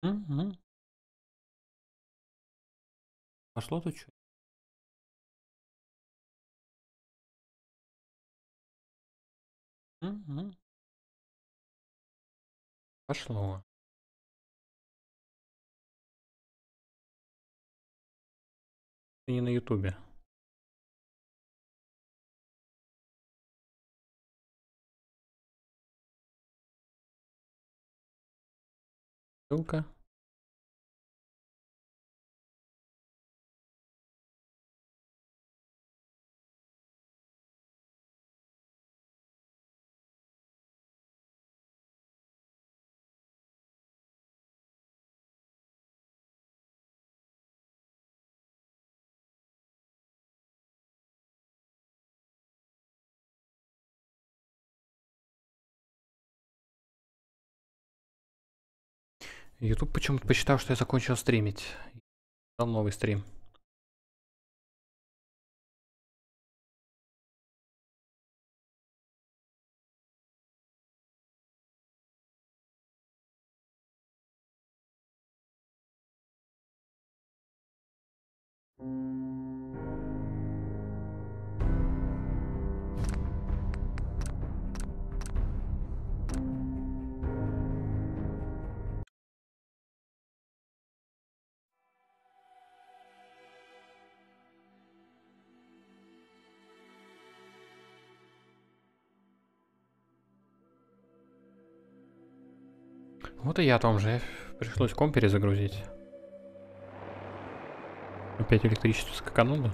Мгм. Пошло тут чё? Мгм. Пошло. Ты не на ютубе. Ссылка. Ютуб почему-то посчитал, что я закончил стримить. Дал новый стрим. Вот и я о том же. Пришлось комп перезагрузить. Опять электричество скакануло.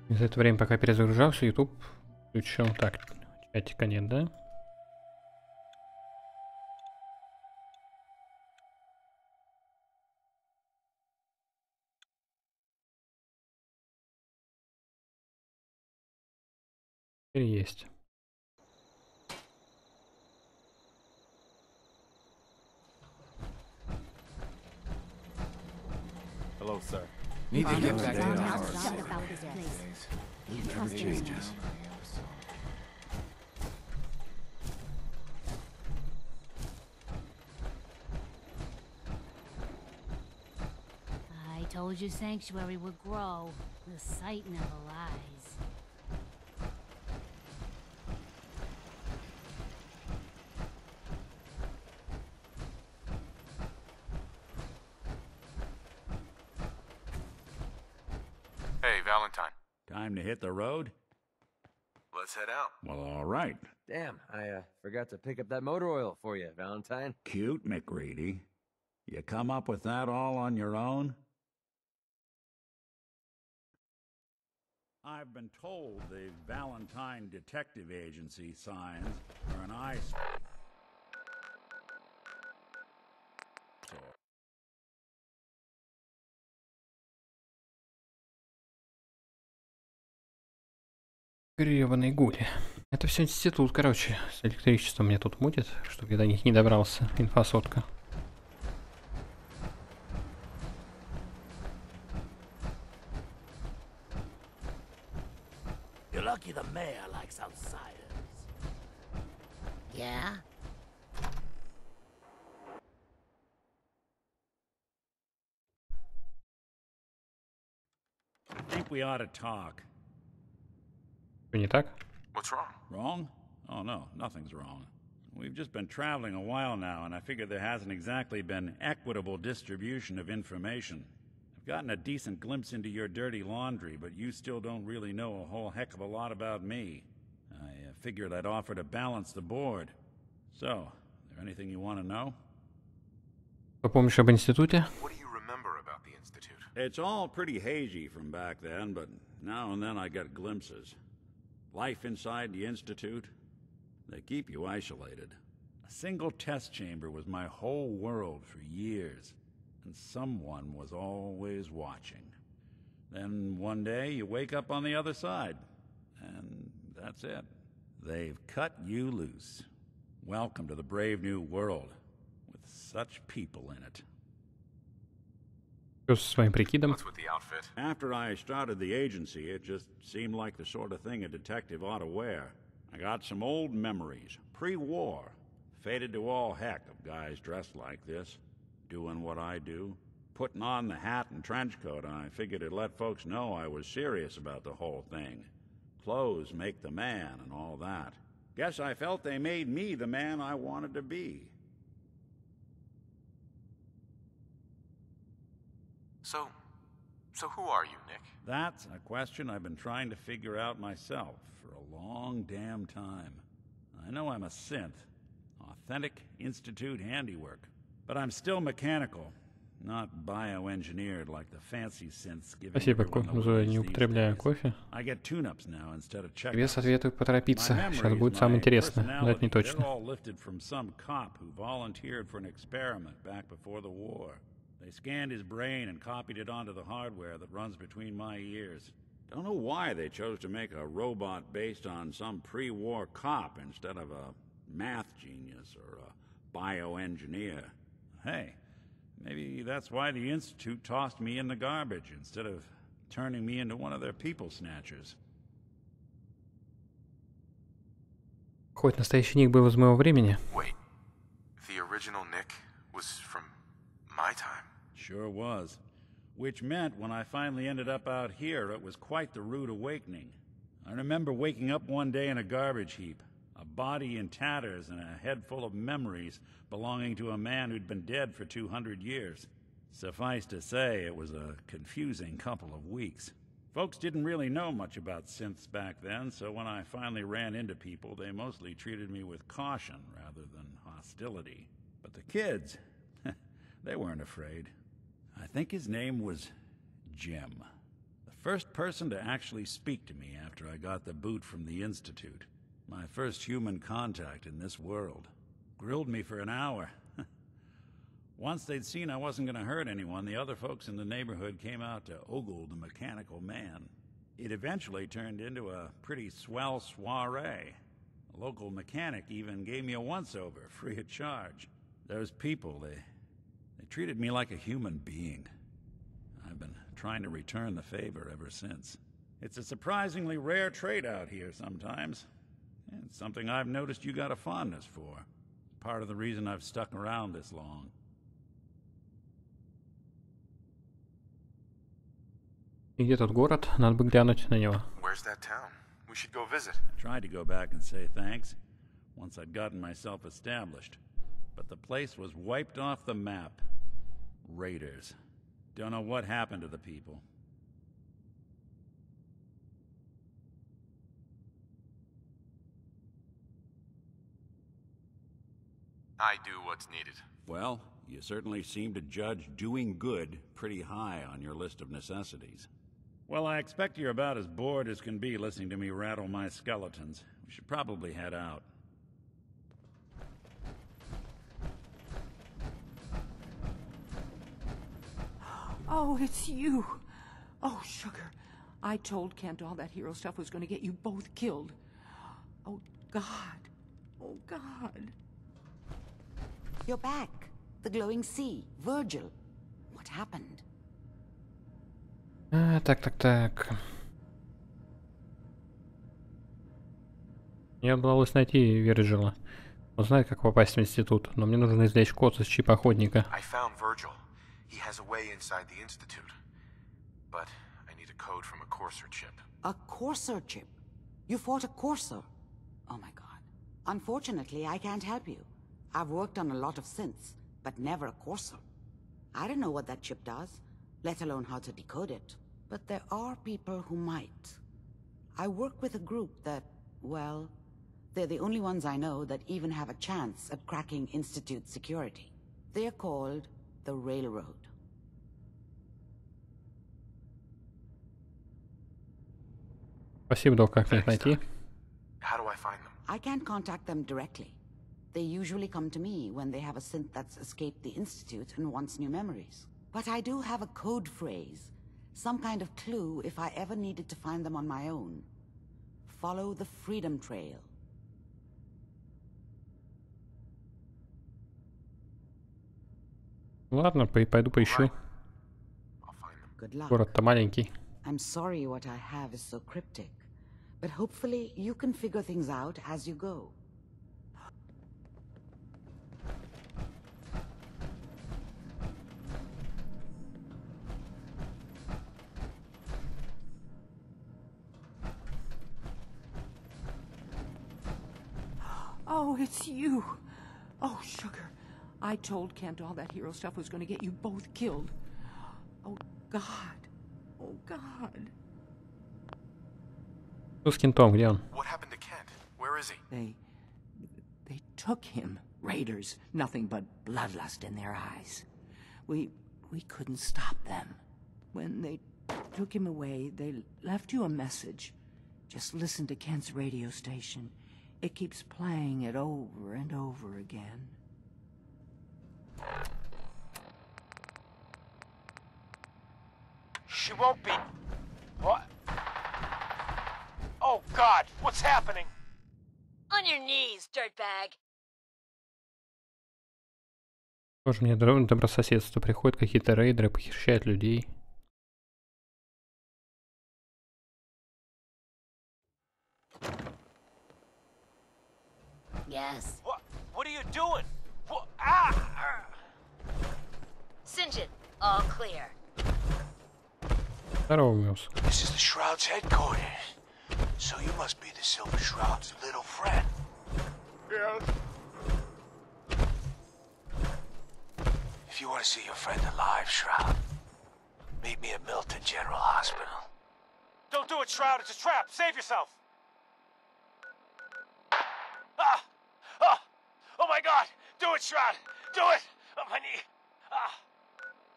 И за это время, пока перезагружался, YouTube включил. Так, чатика нет, да? Теперь есть. Hello, sir. Need to get Shut back to the up house. about this place. You Never trust him. changes. I told you Sanctuary would grow. The site never lies. Hey, Valentine. Time to hit the road? Let's head out. Well, all right. Damn, I forgot to pick up that motor oil for you, Valentine. Cute, McReady. You come up with that all on your own? I've been told the Valentine Detective Agency signs are an eyesore. Гребаные гули. Это все институт, короче. С электричеством мне тут мутит, чтобы я до них не добрался. Инфосотка. You're lucky the mayor likes outsiders. Yeah? I think we ought to talk. Что не так? What's wrong? Wrong? Oh, no, nothing's wrong. We've just been traveling a while now, and I figure there hasn't exactly been equitable distribution of information. I've gotten a decent glimpse into your dirty laundry, but you still don't really know a whole heck of a lot about me. I figured I'd offer to balance the board. So, is there anything you want to know? Помнишь об институте? What do you remember about the Institute? It's all pretty hazy from back then, but now and then I get glimpses. Life inside the Institute, they keep you isolated. A single test chamber was my whole world for years, and someone was always watching. Then one day you wake up on the other side, and that's it. They've cut you loose. Welcome to the brave new world, with such people in it. Что со своим прикидом? What's with the outfit? After I started the agency, it just seemed like the sort of thing a detective ought to wear. I got some old memories, pre-war. Faded to all heck of guys dressed like this, doing what I do. Putting on the hat and trench coat, I figured it'd let folks know I was serious about the whole thing. Clothes make the man and all that. Guess I felt they made me the man I wanted to be. So who are you, Nick? That's a question I've been trying to figure out myself for a long damn time. I know I'm a synth, authentic Institute handiwork, but I'm still mechanical, not bioengineered like the fancy synths giving Спасибо, everyone the Зоя, willies не these употребляю days. кофе. I get tune-ups now instead of Тебе check-ups. советую поторопиться. My Сейчас memories, будет самое my интересное. Но это не personality, точно. they're all lifted from some cop who volunteered for an experiment back before the war. They scanned his brain and copied it onto the hardware that runs between my ears. Don't know why they chose to make a robot based on some pre-war cop instead of a math genius or a bioengineer. Hey, maybe that's why the Institute tossed me in the garbage instead of turning me into one of their people snatchers. Хоть настоящий ник был из моего времени. Wait, the original Nick was from my time? Sure was. Which meant when I finally ended up out here, it was quite the rude awakening. I remember waking up one day in a garbage heap, a body in tatters and a head full of memories belonging to a man who'd been dead for 200 years. Suffice to say, it was a confusing couple of weeks. Folks didn't really know much about synths back then, so when I finally ran into people, they mostly treated me with caution rather than hostility. But the kids, they weren't afraid. I think his name was Jim. The first person to actually speak to me after I got the boot from the Institute. My first human contact in this world. Grilled me for an hour. Once they'd seen I wasn't going to hurt anyone, the other folks in the neighborhood came out to ogle the mechanical man. It eventually turned into a pretty swell soiree. A local mechanic even gave me a once-over, free of charge. Those people, they treated me like a human being. I've been trying to return the favor ever since. It's a surprisingly rare trait out here sometimes. And it's something I've noticed you got a fondness for. Part of the reason I've stuck around this long. И где тот город? Надо бы глянуть на него. Where's that town? We should go visit. I tried to go back and say thanks once I'd gotten myself established. But the place was wiped off the map. Raiders. Don't know what happened to the people. I do what's needed. Well, you certainly seem to judge doing good pretty high on your list of necessities. Well, I expect you're about as bored as can be listening to me rattle my skeletons. We should probably head out. Oh, it's you. Oh, sugar. I told Kent all that hero stuff was going to get you both killed. Oh, God. Oh, God. You're back. The glowing sea. Virgil. What happened? Так. Мне удалось найти Вирджила. Он знает, как попасть в институт, но мне нужно извлечь код из чипа охотника. I found Virgil. He has a way inside the Institute. But I need a code from a Courser chip. A Courser chip? You fought a Courser? Oh my God. Unfortunately, I can't help you. I've worked on a lot of synths, but never a Courser. I don't know what that chip does, let alone how to decode it. But there are people who might. I work with a group that, well, they're the only ones I know that even have a chance at cracking Institute security. They're called the Railroad. Спасибо, Док, как мне их найти? How do I find them? I can't contact them directly. They usually come to me when they have a synth that's escaped the Institute and wants new memories. But I do have a code phrase, some kind of clue if I ever needed to find them on my own. Follow the Freedom Trail. Ладно, пойду поищу. Good luck. Город-то маленький. I'm sorry what I have is so cryptic, but hopefully you can figure things out as you go. Oh, it's you. Oh, sugar. I told Kent all that hero stuff was going to get you both killed. Oh, God. Oh, God. Что с Кентом, где он? What happened to Kent? Where is he? They took him. Raiders. Nothing but bloodlust in their eyes. We couldn't stop them. When they took him away, they left you a message. Just listen to Kent's radio station. It keeps playing it over and over again. She won't be... What? Oh, God, what's happening? On your knees, dirtbag. Тоже мне добрососедство. Приходят какие-то рейдеры, похищают людей. Yes. What are you doing? What? Ah! Singe it. All clear. Здорово, Мюс. This is the Shroud's headquarters. So you must be the Silver Shroud's little friend. Yes. If you want to see your friend alive, Shroud, meet me at Milton General Hospital. Don't do it, Shroud. It's a trap. Save yourself. Ah! Ah! Oh my God! Do it, Shroud! Do it! On my knee! Ah!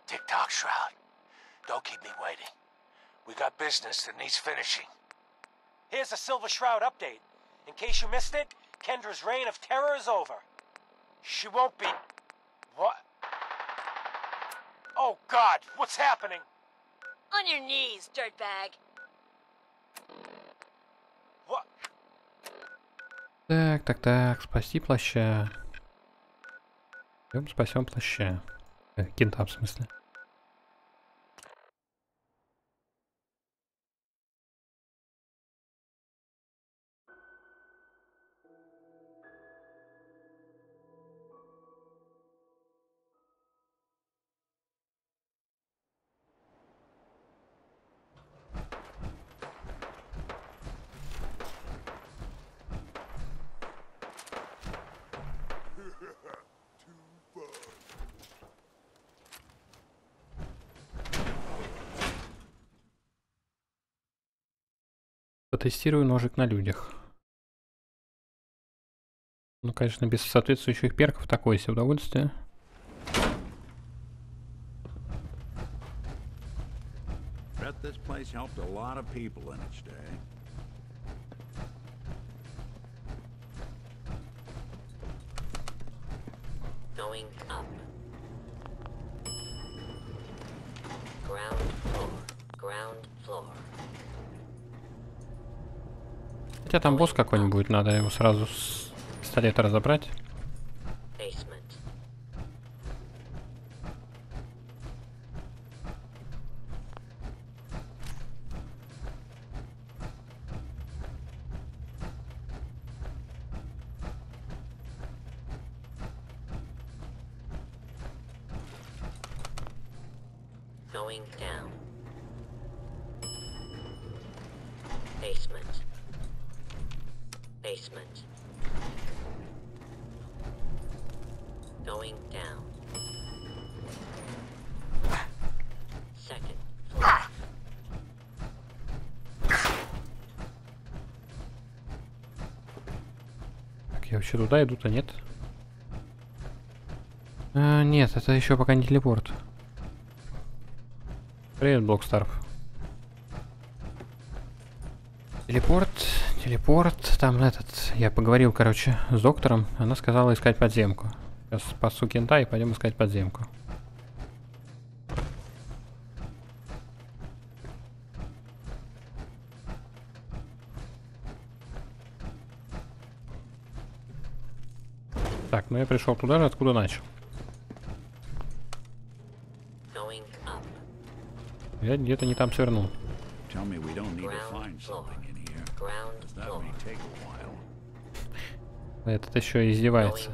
Tick-tock, Shroud. Don't keep me waiting. We got business that needs finishing. Here's a Silver Shroud update. In case you missed it, Kendra's reign of terror is over. She won't be... What? Oh, God! What's happening? On your knees, dirtbag. What? Так. Спасти плаща. Идем спасем плаща. Кента, в смысле. Потестирую ножик на людях. Ну, конечно, без соответствующих перков такое себе удовольствие. Bet this place helped a lot of people in its day. Going up. Ground floor. Ground floor. Хотя там босс какой-нибудь, надо его сразу с пистолета разобрать. Basement. Going down. Basement. Basement. Going down. Second floor. Так, я вообще туда иду-то, нет? Нет, это еще пока не телепорт. Привет, Блокстарф. Телепорт, там этот, я поговорил, короче, с доктором, она сказала искать подземку. Сейчас спасу Кента и пойдем искать подземку. Так, ну я пришел туда же, откуда начал. Я где-то не там свернул. Tell me we don't need to find something in here. Because that may take a while. Этот еще издевается.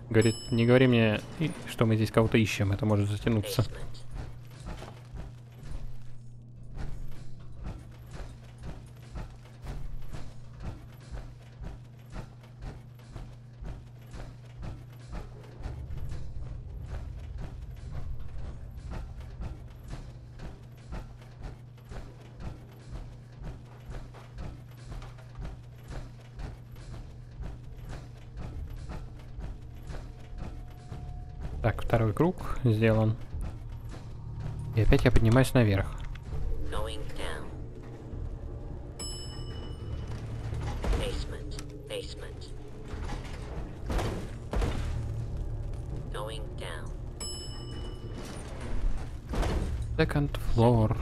Говорит, не говори мне, что мы здесь кого-то ищем, это может затянуться. Так, второй круг сделан. И опять я поднимаюсь наверх. Second floor.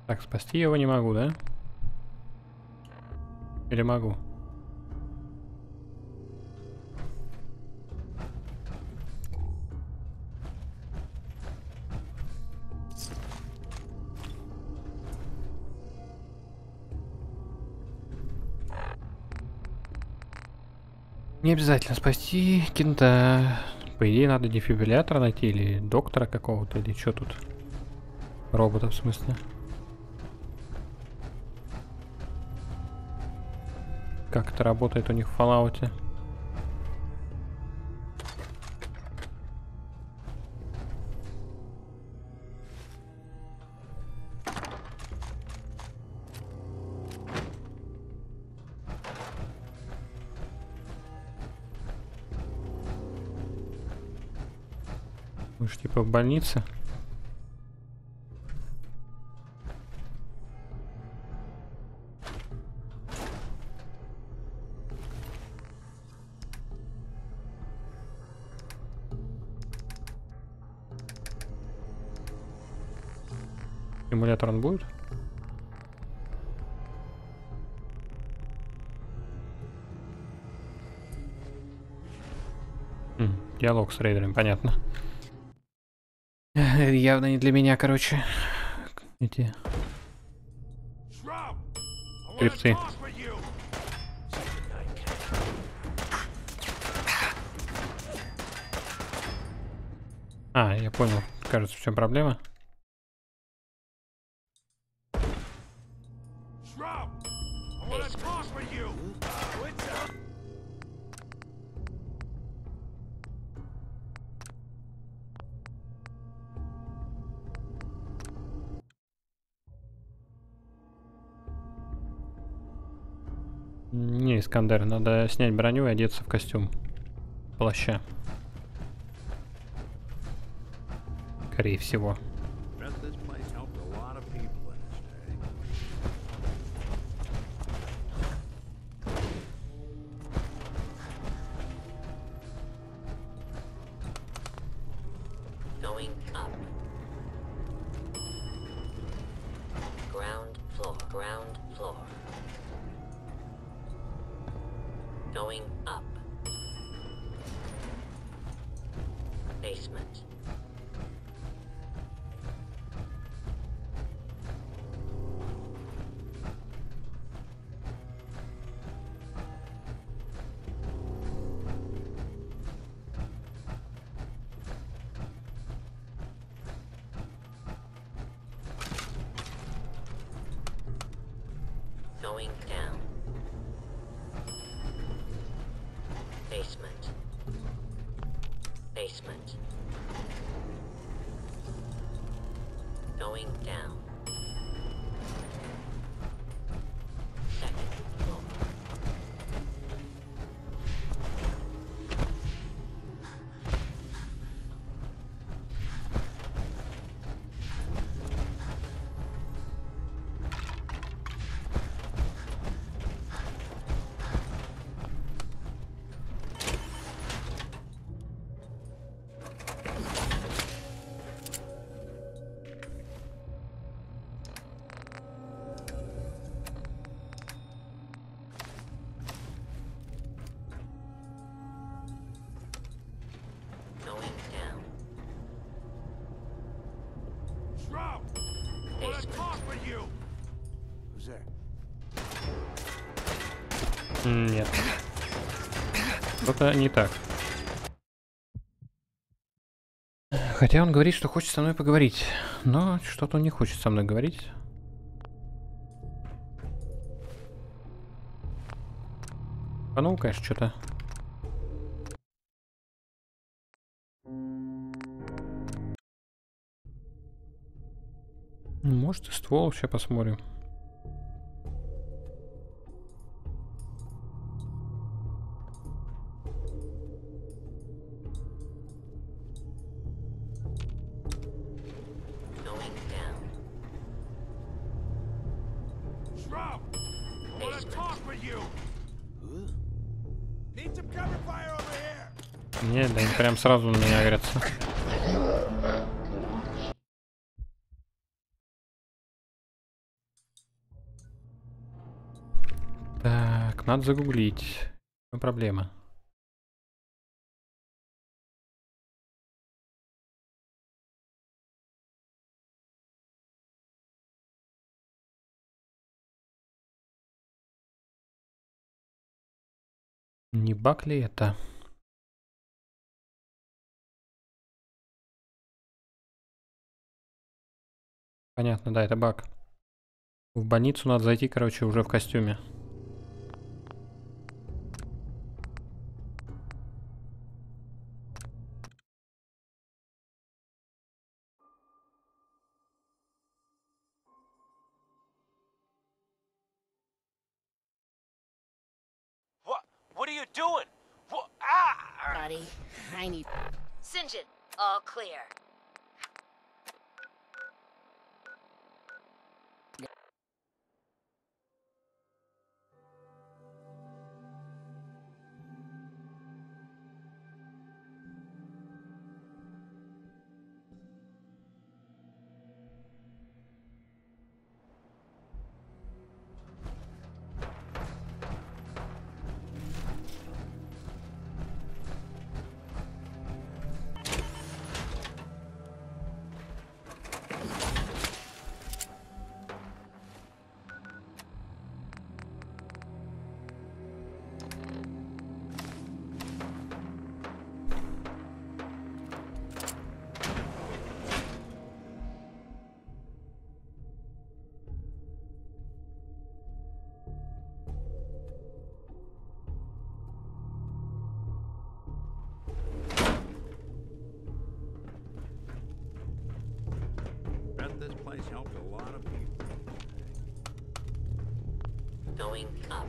Так, спасти его не могу, да? Или могу? Не обязательно спасти кента. По идее, надо дефибриллятор найти или доктора какого-то, или что тут? Робота, в смысле. Как это работает у них в Fallout? Мышь типа в больнице. Симулятор он будет? Диалог с рейдером, понятно. Явно не для меня, короче. Эти скрипты. А, я понял. Кажется, в чем проблема. Не, Искандер, надо снять броню и одеться в костюм плаща. Скорее всего. Going up. Ground floor. Ground floor. Going up. Basement. Going down. Basement. Basement. Going down. Second floor. Going down. Shroud! I want to talk with you! Who's there? Нет. Что-то не так. Хотя он говорит, что хочет со мной поговорить. Но что-то он не хочет со мной говорить. А ну, конечно, что-то. Может, и ствол, сейчас посмотрим. Going down. Shroud! I want to talk with you! Need some cover fire over here! Нет, да они прям сразу на меня агрятся. Так, надо загуглить. В чем проблема? Не баг ли это? Понятно, да, это баг. В больницу надо зайти, короче, уже в костюме. What are you doing? What? Ah! Buddy, I need... Singe it. All clear. This place helped a lot of people. Going up.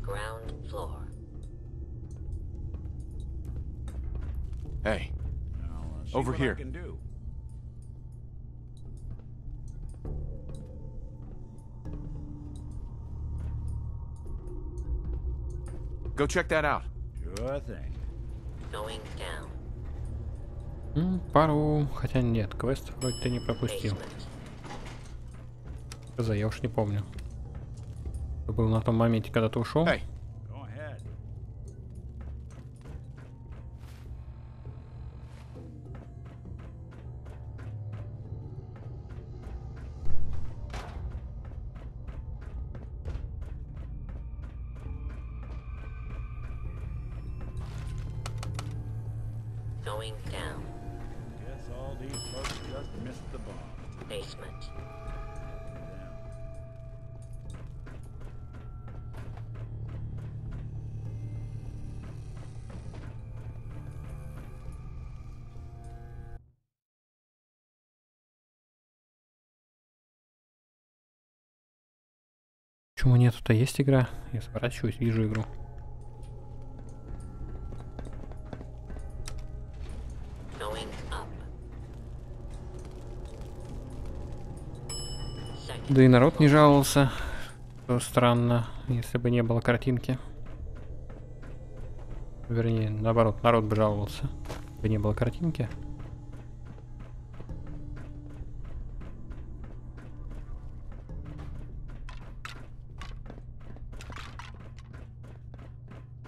Ground floor. Hey, See over what here. I can do. Go check that out. Sure thing. Going down. Пару... Хотя нет, квест вроде ты не пропустил. Basement. Я уж не помню. Это был на том моменте, когда ты ушел. Go ahead. Going down. Guess all these folks just missed the bomb. Basement. Почему нету-то? Есть игра? Я сворачиваюсь, вижу игру. Going up. Second. Да и народ не жаловался. Что странно, если бы не было картинки. Вернее, наоборот, народ бы жаловался. Если бы не было картинки.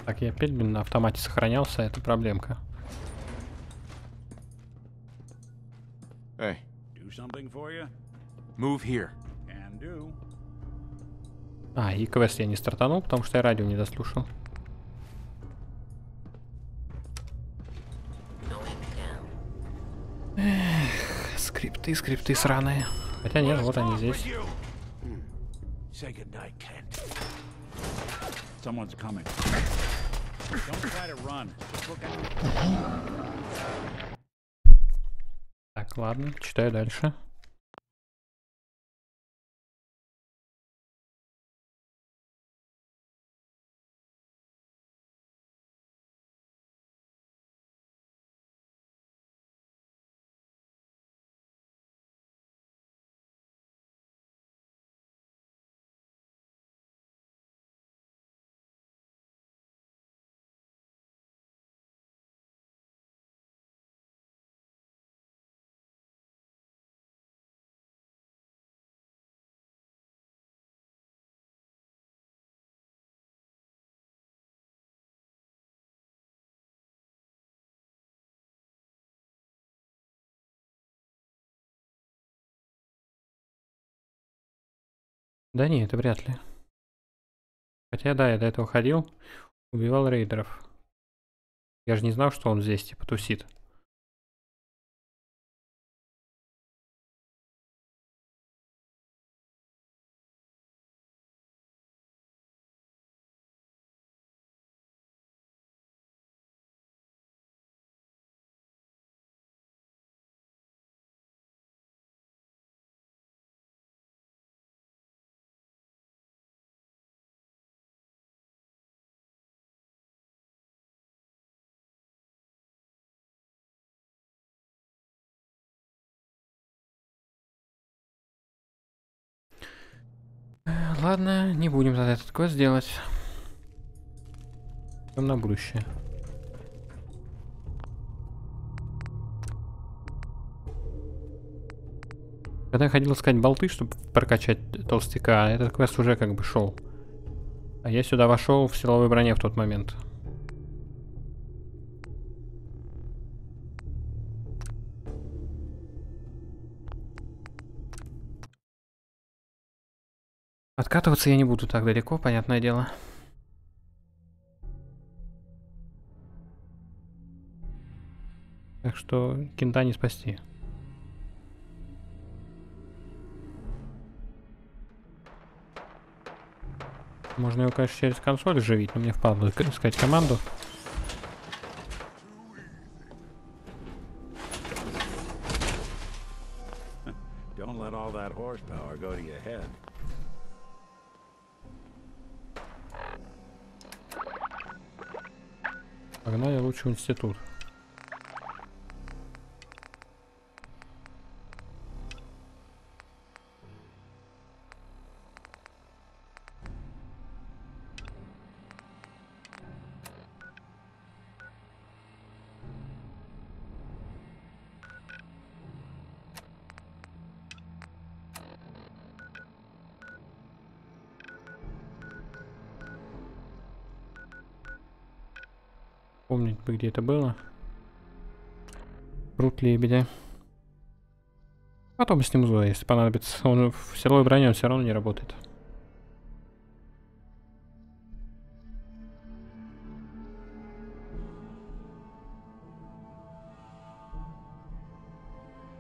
Так, я опять, блин, на автомате сохранялся, это проблемка. Hey, Do something for you? move here. Can do. А, и квест я не стартанул, потому что я радио не дослушал. Going down. Скрипты сраные. Хотя нет, вот они здесь. Say goodnight, Kent. Someone's coming. Don't try to run. Just look out. Так, ладно, читаю дальше. Да не, это вряд ли. Хотя да, я до этого ходил, убивал рейдеров. Я же не знал, что он здесь типа тусит. Ладно, не будем тогда этот квест делать. Идем на будущее. Когда я ходил искать болты, чтобы прокачать толстяка, этот квест уже как бы шел. А я сюда вошел в силовой броне в тот момент. Откатываться я не буду так далеко, понятное дело. Так что кента не спасти. Можно его, конечно, через консоль оживить, но мне впадло искать команду. Don't let all that horsepower go to your head. Погнали лучше в институт. Помнить бы, где это было. Пруд лебедя. Потом сниму, если понадобится. Он в силовой броне он все равно не работает.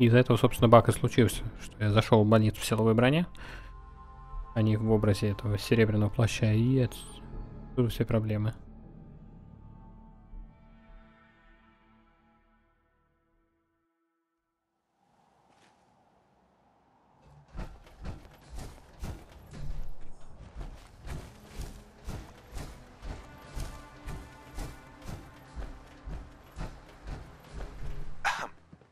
Из-за этого, собственно, баг и случился, что я зашел в больницу в силовой броне, а не в образе этого серебряного плаща, и отсюда все проблемы.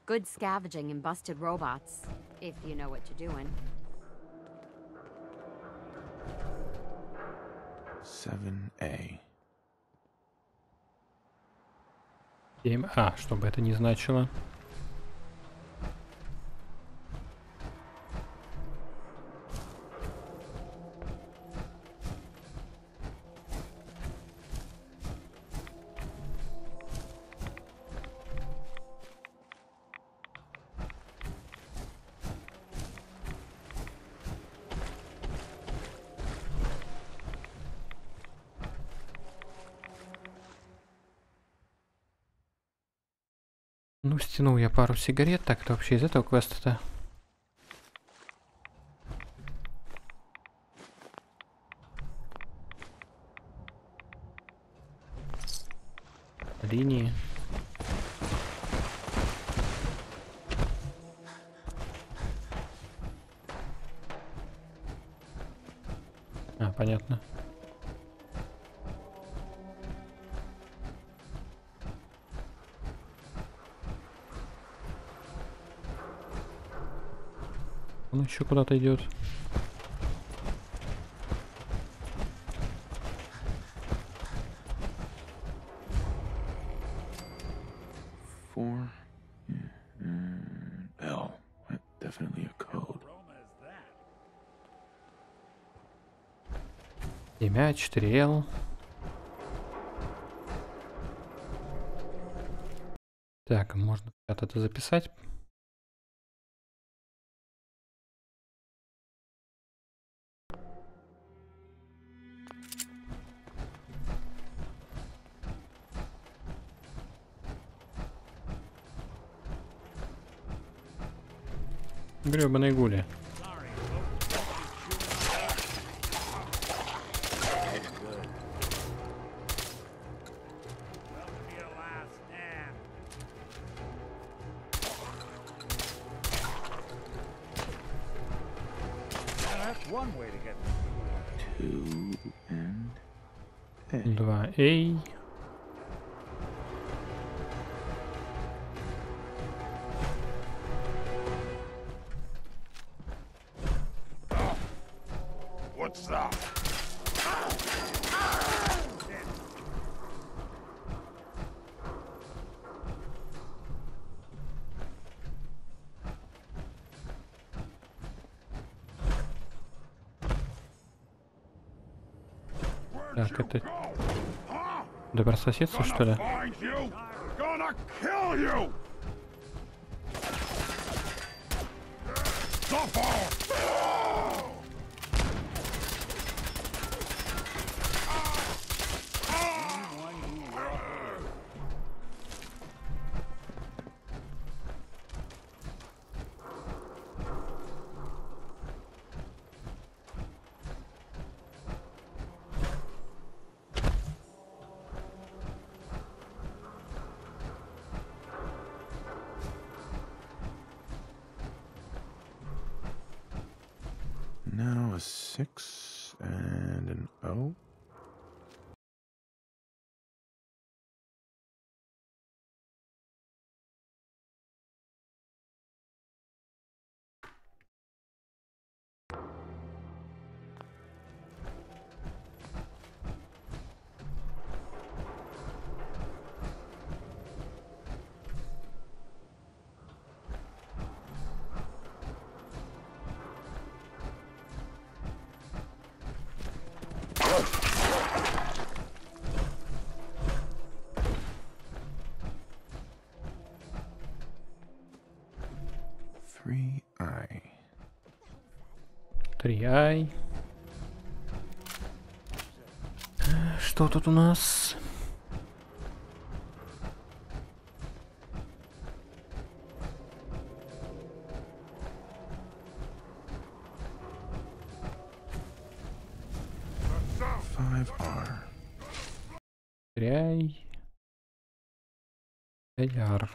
Good scavenging and busted robots, if you know what you're doing. 7A. 7А, что бы это ни значило. Ну, стянул я пару сигарет. Так, это вообще из этого квеста-то? Линии. А, понятно. Он еще куда-то идет. DELL. Definitely a code. 7А, 4L. Так, можно это записать. Гребаные гули. Два A. Так, это добрососедство, что ли? Now a 6 and an O. 3i. Что тут у нас? Теряй. Яр.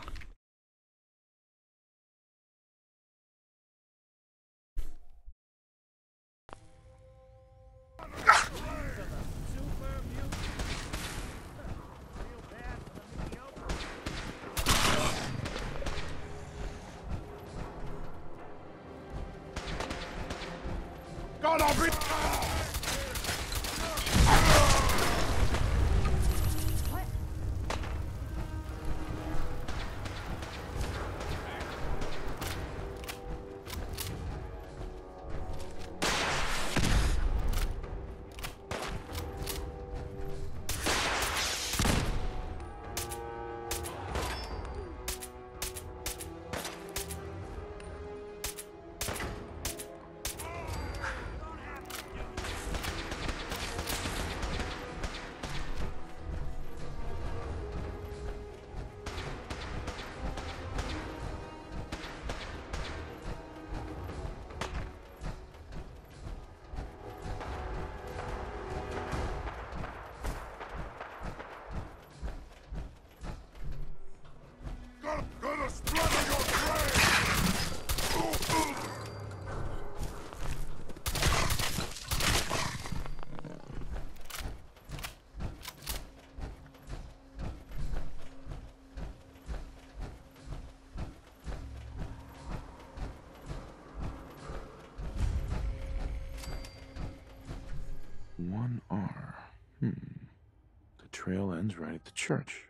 One R. The trail ends right at the church.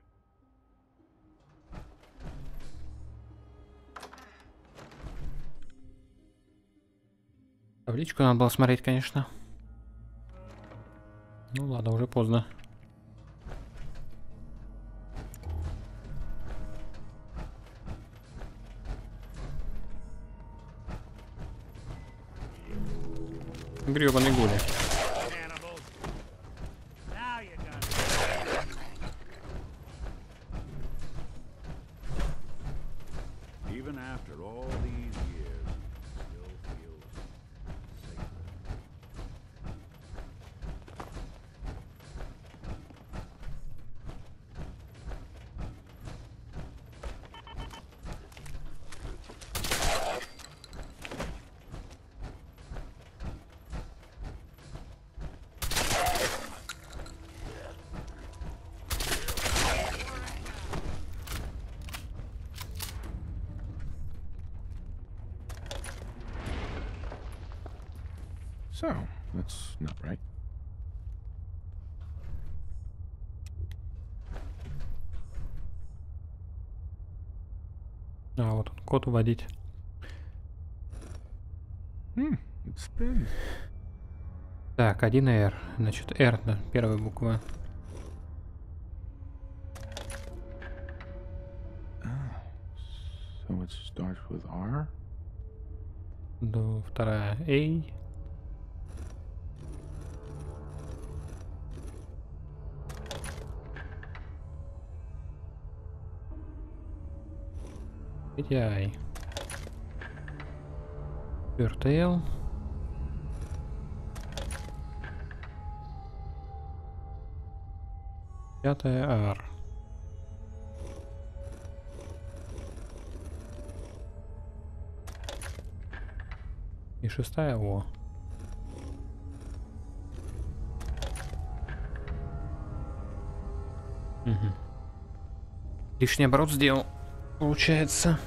Табличку надо было смотреть, конечно. Ну ладно, уже поздно. Грёбаный гуля. Even after all these years, still feels sacred. So, that's not right. А, вот он, код вводить. It's been... Так, 1R. Значит, R, да, первая буква. So it starts with R? Да, вторая A. I. Четвертая L. Пятая R. И шестая О. Угу. Лишний оборот сделал, получается.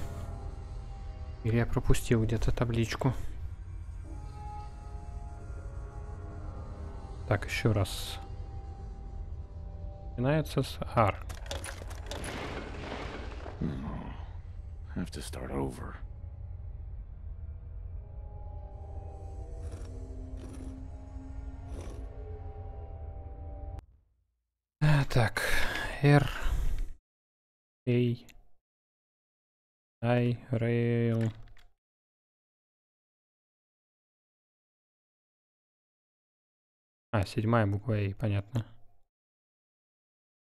Или я пропустил где-то табличку. Так, еще раз. Начинается с R. Have to start over. Так, R, A, I, Rail, А, 7-я буква И, понятно.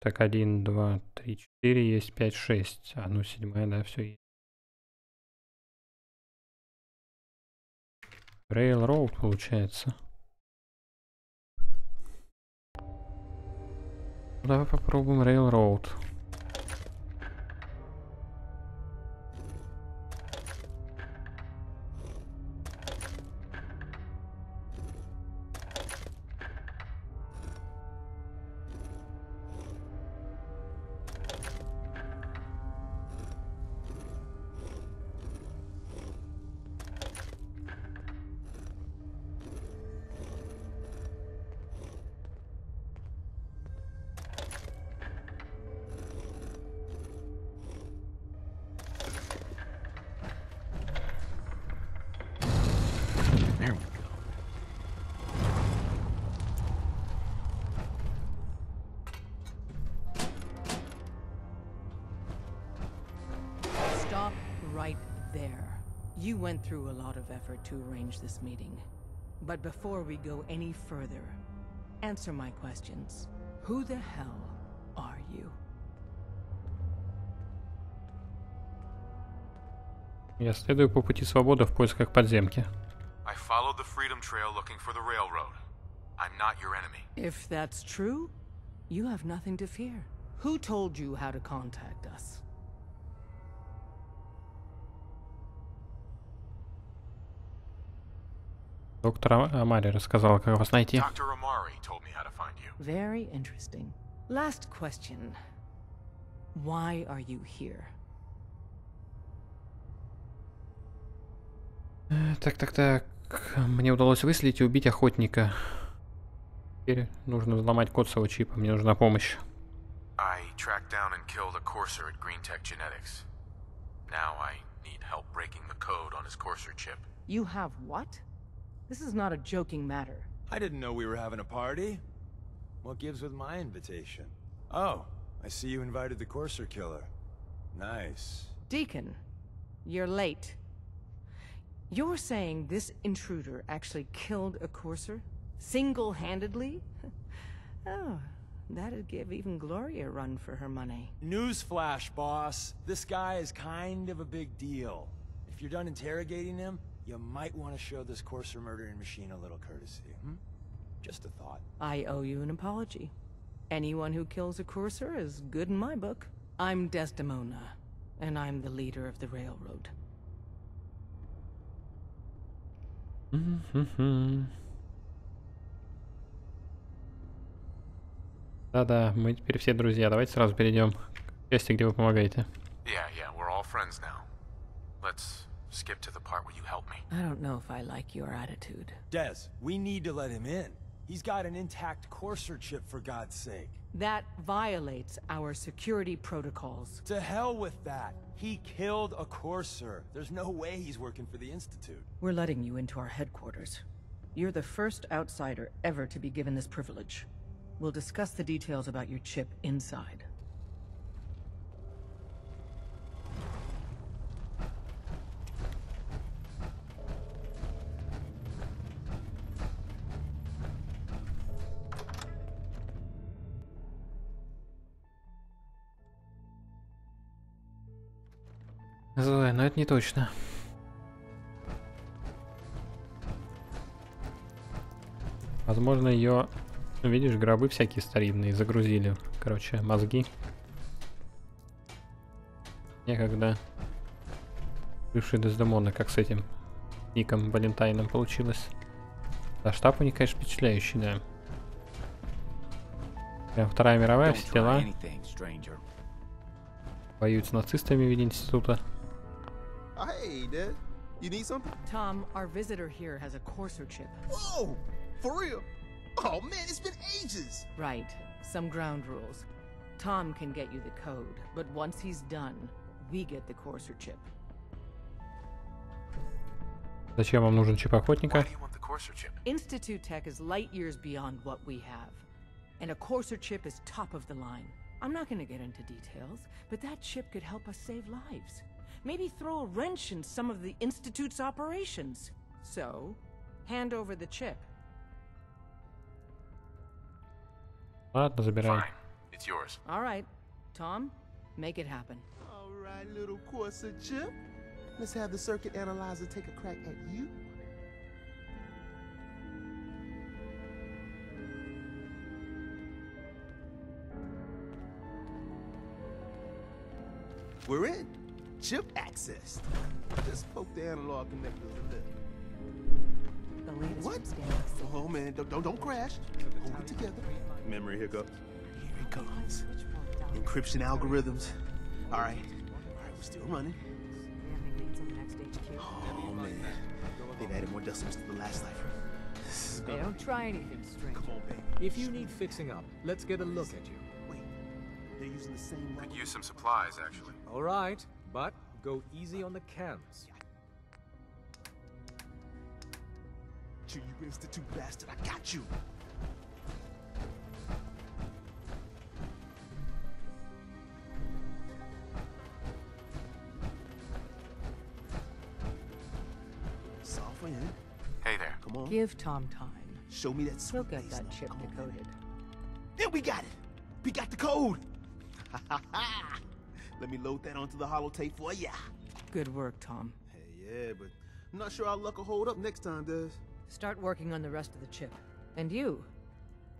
Так, 1, 2, 3, 4 есть, 5, 6. А, ну 7-я, да, все есть. Railroad получается. Давай попробуем Railroad. Stop right there. You went through a lot of effort to arrange this meeting. But before we go any further, answer my questions. Who the hell are you? Я следую по пути свободы в поисках подземки. I followed the Freedom Trail looking for the railroad. I'm not your enemy. If that's true, you have nothing to fear. Who told you how to contact us? Доктор Амари рассказала, как вас найти. Dr. Amari told me how to find you. Very interesting. Last question. Why are you here? Так. Мне удалось выследить и убить охотника. Теперь нужно взломать код своего чипа. Мне нужна помощь. I tracked down and killed a courser at Green Tech Genetics. Now I need help breaking the code on his courser chip. You have what? This is not a joking matter. I didn't know we were having a party. What gives with my invitation? Oh, I see you invited the courser killer. Nice. Deacon, you're late. You're saying this intruder actually killed a courser? Single-handedly? Oh, that'd give even Gloria a run for her money. Newsflash, boss. This guy is kind of a big deal. If you're done interrogating him, you might want to show this courser murdering machine a little courtesy, Just a thought. I owe you an apology. Anyone who kills a courser is good in my book. I'm Desdemona, and I'm the leader of the railroad. Да-да, мы теперь все друзья. Давайте сразу перейдем к части, где вы помогаете. Yeah, we're all friends now. Let's skip to the part where you help me. I don't know if I like your attitude. Des, we need to let him in. He's got an intact courser chip, for God's sake. That violates our security protocols. To hell with that. He killed a courser. There's no way he's working for the Institute. We're letting you into our headquarters. You're the first outsider ever to be given this privilege. We'll discuss the details about your chip inside. Зоя, но это не точно. Возможно, ее, видишь, гробы всякие старинные загрузили. Короче, мозги. Некогда. Бывший Дездемона, как с этим Ником Валентайном получилось. Да, штаб у них, конечно, впечатляющий, да. Прям Вторая мировая, все дела. Воюют с нацистами в виде института. Hey, Dad. You need something? Tom, our visitor here has a courser chip. Whoa! For real? Oh man, it's been ages! Right. Some ground rules. Tom can get you the code, but once he's done, we get the courser chip. Зачем вам нужен чип охотника? Institute tech is light years beyond what we have. And a courser chip is top of the line. I'm not gonna get into details, but that chip could help us save lives. Maybe throw a wrench in some of the Institute's operations. So, hand over the chip. Ладно, забирай. It's yours. All right, Tom, make it happen. All right, little Corsair chip. Let's have the circuit analyzer take a crack at you. We're in. Chip accessed. Just poke the analog connectors a little. The latest What? Oh man, don't crash. Hold it together. Memory hiccup. Here it comes. Encryption algorithms. All right, we're still running. Oh man, they've added more decimals to the last cipher. Hey, don't try anything strange. Come on, baby. If you need fixing up, let's get a look at you. Wait, they're using the same. Could use some supplies, actually. All right, but go easy on the cams. You institute bastard, I got you. Software in. Hey there. Come on. Give Tom time. Show me that. He'll get that chip decoded. Then we got it. We got the code. Let me load that onto the holotape for ya. Good work, Tom. Hey, yeah, but I'm not sure our luck will hold up next time, Des. Start working on the rest of the chip. And you,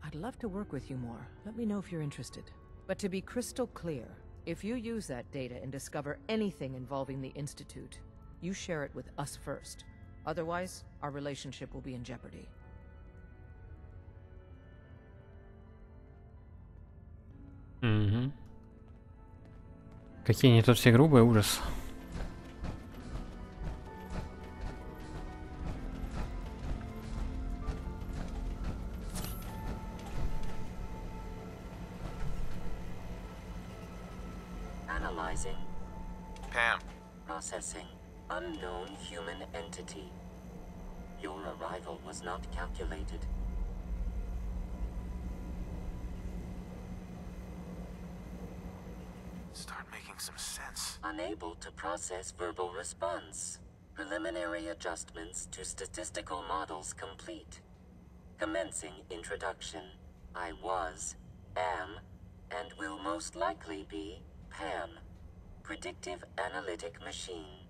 I'd love to work with you more. Let me know if you're interested. But to be crystal clear, if you use that data and discover anything involving the Institute, you share it with us first. Otherwise, our relationship will be in jeopardy. Угу. Какие они тут все грубые, ужас. Analyzing. Pam. Processing. Unknown human entity. Your arrival was not calculated. Start making some sense. Unable to process verbal response. Preliminary adjustments to statistical models complete. Commencing introduction. I was, am, and will most likely be Pam. Predictive analytic machine.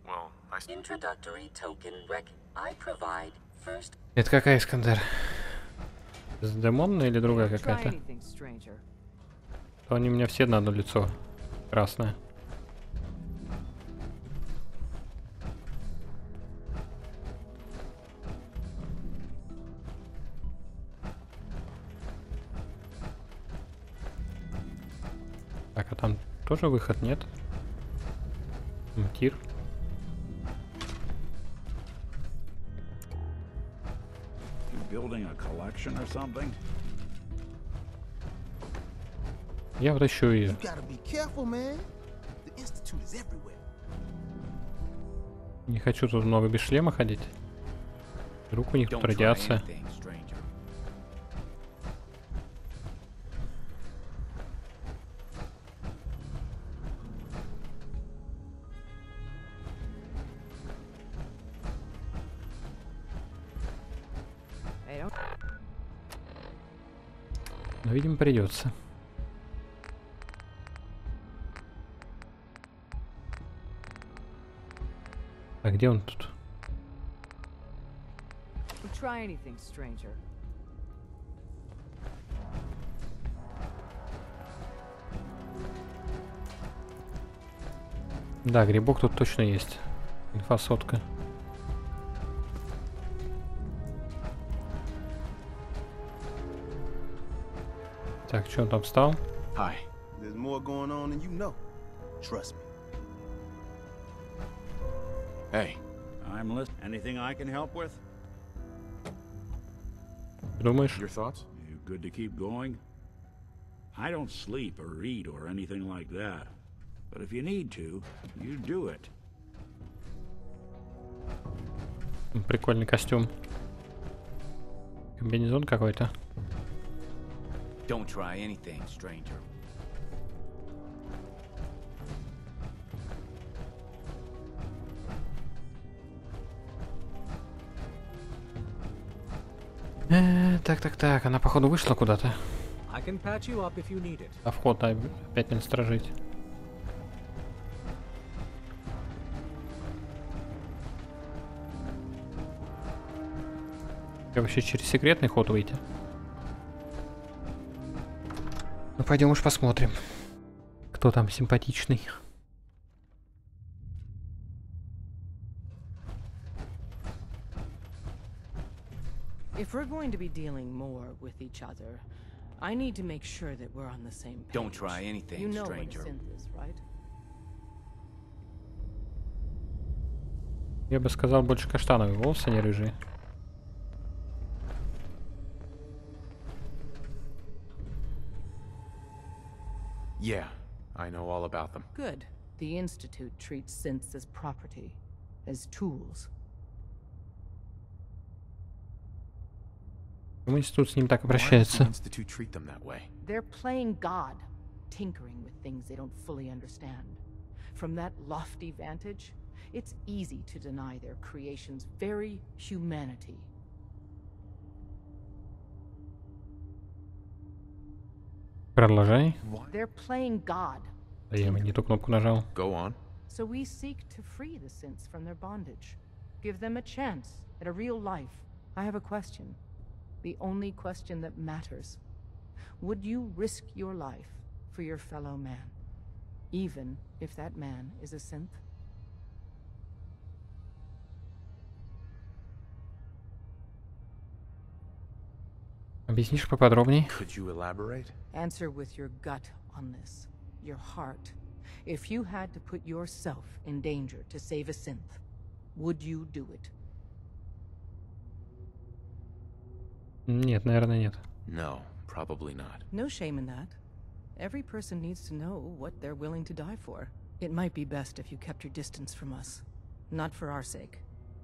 Well, Introductory token I provide first. Это какая, Искандер? Демонная или другая какая-то? То они у меня все на одно лицо. Красное. Так, а там тоже выход, нет? Тир. Building a collection or something? Я вращу ее. You gotta be careful, man. The Institute is everywhere. Не хочу тут много без шлема ходить. Вдруг у них тут радиация. Но, видимо, придется. А где он тут? Try anything, stranger. Да, грибок тут точно есть. Инфосотка. Так, что он там встал? Hi. There's more going on than you know. Trust me. Hey, I'm listening. Anything I can help with? Думаешь? Your thoughts? You good to keep going? I don't sleep or eat or anything like that. But if you need to, you do it. Прикольный костюм. Комбинезон какой-то. Don't try anything, stranger. Так, она походу вышла куда-то. I can patch you up if you need it. А вход опять надо сторожить. Я вообще через секретный ход выйти. Ну пойдем уж посмотрим, кто там симпатичный. If we're going to be dealing more with each other, I need to make sure that we're on the same page. Don't try anything, you know stranger. What a synth is, right? Я бы сказал, больше каштановые волосы, а не рыжие. Yeah, I know all about them. Good. The Institute treats synths as property, as tools. Институт с ним так Why does the обращается. Institute treat them that way? They're playing God, tinkering with things they don't fully understand. From that lofty vantage, it's easy to deny their creation's very humanity. Продолжай. They're playing God. Да я не ту кнопку нажал. Go on. So we seek to free the synths from their bondage. Give them a chance at a real life. I have a question. The only question that matters. Would you risk your life for your fellow man? Even if that man is a synth? Объяснишь поподробней? Could you elaborate? Answer with your gut on this. Your heart. If you had to put yourself in danger to save a synth, would you do it? Нет, наверное, нет. No, probably not. No shame in that. Every person needs to know what they're willing to die for. It might be best if you kept your distance from us. Not for our sake,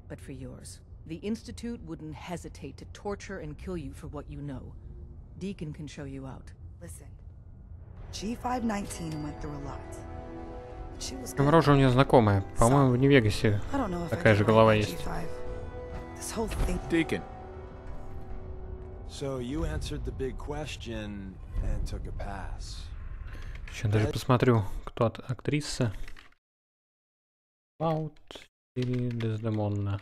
but for yours. The Institute wouldn't hesitate to torture and kill you for what you know. Deacon can show you out. Listen, G519 went through a lot. She was Там рожа у нее знакомая. По-моему, в Нью-Вегасе такая же голова есть. Deacon. So you answered the big question and took a pass. Сейчас даже посмотрю, кто актриса. Маут или Дездемонна.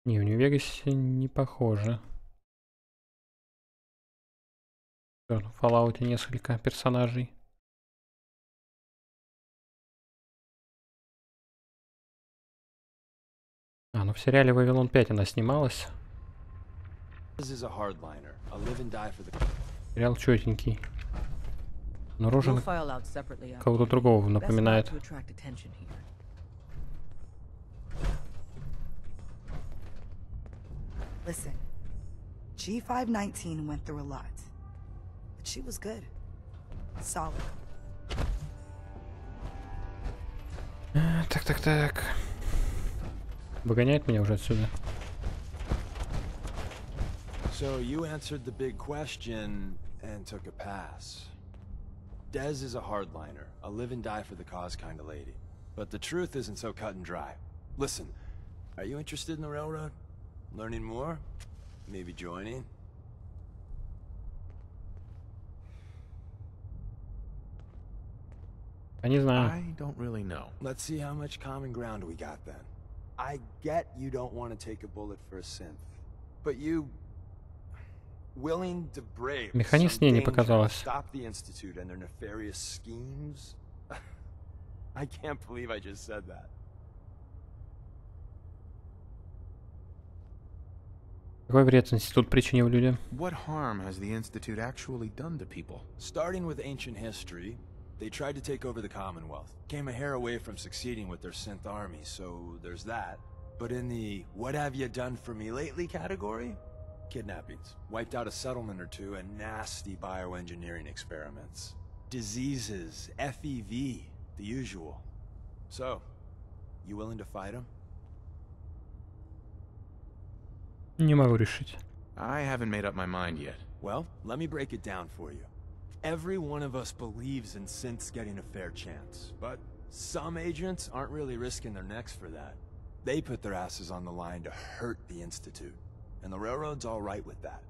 Не, в Нью-Вегасе не похоже. В Fallout несколько персонажей. А, ну в сериале Вавилон 5 она снималась. Сериал чётенький. Но рожа кого-то другого напоминает. Listen, G519 went through a lot, but she was good. Solid. Так. Выгоняет меня уже отсюда. So you answered the big question and took a pass. Dez is a hardliner, a live and die for the cause kind of lady. But the truth isn't so cut and dry. Listen, are you interested in the railroad? Learning more? Maybe joining? I не знаю. I don't really know. Let's see how much common ground we got then. I get you don't want to take a bullet for a synth, but you willing to brave Механизм мне не показалось. stop the Institute and their nefarious schemes? I can't believe I just said that. Какой вред институт причинил людям? What harm has the Institute actually done to people? Starting with ancient history, they tried to take over the Commonwealth. Came a hair away from succeeding with their synth army, so there's that. But in the what have you done for me lately category, Kidnappings, wiped out a settlement or two, and nasty bioengineering experiments. Diseases, FEV, the usual. So, you willing to fight him? Не могу решить. I haven't made up my mind yet. Well, let me break it down for you. Every one of us believes in synths getting a fair chance, but some agents aren't really risking their necks for that. They put their asses on the line to hurt the Institute, and the Railroad's all right with that.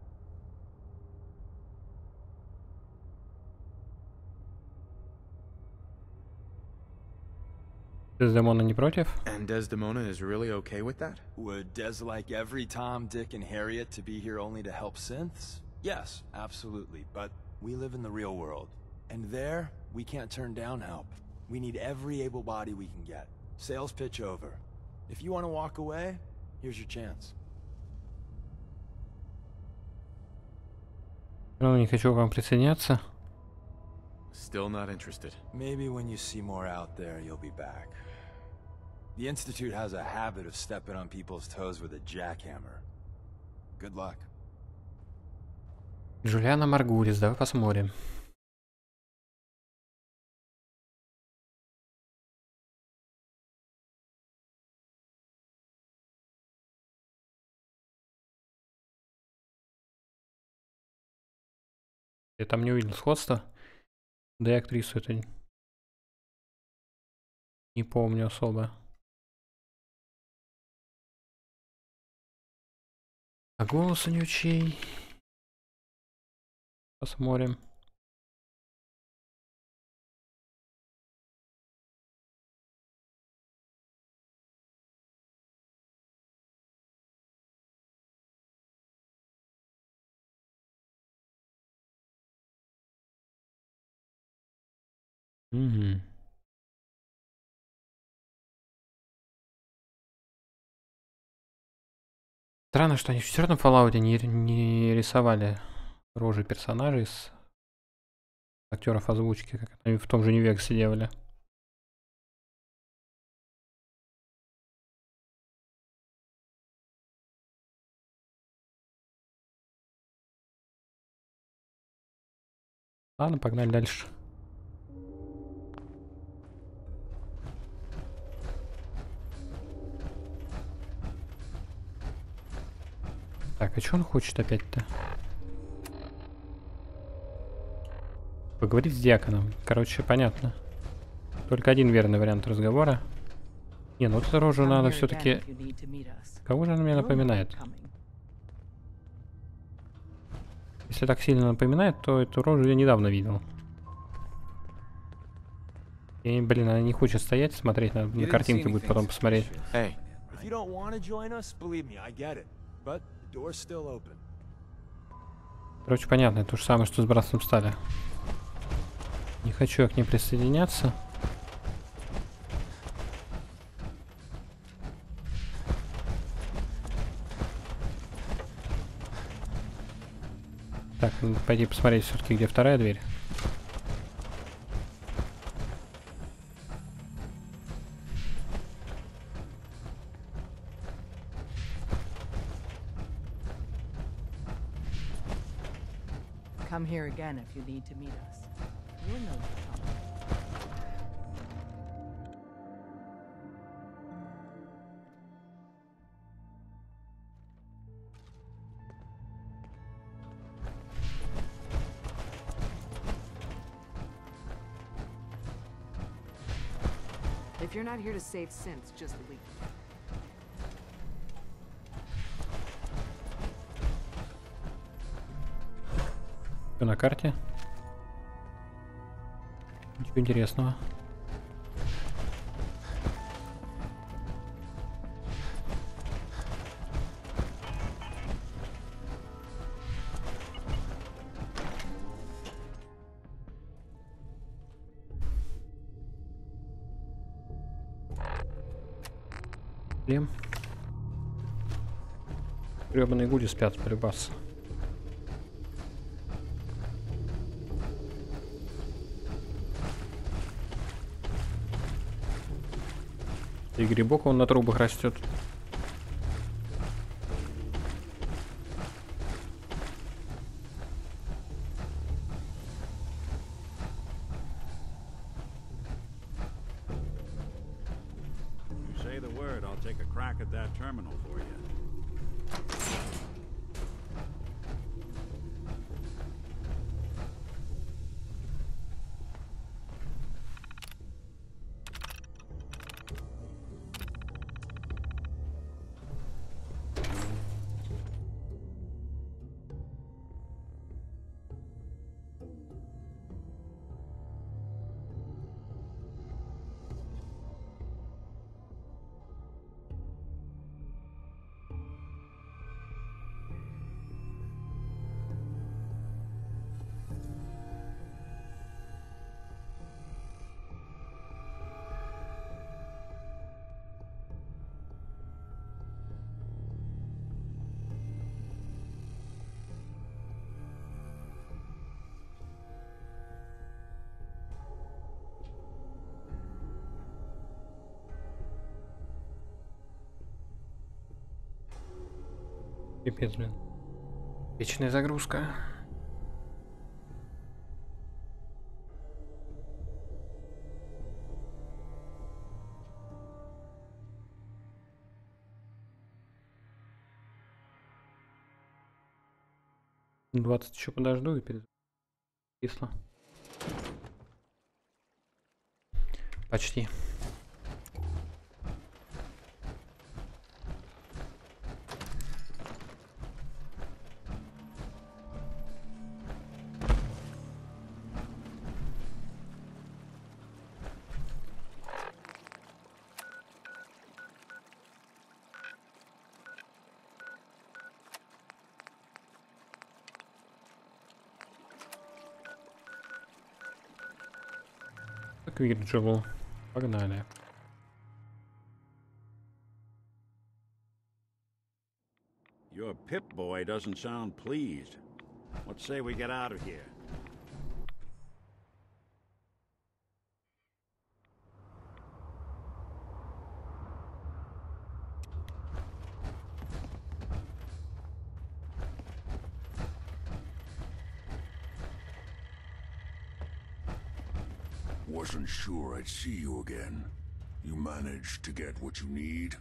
Desdemona не против? And Desdemona is really okay with that? Would Des like every Tom, Dick, and Harriet to be here only to help synths? Yes, absolutely, but we live in the real world. And there, we can't turn down help. We need every able body we can get. Sales pitch over. If you want to walk away, here's your chance. Ну, не хочу к вам присоединяться. Still not interested. Maybe when you see more out there, you'll be back. The Institute has a habit of stepping on people's toes with a jackhammer. Good luck. Джулиана Маргулис, давай посмотрим. Я там не увидел сходства. Да и актрису это не помню особо. А голос у нее чей? Посмотрим. Угу. Странно, что они в 4-м Fallout не рисовали рожи персонажей с актеров озвучки, как они в том же Нью-Вегасе делали. Ладно, погнали дальше. Так, а что он хочет опять-то? Поговорить с диаконом. Короче, понятно. Только один верный вариант разговора. Не, ну эту рожу надо все-таки... Кого же она мне напоминает? Если так сильно напоминает, то эту рожу я недавно видел. И, блин, она не хочет стоять, смотреть, на картинки будет потом посмотреть. Короче, понятно, то же самое, что с братством стали. Не хочу я к ним присоединяться. Так, надо пойти посмотреть все-таки, где вторая дверь. Come here again if you need to meet us. You'll know you're coming. If you're not here to save synths, just leave. На карте. Ничего интересного. Гребаные гуди спят, полюбас. И грибок он на трубах растет. back at that terminal for you. Пипец, блин. Вечная загрузка. — 20 еще подожду и перезаписла. Почти. Как виджевал. Погнали. Your Pip-Boy doesn't sound pleased. Let's say we get out of here. Wasn't sure I'd see you again. You managed to get what you need?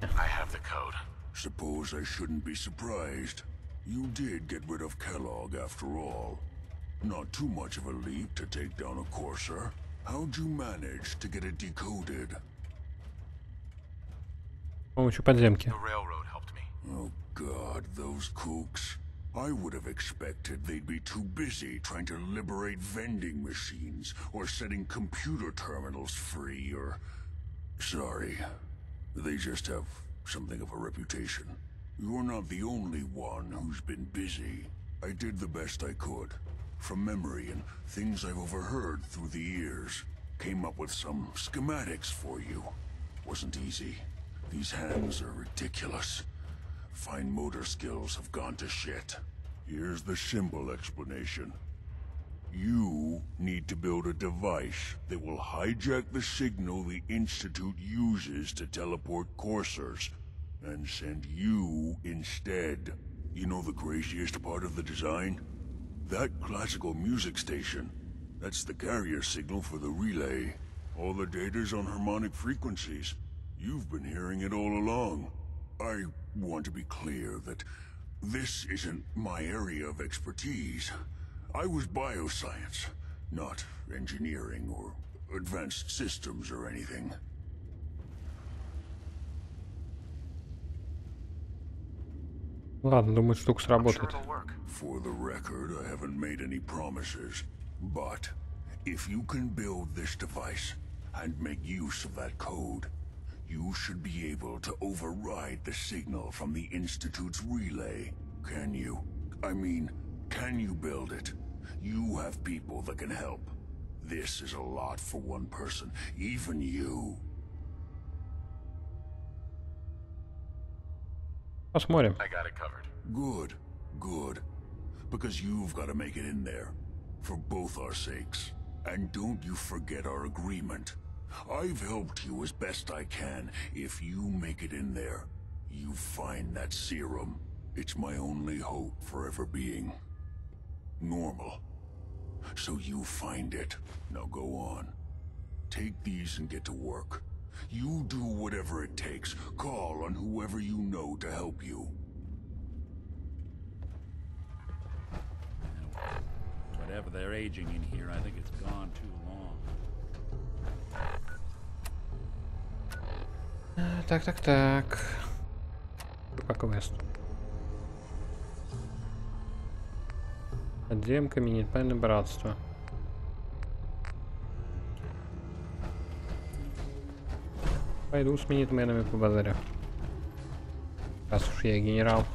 I have the code. Suppose I shouldn't be surprised. You did get rid of Kellogg after all. Not too much of a leap to take down a Courser. How'd you manage to get it decoded? С помощью подземки. The railroad helped me. Oh God, those kooks. I would have expected they'd be too busy trying to liberate vending machines or setting computer terminals free or... Sorry. They just have something of a reputation. You're not the only one who's been busy. I did the best I could. From memory and things I've overheard through the years. Came up with some schematics for you. Wasn't easy. These hands are ridiculous. Fine motor skills have gone to shit. Here's the simple explanation. You need to build a device that will hijack the signal the Institute uses to teleport coursers, and send you instead. You know the craziest part of the design? That classical music station. That's the carrier signal for the relay. All the data's on harmonic frequencies. You've been hearing it all along. I want to be clear that this isn't my area of expertise. I was bioscience, not engineering or advanced systems or anything. Ладно, думаю, штука сработает. For the record, I haven't made any promises, but if you can build this device and make use of that code, you should be able to override the signal from the Institute's relay. Can you? I mean, can you build it? You have people that can help. This is a lot for one person, even you. Посмотрим. I got it covered. Good, good. Because you've got to make it in there. For both our sakes. And don't you forget our agreement. I've helped you as best I can. If you make it in there, you find that serum. It's my only hope for ever being normal. so you find it. Now go on. Take these and get to work. You do whatever it takes. Call on whoever you know to help you. Whatever they're aging in here, I think it's gone too long. Так. По квесту. Отдемка, минипальное братство. Пойду с минитменами по базарю. Раз уж я генерал.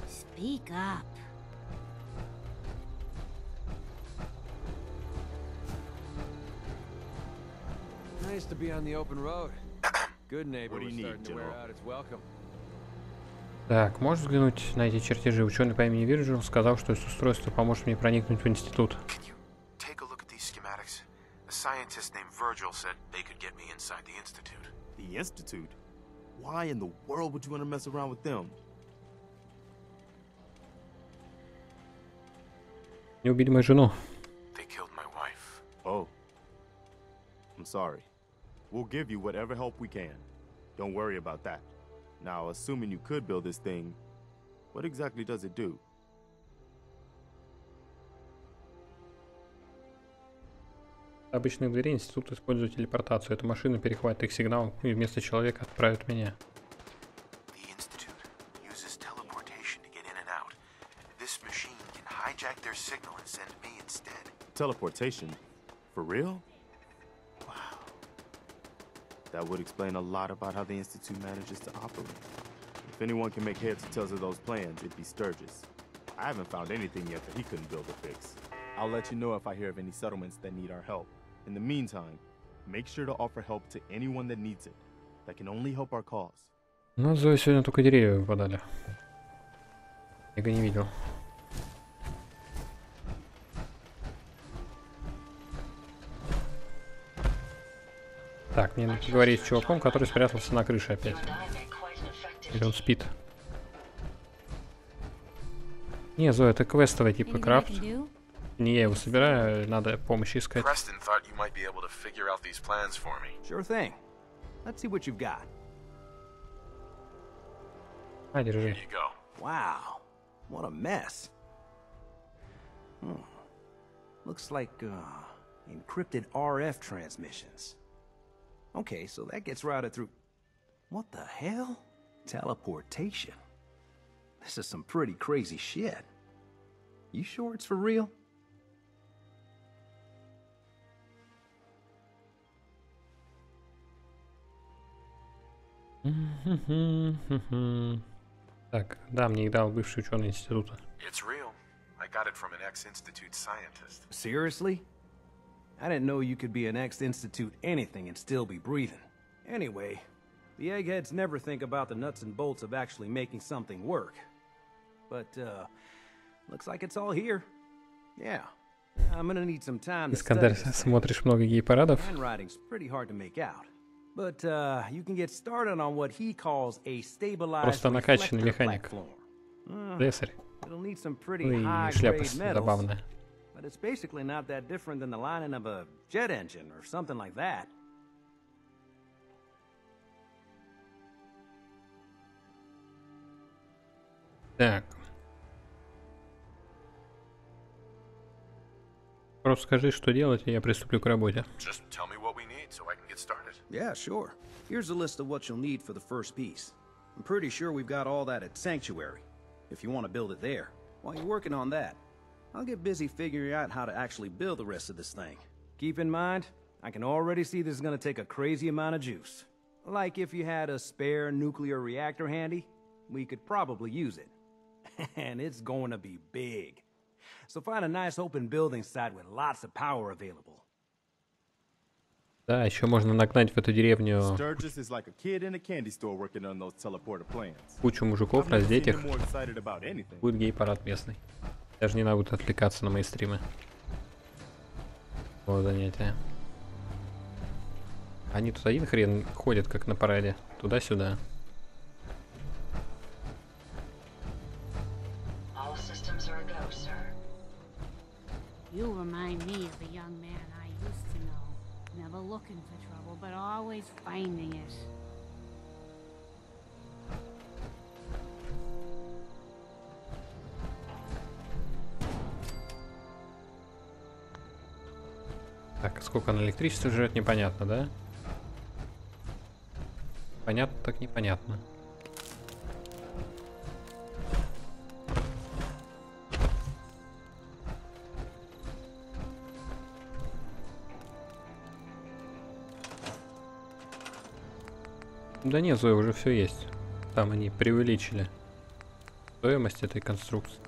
Speak up. Nice to be on the open road. Good neighbor was starting to wear out its welcome. Так, можешь взглянуть на эти чертежи? Ученый по имени Вирджил сказал, что это устройство поможет мне проникнуть в институт. Take a look at these schematics. A scientist named Virgil said they could get me inside the institute. The institute? Why in the world would you want to mess around with them? Не убили мою жену. They killed my wife. Oh. I'm sorry. We'll give you whatever help we can. Don't worry about that. Now, assuming you could build this thing, what exactly does it do? Обычных дверей институт использует телепортацию. Эта машина перехватит их сигнал и вместо человека отправит меня. The institute uses teleportation to get in and out. This machine can hijack their signal and send me instead. Teleportation? For real? Wow. That would explain a lot about how the institute manages to operate. If anyone can make heads or tails of those plans, it'd be Sturgis. I haven't found anything yet that he couldn't build or fix. I'll let you know if I hear of any settlements that need our help. In the meantime, make sure to offer help to anyone that needs it. That can only help our cause. Ну, Зои сегодня только деревья выпадали. Я их не видел. Так, мне надо поговорить с чуваком, который спрятался на крыше опять. Или он спит? Не, Зоя, это квестовый типа крафт. Не я его собираю, надо помощь искать. Preston thought you might be able to figure out these plans for me. Sure thing. Let's see what you've got. А, держи. Here you go. Wow, what a mess. Looks like encrypted RF transmissions. Okay, so that gets routed through... What the hell? Teleportation. This is some pretty crazy shit. You sure it's for real? Так, да, мне их дал бывший ученый института. It's real. I got it from an ex-institute scientist. Seriously? I didn't know you could be an ex-institute anything and still be breathing. Anyway, the eggheads never think about the nuts and bolts of actually making something work. But, looks like it's all here. Yeah. I'm gonna need some time to study Искандар, смотришь много гей-парадов? Handwriting's pretty hard to make out. But, you can get started on what he calls a stabilized Просто накачанный механик. Слесарь. It'll need some pretty Ну и шляпа high-grade metals. забавная. But it's basically not that different than the lining of a jet engine or something like that. Так. Просто скажи, что делать, и я приступлю к работе. Just tell me what we need so I can get started. Yeah, sure. Here's a list of what you'll need for the first piece. I'm pretty sure we've got all that at Sanctuary, if you want to build it there. While you're working on that, I'll get busy figuring out how to actually build the rest of this thing. Keep in mind, I can already see this is going to take a crazy amount of juice. Like if you had a spare nuclear reactor handy, we could probably use it. And it's going to be big. So find a nice open building site with lots of power available. Да, еще можно нагнать в эту деревню Sturgis is like a kid in a candy store working on those teleporter plans. кучу мужиков, I've never раздеть seen их. him more excited about anything. Будет гей-парад местный. Даже не надо будет отвлекаться на мои стримы. Вот занятие. Они тут один хрен ходят, как на параде. Туда-сюда. You remind me of a young man I used to know. Never looking for trouble, but always finding it. Так, сколько на электричество жрет, непонятно, да? Понятно, так непонятно. Да нет, Зоя, уже все есть. Там они преувеличили стоимость этой конструкции.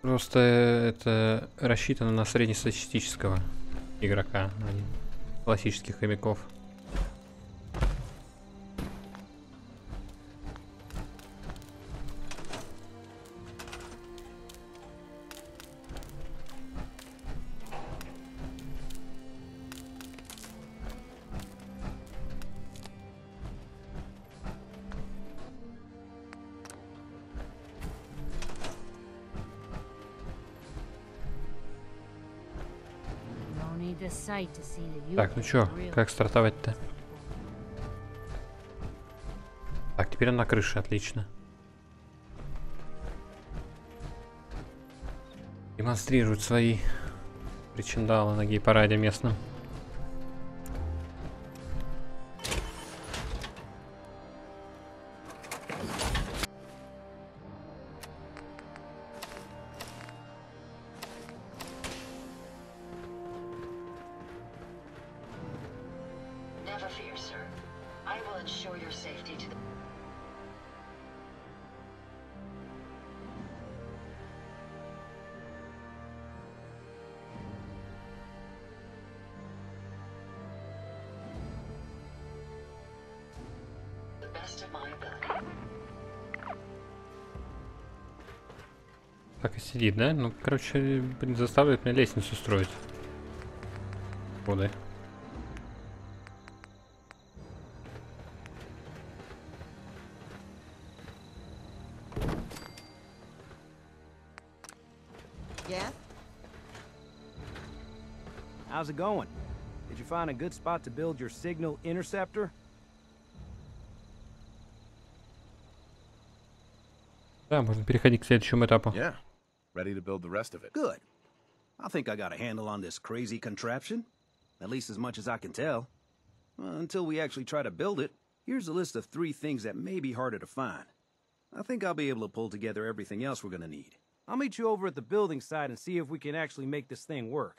Просто это рассчитано на среднестатистического игрока, а не классических хомяков. Так, ну чё, как стартовать-то? Так, теперь он на крыше, отлично. Демонстрируют свои причиндалы на гей-параде местном. Так и сидит, да? Ну, короче, блин, заставляет меня лестницу строить. Воды. Yeah? How's it going? Did you find a good spot to build your signal interceptor? Да, можно переходить к следующему этапу. Yeah. Ready to build the rest of it. Good. I think I got a handle on this crazy contraption. At least as much as I can tell. Until we actually try to build it, here's a list of 3 things that may be harder to find. I think I'll be able to pull together everything else we're gonna need. I'll meet you over at the building site and see if we can actually make this thing work.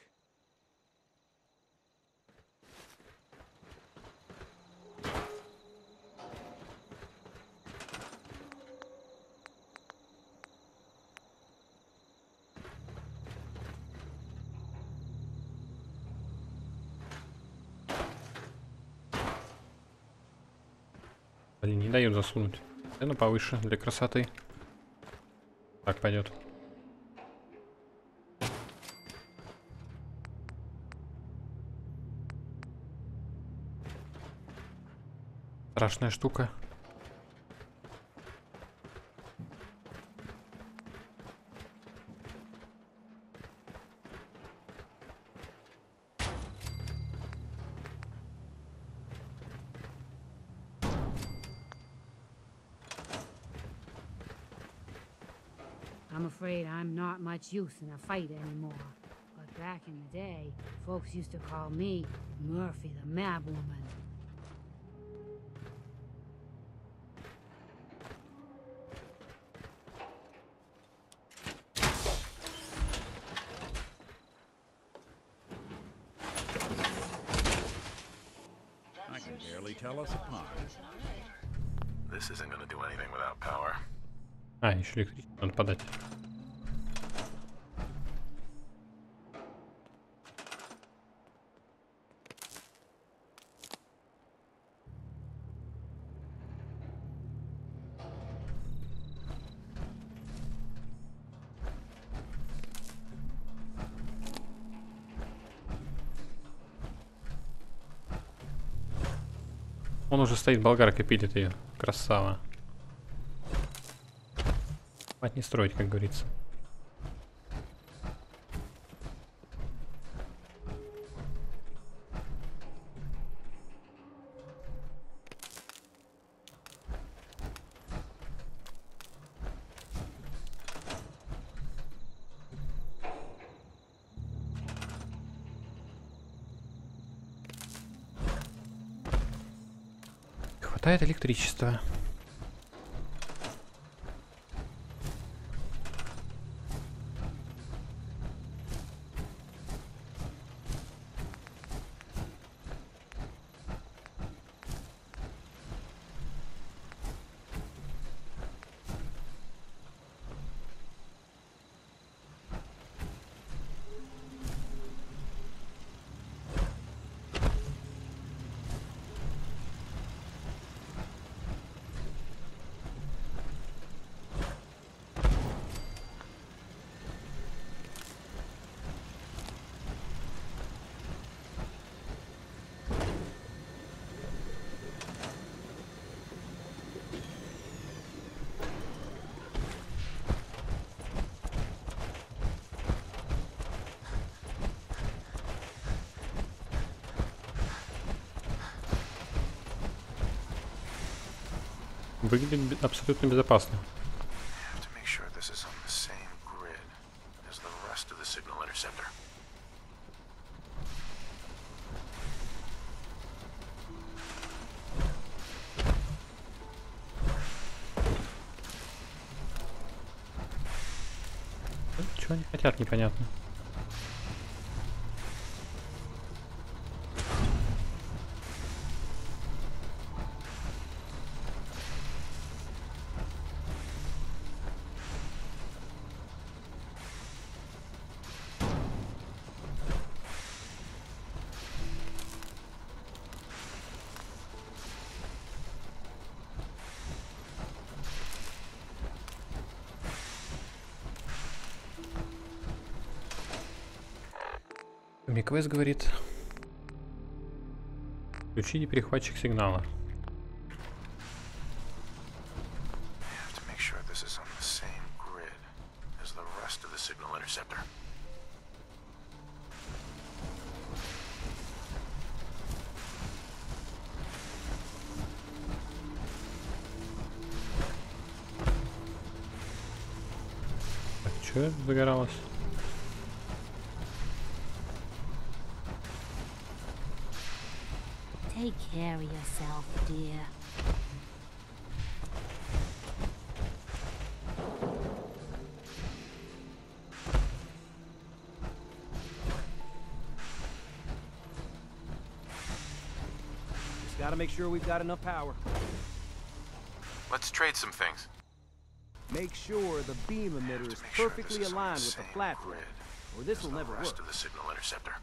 Блин, не дают засунуть. Цену повыше для красоты. Так пойдет. Страшная штука. I'm afraid I'm not much use in a fight anymore. But back in the day, folks used to call me Murphy the Mad Woman. tell us apart. This isn't gonna do anything without power. А, еще электричество надо подать. Он уже стоит, болгарка пилит ее. Красава. Мать не строить, как говорится. Хватает электричества. Выглядит абсолютно безопасно. Чего они хотят, непонятно. Миквест говорит: включите перехватчик сигнала. Так, что это загоралось? Take care of yourself, dear. Just gotta make sure we've got enough power. Let's trade some things. Make sure the beam emitter is perfectly aligned with the platform, or this will never work. The signal interceptor.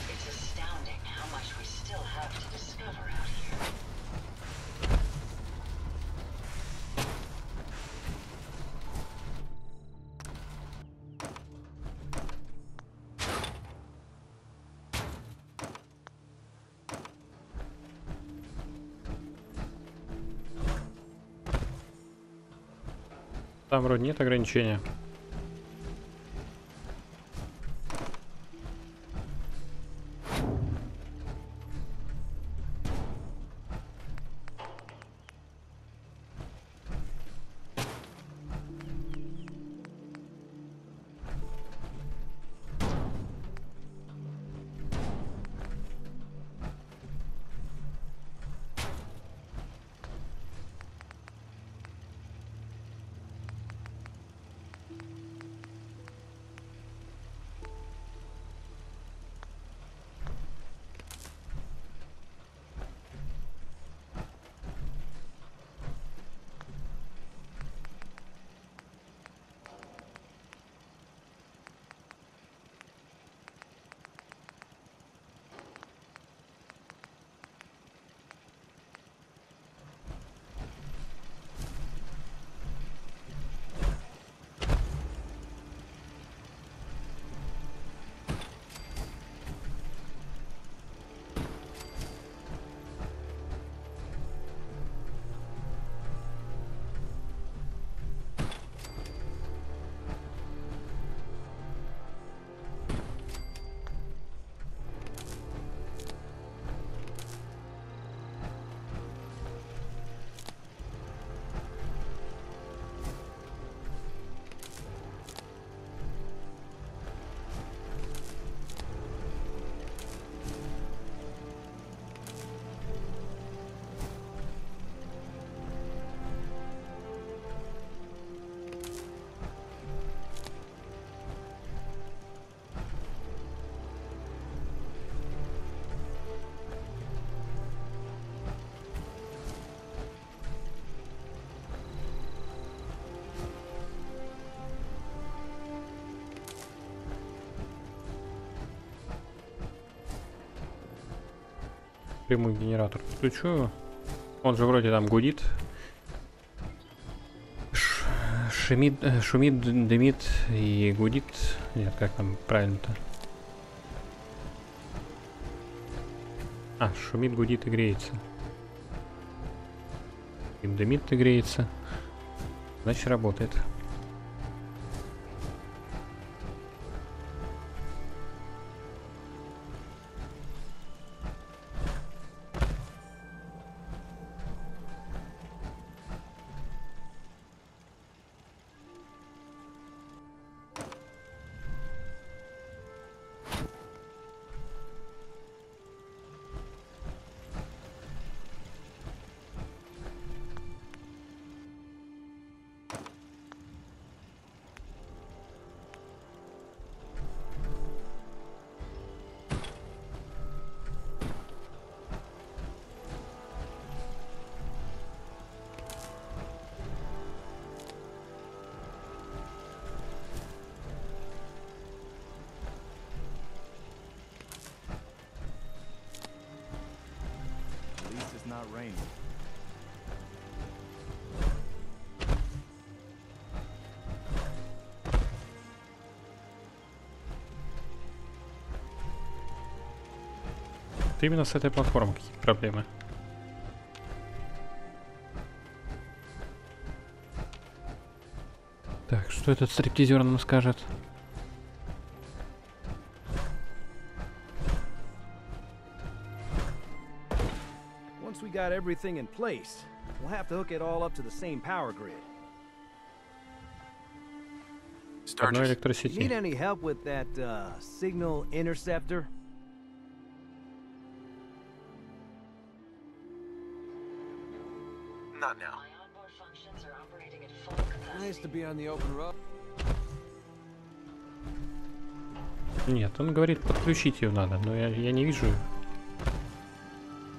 It's astounding how much we still have to discover out here. Там вроде нет ограничения. Прямой генератор подключу. Он же вроде там гудит. Шумит, дымит и гудит. Нет, как там правильно-то? А, шумит, гудит и греется. И дымит и греется. Значит, работает. Not raining. Именно с этой платформой какие проблемы. Так, что этот стриптизер нам скажет? Once we got everything in place, we'll have to hook it all up to the same power grid. Одной электросети. Need any help with that signal interceptor? Not now. Nice to be on the open road. Нет, он говорит, подключить ее надо, но я не вижу,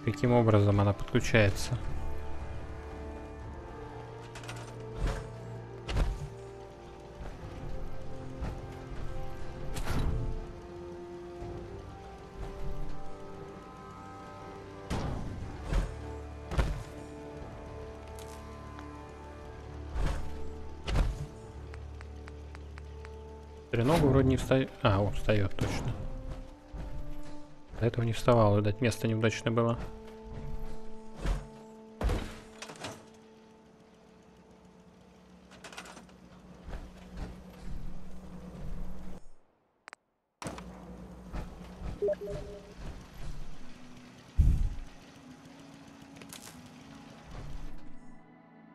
каким образом она подключается. Треногу вроде не встает. А, он встает точно. До этого не вставал, видать, место неудачное было.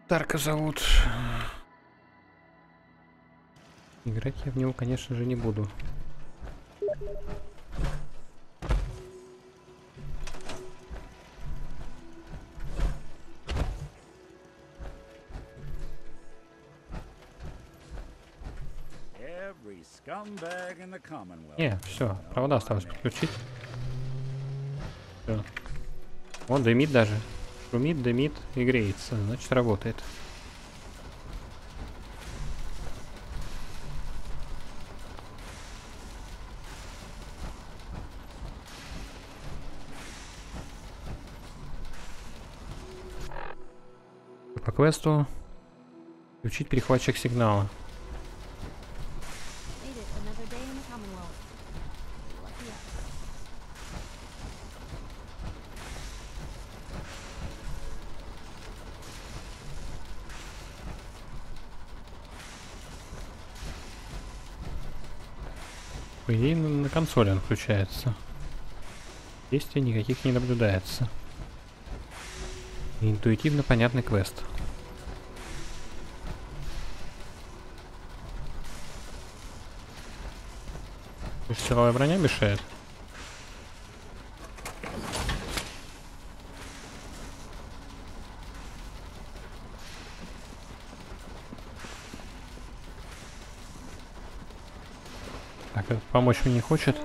Тарка зовут. Играть я в него, конечно же, не буду. Не, все, провода осталось подключить. Все. Он дымит даже. Шумит, дымит и греется. Значит, работает. По квесту включить перехватчик сигнала. По идее, на консоли он включается. Действий никаких не наблюдается. Интуитивно понятный квест. Силовая броня мешает. Так, помочь мне не хочет.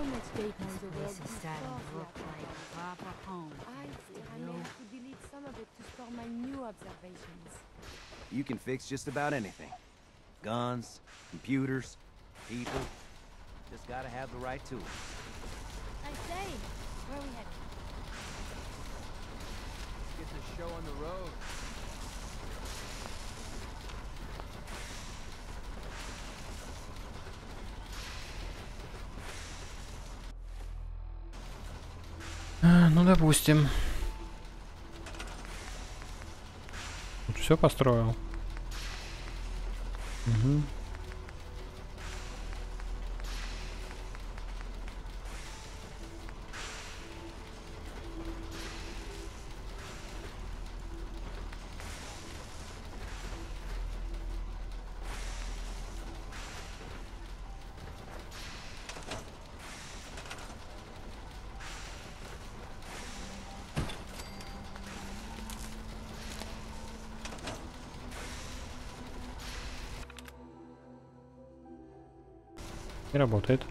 You can fix just about anything. Guns, computers, people. Just gotta have the right tools. I say, where are we headed? show on the road. Ну, допустим. Тут все построил. Угу. И работает.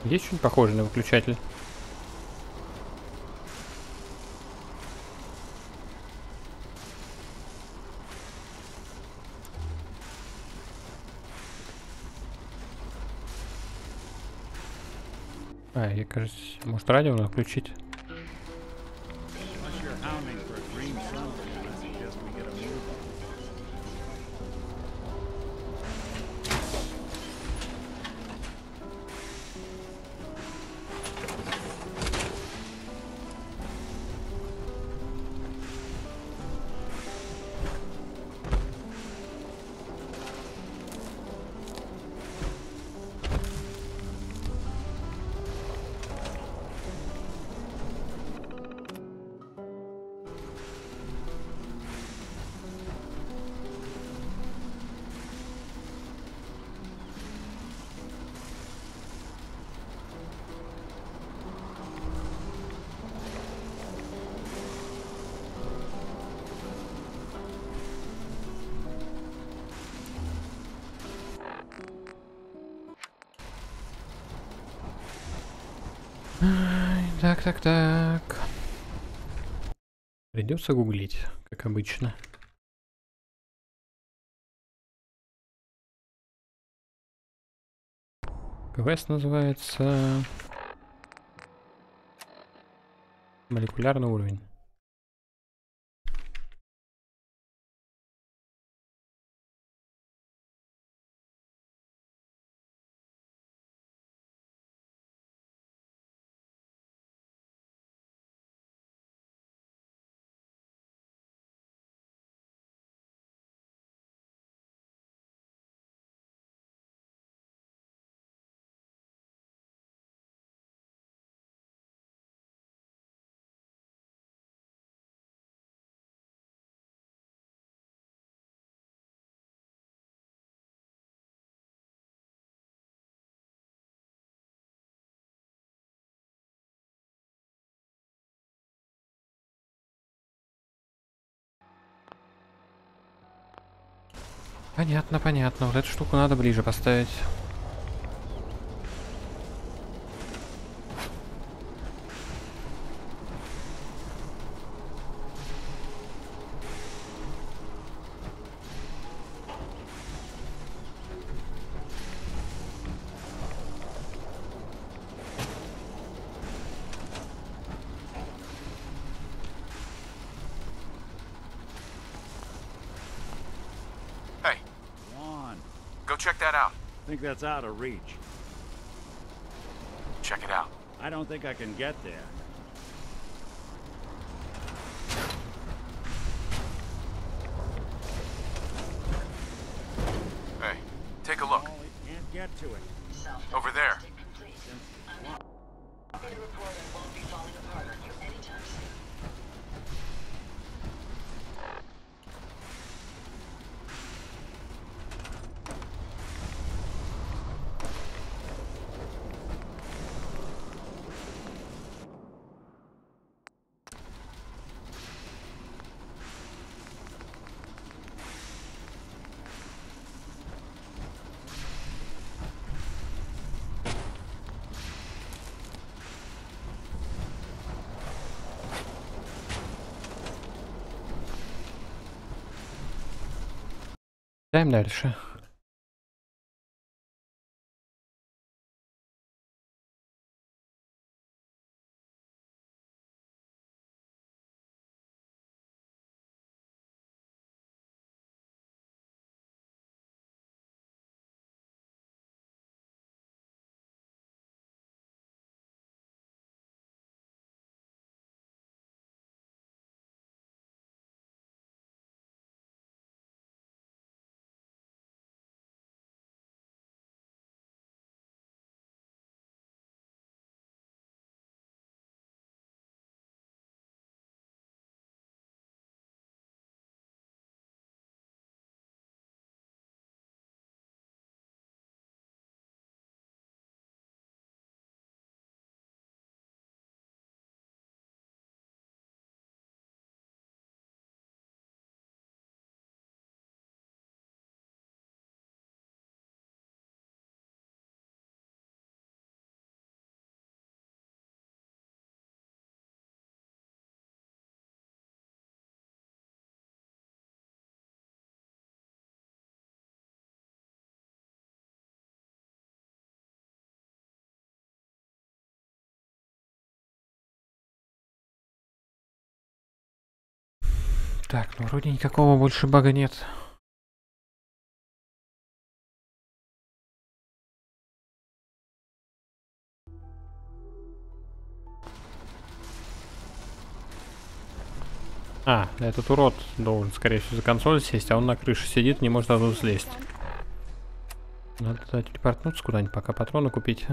Есть что-нибудь похожее на выключатель? Я, кажется, может радио надо включить. Так. Придется гуглить, как обычно. Квест называется молекулярный уровень. Понятно. Вот эту штуку надо ближе поставить. Check that out. I think that's out of reach. Check it out. I don't think I can get there. Hey, take a look. Oh, we can't get to it. Over there. Читаем дальше. Так, ну вроде никакого больше бага нет. А, этот урод должен, скорее всего, за консоль сесть, а он на крыше сидит, не может оттуда слезть. Надо туда телепортнуться куда-нибудь, пока патроны купить.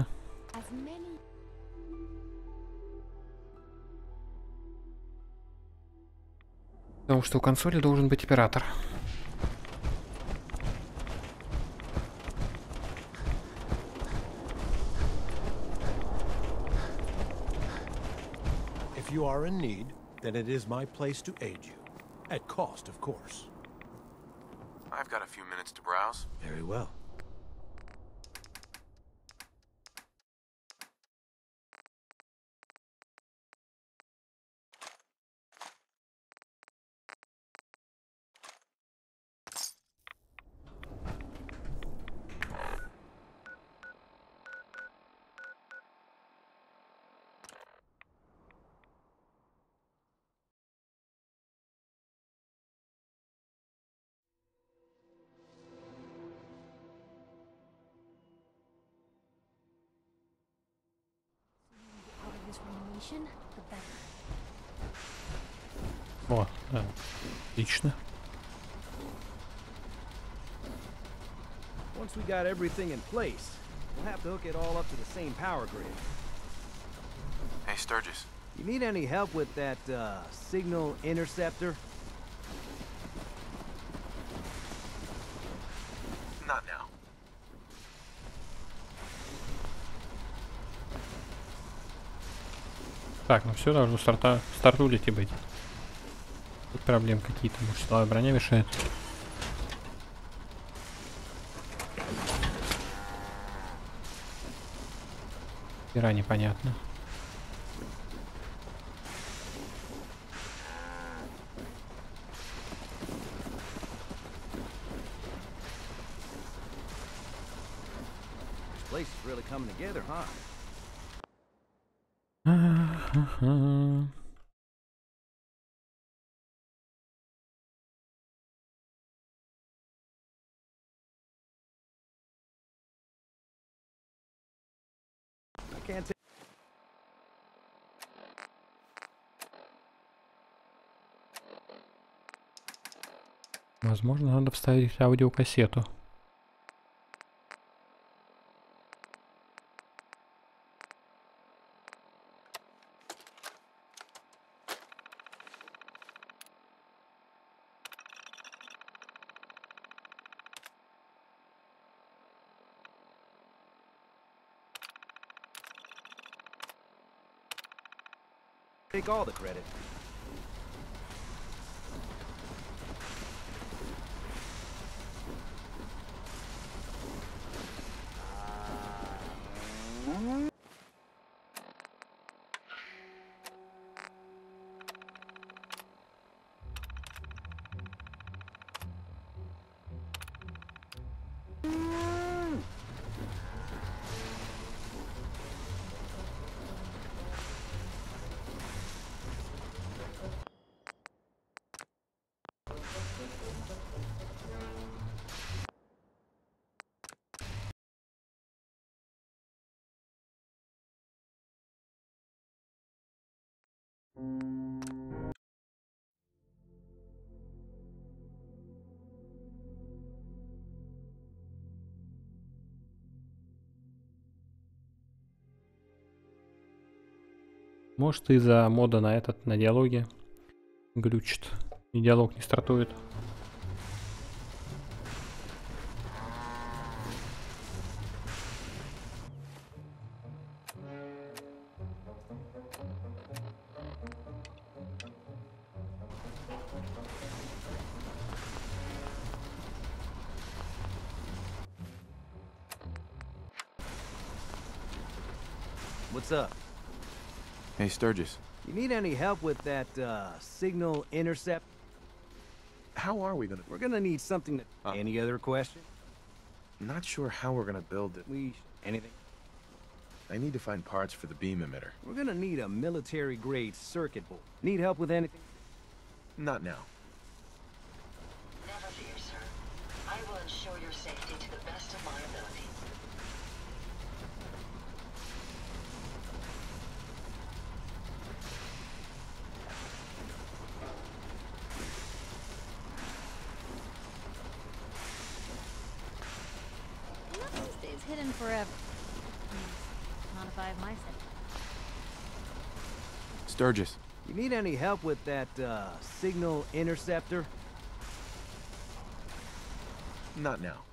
Потому что у консоли должен быть оператор. If you are in need, then it is my place to aid you. At cost, of course. I've got a few minutes to browse. Very well. О, да. Отлично. Once we got everything in place, we'll have to hook it all up to the same power grid. Hey, Sturgis. You need any help with that, signal interceptor? Not now. Так, ну все, должно стартулить и быть. Тут проблем какие-то, может, силовая броня мешает. Хера непонятно. This place is really coming together, huh? I can't take. Возможно, надо вставить аудиокассету. Take all the credit. Может, из-за мода на на диалоге глючит. И диалог не стартует. What's up? Hey, Sturgis. You need any help with that, signal intercept? How are we gonna... We're gonna need something that... Any other question? Not sure how we're gonna build it. Anything? I need to find parts for the beam emitter. We're gonna need a military-grade circuit board. Need help with anything? Not now. Never fear, sir. I will ensure your safety to the best of my ability. Nothing stays hidden forever. Not if I have my set. Sturgis. You need any help with that, signal interceptor? Not now.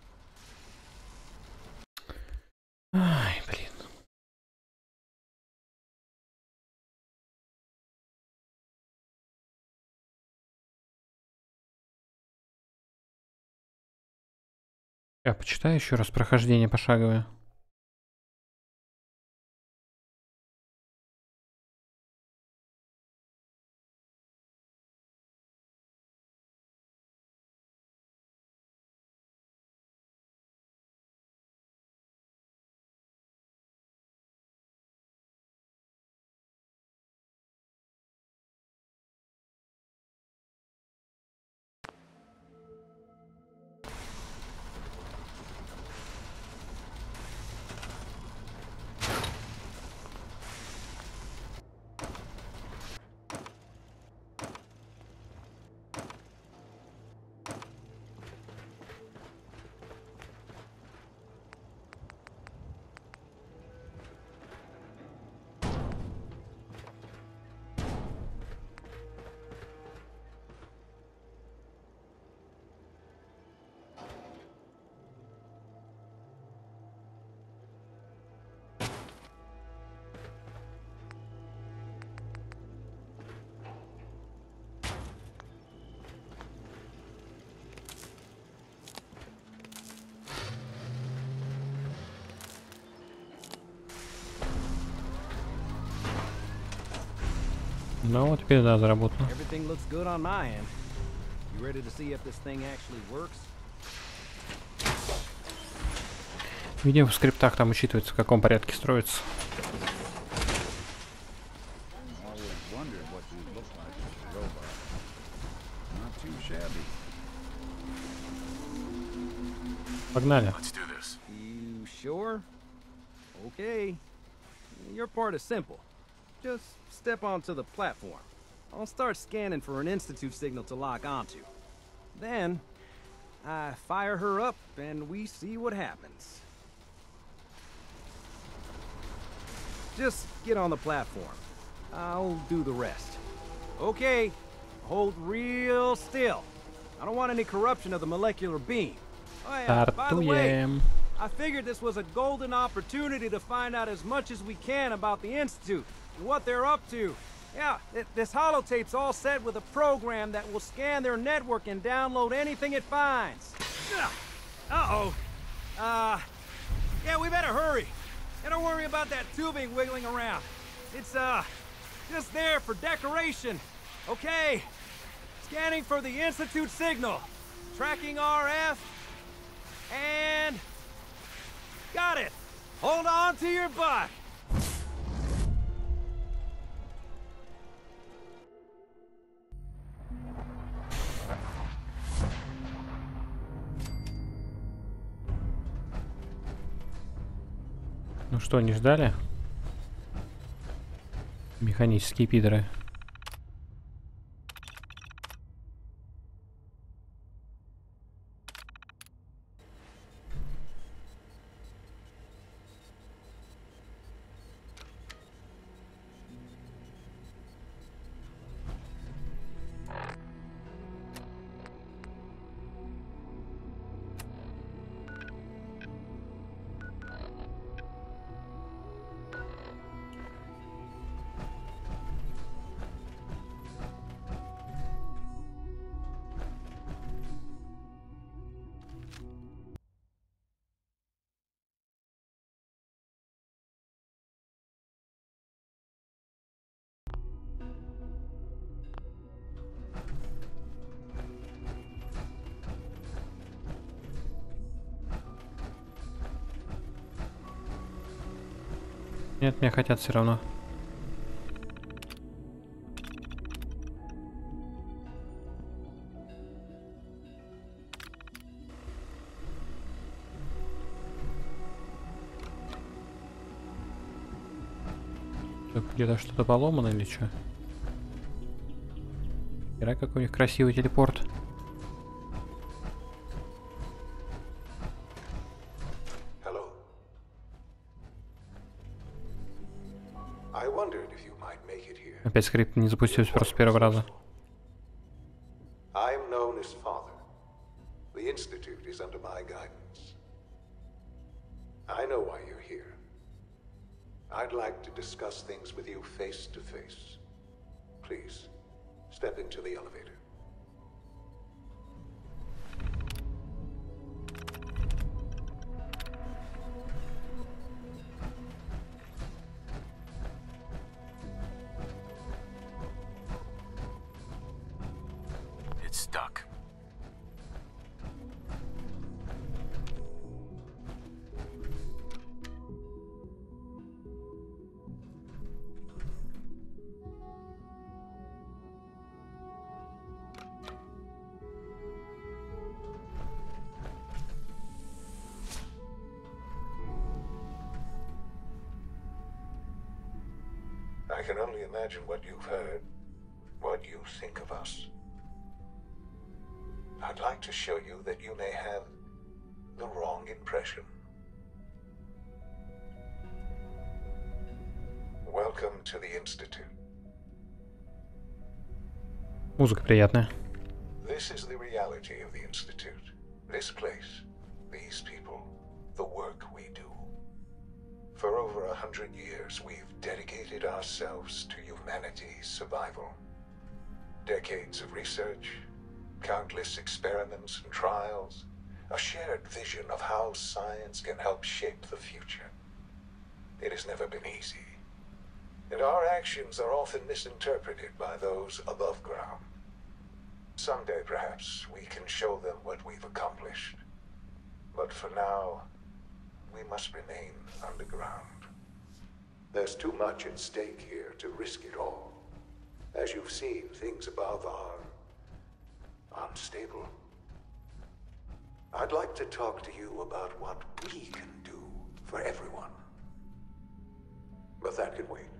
Ай, блин. Я почитаю еще раз прохождение пошаговое. Ну вот теперь да, заработано. Everything looks good on my end. You ready to see if this thing actually works? Видимо, в скриптах там учитывается, в каком порядке строится. Погнали. You sure? Okay. Your part is simple. Just step onto the platform. I'll start scanning for an Institute signal to lock onto. Then, I fire her up and we see what happens. Just get on the platform. I'll do the rest. Okay, hold real still. I don't want any corruption of the molecular beam. Oh yeah, by the way, I figured this was a golden opportunity to find out as much as we can about the Institute and what they're up to. Yeah, this holotape's all set with a program that will scan their network and download anything it finds. Uh-oh. Yeah, we better hurry. And don't worry about that tubing wiggling around. It's, just there for decoration. Okay. Scanning for the Institute signal. Tracking RF. And... got it. Hold on to your butt. Ну что, не ждали? Механические пидоры. Нет, меня хотят все равно. Где-то что-то поломано или что? Ира, какой у них красивый телепорт. Опять скрипт не запустился просто с первого раза. I'd like to discuss things with you face to face. Please, step into the elevator. It's stuck. I can only imagine what you've heard, what you think of us. I'd like to show you that you may have the wrong impression. Welcome to the Institute. Музыка приятная. This is the reality of the Institute. This place, these people, the work we do. For over 100 years, we've dedicated ourselves to humanity's survival. Decades of research, countless experiments and trials, a shared vision of how science can help shape the future. It has never been easy, and our actions are often misinterpreted by those above ground. Someday, perhaps, we can show them what we've accomplished. But for now, we must remain underground. There's too much at stake here to risk it all. As you've seen, things above are unstable. I'd like to talk to you about what we can do for everyone. But that can wait.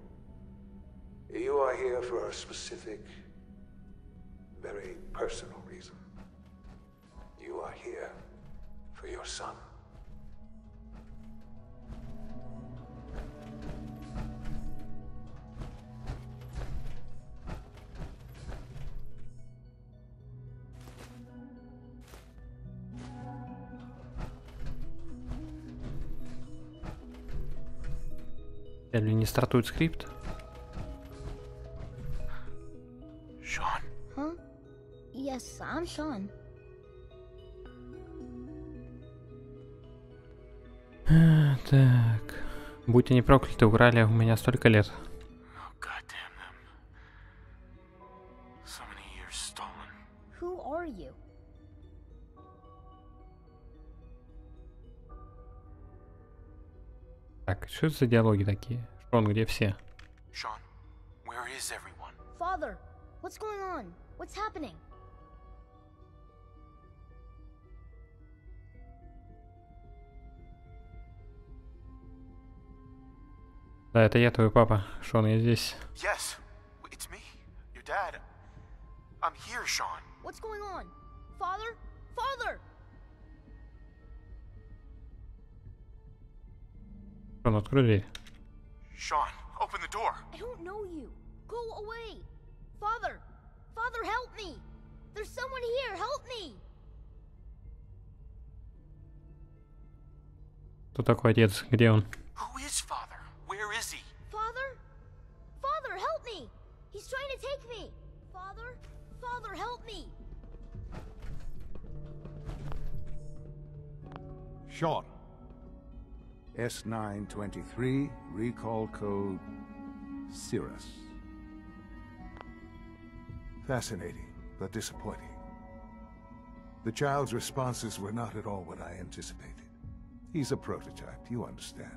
You are here for a specific, very personal reason. You are here for your son. Или не стартует скрипт? Sean? Huh? Yes, I'm Sean. Так. Будь они прокляты, украли у меня столько лет. Who are you? Так, что это за диалоги такие? Шон, где все? Sean, where is everyone? Father, what's going on? What's happening? Да, это я, твой папа. Шон, я здесь. Yes, it's me, your dad. I'm here, Sean. What's going on? Father? Father! Шон, открой дверь. Sean, open the door. I don't know you. Go away. Father! Father, help me! There's someone here. Help me! Кто такой отец? Где он? Who is father? Where is he? Father? Father, help me! He's trying to take me! Father? Father, help me! Sean. S923, recall code Cirrus. Fascinating, but disappointing. The child's responses were not at all what I anticipated. He's a prototype, you understand.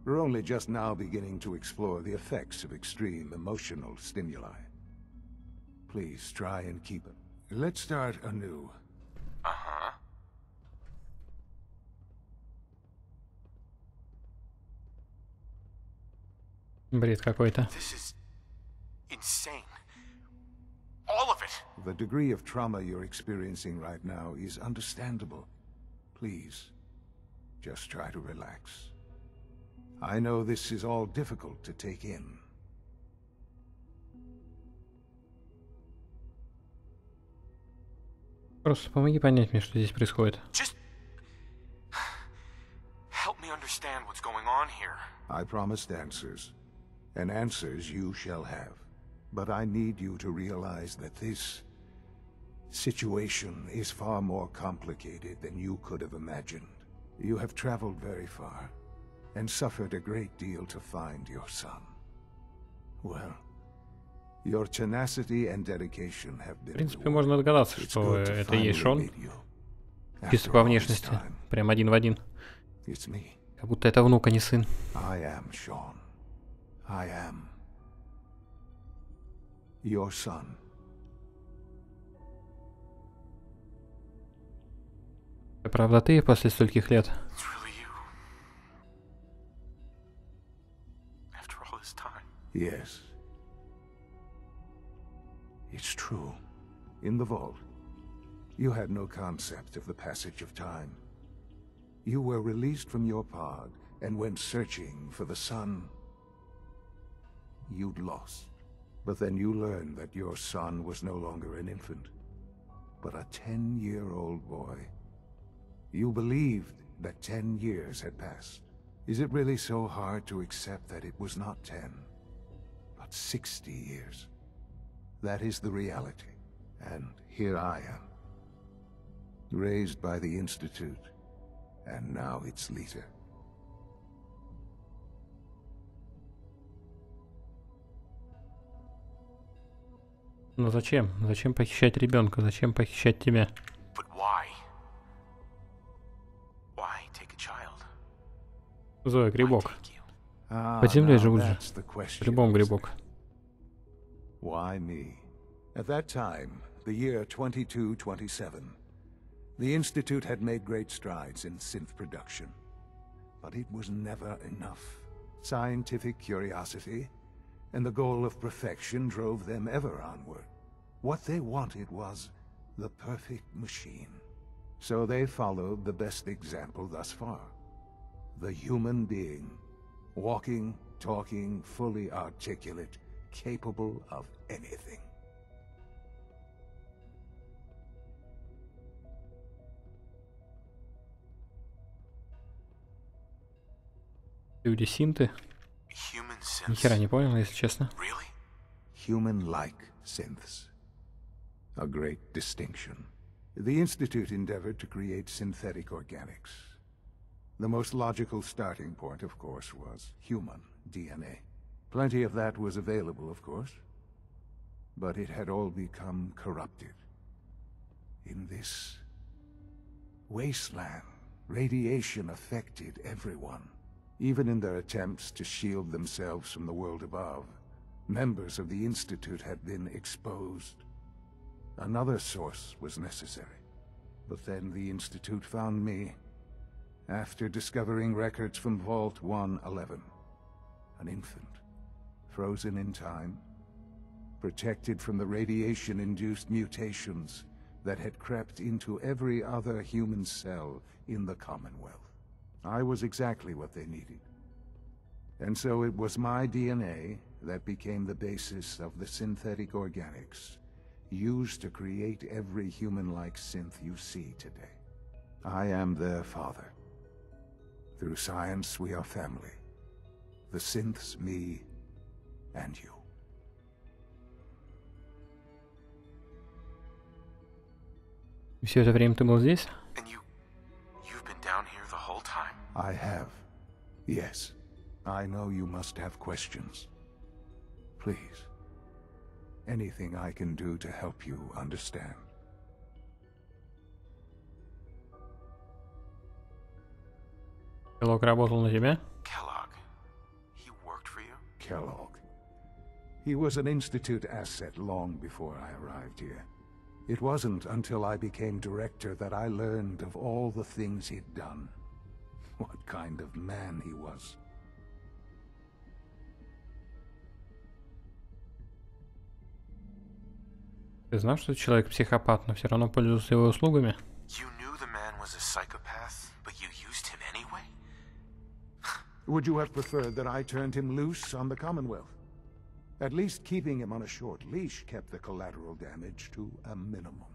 We're only just now beginning to explore the effects of extreme emotional stimuli. Please try and keep it. Let's start anew. Uh-huh. Бред какой-то. This is insane. All of it. The degree of trauma you're experiencing right now is understandable. Please, just try to relax. I know this is all difficult to take in. Просто помоги понять мне, что здесь происходит. Just help me understand what's going on here. I promised answers, and answers you shall have. But I need you to realize that this situation is far more complicated than you could have imagined. You have traveled very far, and suffered a great deal to find your son. Well, your tenacity and dedication have been. В принципе, можно догадаться, что это и есть Шон. Чисто по внешности. Прям один в один. Как будто это внук, а не сын. I am Sean. I am your son. Правда, ты после стольких лет? Yes. It's true. In the vault, you had no concept of the passage of time. You were released from your pod and went searching for the son you'd lost. But then you learned that your son was no longer an infant, but a 10-year-old boy. You believed that 10 years had passed. Is it really so hard to accept that it was not 10, but 60 years? That is the reality. And here I am, raised by the Institute, and now its leader. Но зачем? Зачем похищать ребенка? Зачем похищать тебя? Зоя, грибок. Под землей живут же. По-любому грибок. Why me? At that time, the year 2227, the Institute had made great strides in synth production. But it was never enough. Scientific curiosity and the goal of perfection drove them ever onward. What they wanted was the perfect machine. So they followed the best example thus far. The human being, walking, talking, fully articulate, capable of anything. Люди-синты? Ни хера не понял, если честно. Human-like synths. A great distinction. The Institute endeavored to create synthetic organics. The most logical starting point, of course, was human DNA. Plenty of that was available, of course, but it had all become corrupted. In this wasteland, radiation affected everyone. Even in their attempts to shield themselves from the world above, members of the Institute had been exposed. Another source was necessary. But then the Institute found me, after discovering records from Vault 111. An infant, frozen in time, protected from the radiation-induced mutations that had crept into every other human cell in the Commonwealth. I was exactly what they needed. And so it was my DNA that became the basis of the synthetic organics used to create every human-like synth you see today. I am their father. Through science, we are family. The synths, me, and you. Все это время ты был здесь? You've been down here the whole time. I have. Yes. I know you must have questions. Please. Anything I can do to help you understand. Kellogg работал на тебя? Kellogg. He was an Institute asset long before I arrived here. It wasn't until I became director that I learned of all the things he'd done. What kind of man he was. Ты знал, что человек психопат, но все равно пользовался его услугами? You knew the man was a psychopath, but you used him anyway? Would you have preferred that I turned him loose on the Commonwealth? At least keeping him on a short leash kept the collateral damage to a minimum.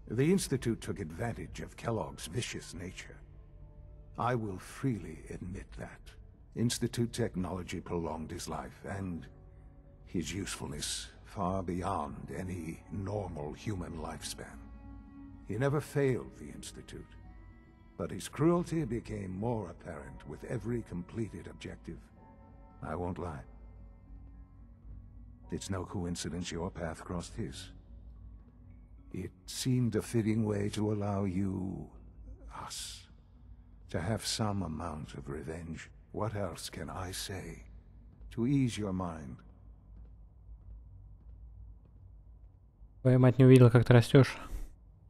The Institute took advantage of Kellogg's vicious nature. I will freely admit that. Institute technology prolonged his life, and his usefulness far beyond any normal human lifespan. He never failed the Institute, but his cruelty became more apparent with every completed objective. I won't lie. It's no coincidence your path crossed his. It seemed a fitting way to allow you, us, to have some amount of revenge. What else can I say to ease your mind? Твоя мать не увидела, как ты растешь.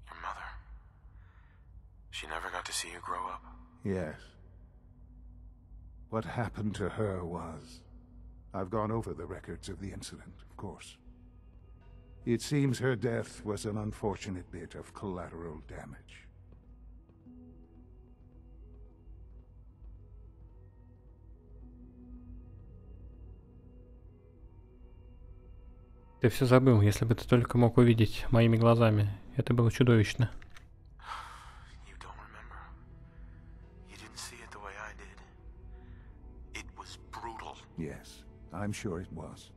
Your mother. She never got to see you grow up. Yes. What happened to her was... I've gone over the records of the incident, of course. It seems her death was an unfortunate bit of collateral damage. Ты все забыл, если бы ты только мог увидеть моими глазами. Это было чудовищно. You don't remember. You didn't see it the way I did. It was brutal. Yes, I'm sure it was.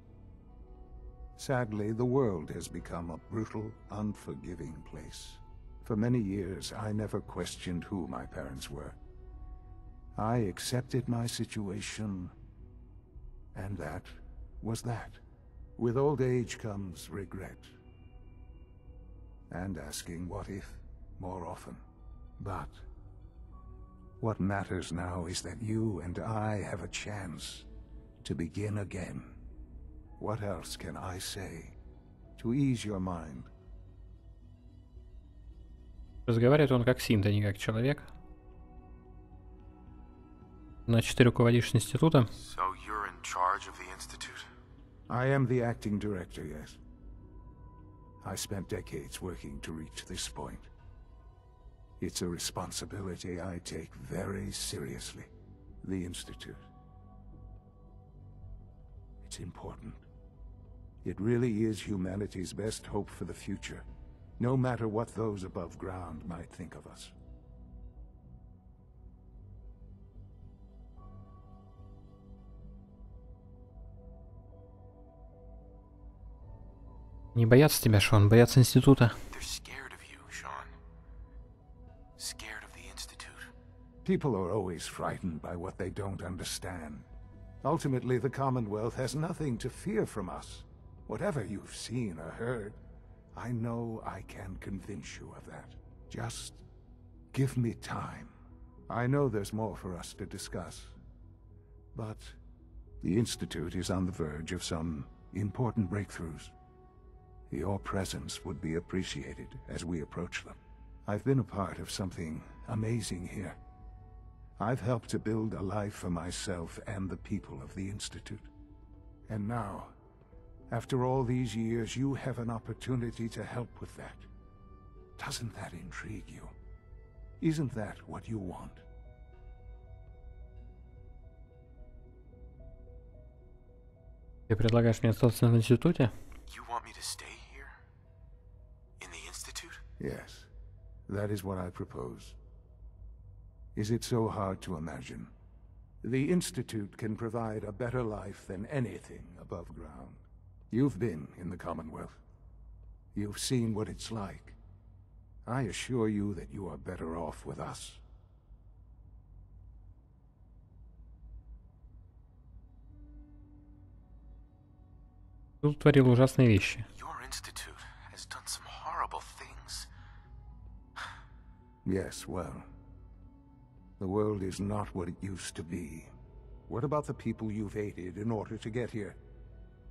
Sadly, the world has become a brutal, unforgiving place. For many years, I never questioned who my parents were. I accepted my situation, and that was that. With old age comes regret. And asking what if more often. But what matters now is that you and I have a chance to begin again. What else can I say to ease your mind? Разговаривает он как синт, а не как человек. Значит, ты руководишь институтом? So you're in charge of the institute? I am the acting director, yes. I spent decades working to reach this point. It's a responsibility I take very seriously. The Institute. It's important. It really is humanity's best hope for the future, no matter what those above ground might think of us. Не боятся тебя, Шон, боятся института. They're scared of you, Sean. Scared of the institute. People are always frightened by what they don't understand. Ultimately, the Commonwealth has nothing to fear from us. Whatever you've seen or heard, I know I can convince you of that. Just give me time. I know there's more for us to discuss. But the Institute is on the verge of some important breakthroughs. Your presence would be appreciated as we approach them. I've been a part of something amazing here. I've helped to build a life for myself and the people of the Institute. And now, after all these years, you have an opportunity to help with that. Doesn't that intrigue you? Isn't that what you want? Ты предлагаешь мне остаться в институте? You want me to stay here? In the institute? Yes, that is what I propose. Is it so hard to imagine? The Institute can provide a better life than anything above ground. You've been in the Commonwealth. You've seen what it's like. I assure you that you are better off with us. Тут творил ужасные вещи. Your institute has done some horrible things. Yes, well, the world is not what it used to be. What about the people you've aided in order to get here?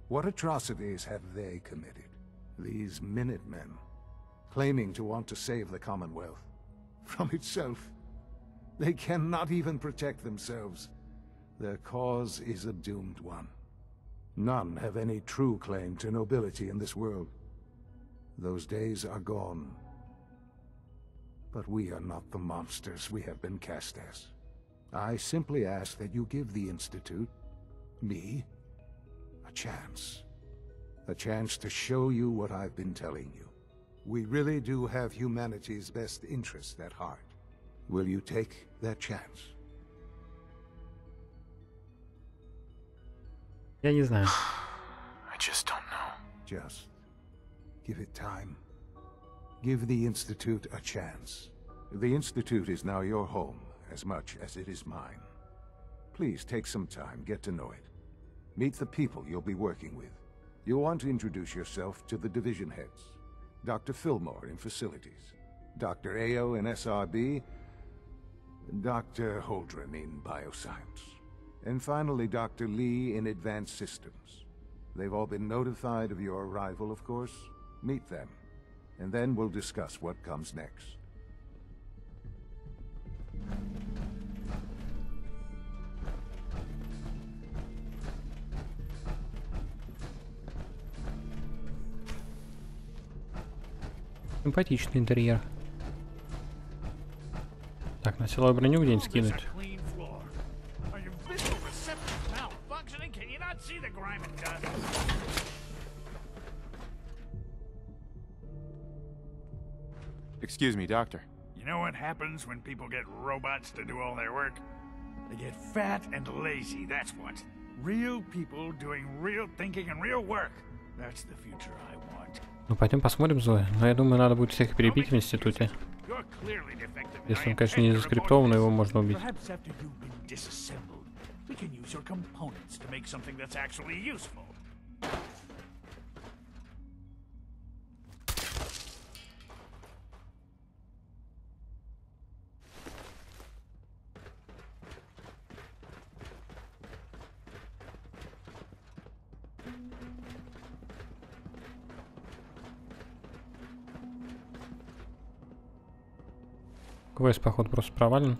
What atrocities have they committed? These Minutemen, claiming to want to save the Commonwealth from itself. They cannot even protect themselves. Their cause is a doomed one. None have any true claim to nobility in this world. Those days are gone. But we are not the monsters we have been cast as. I simply ask that you give the Institute, me, a chance. A chance to show you what I've been telling you. We really do have humanity's best interest at heart. Will you take that chance? Я не знаю. I just don't know. Just give it time. Give the Institute a chance. The Institute is now your home as much as it is mine. Please take some time, get to know it. Meet the people you'll be working with. You'll want to introduce yourself to the division heads. Dr. Fillmore in Facilities, Dr. Ayo in SRB, Dr. Holdren in Bioscience, and finally Dr. Lee in Advanced Systems. They've all been notified of your arrival, of course. Meet them, and then we'll discuss what comes next. Симпатичный интерьер. Так, на силовую броню где-нибудь скинуть. Excuse me, Doctor. You know what happens when people get robots to do all their work? They get fat and lazy, that's what. Real people doing real thinking and real work. That's the future I want. Ну, пойдем посмотрим, Зоя. Но я думаю, надо будет всех перебить в институте. Если он, конечно, не заскриптован, его можно убить. Квест, походу, просто провален.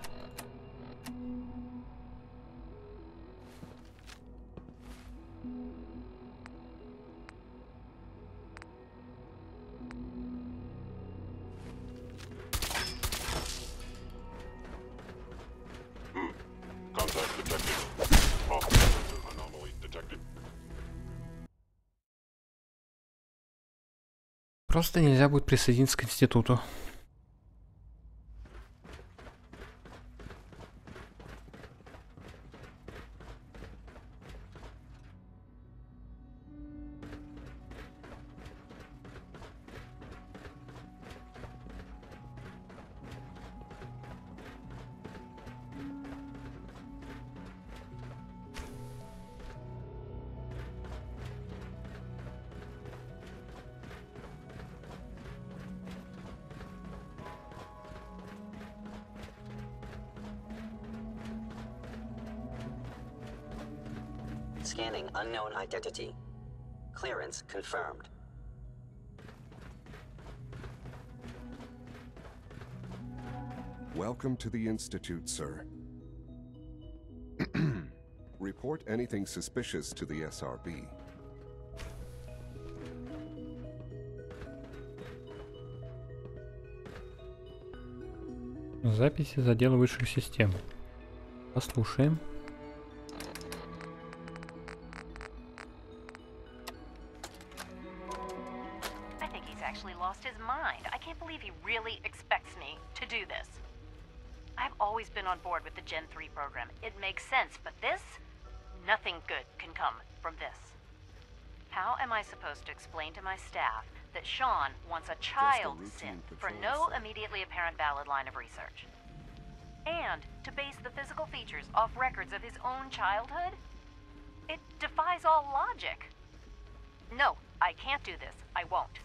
Просто нельзя будет присоединиться к институту. Scanning unknown identity. Clearance confirmed. Welcome to the Institute, sir. Report anything suspicious to the SRB. Записи за дело высших систем. Послушаем. Always been on board with the Gen 3 program. It makes sense, but this? Nothing good can come from this. How am I supposed to explain to my staff that Sean wants a child synth for no immediately apparent valid line of research? And to base the physical features off records of his own childhood? It defies all logic. No, I can't do this. I won't.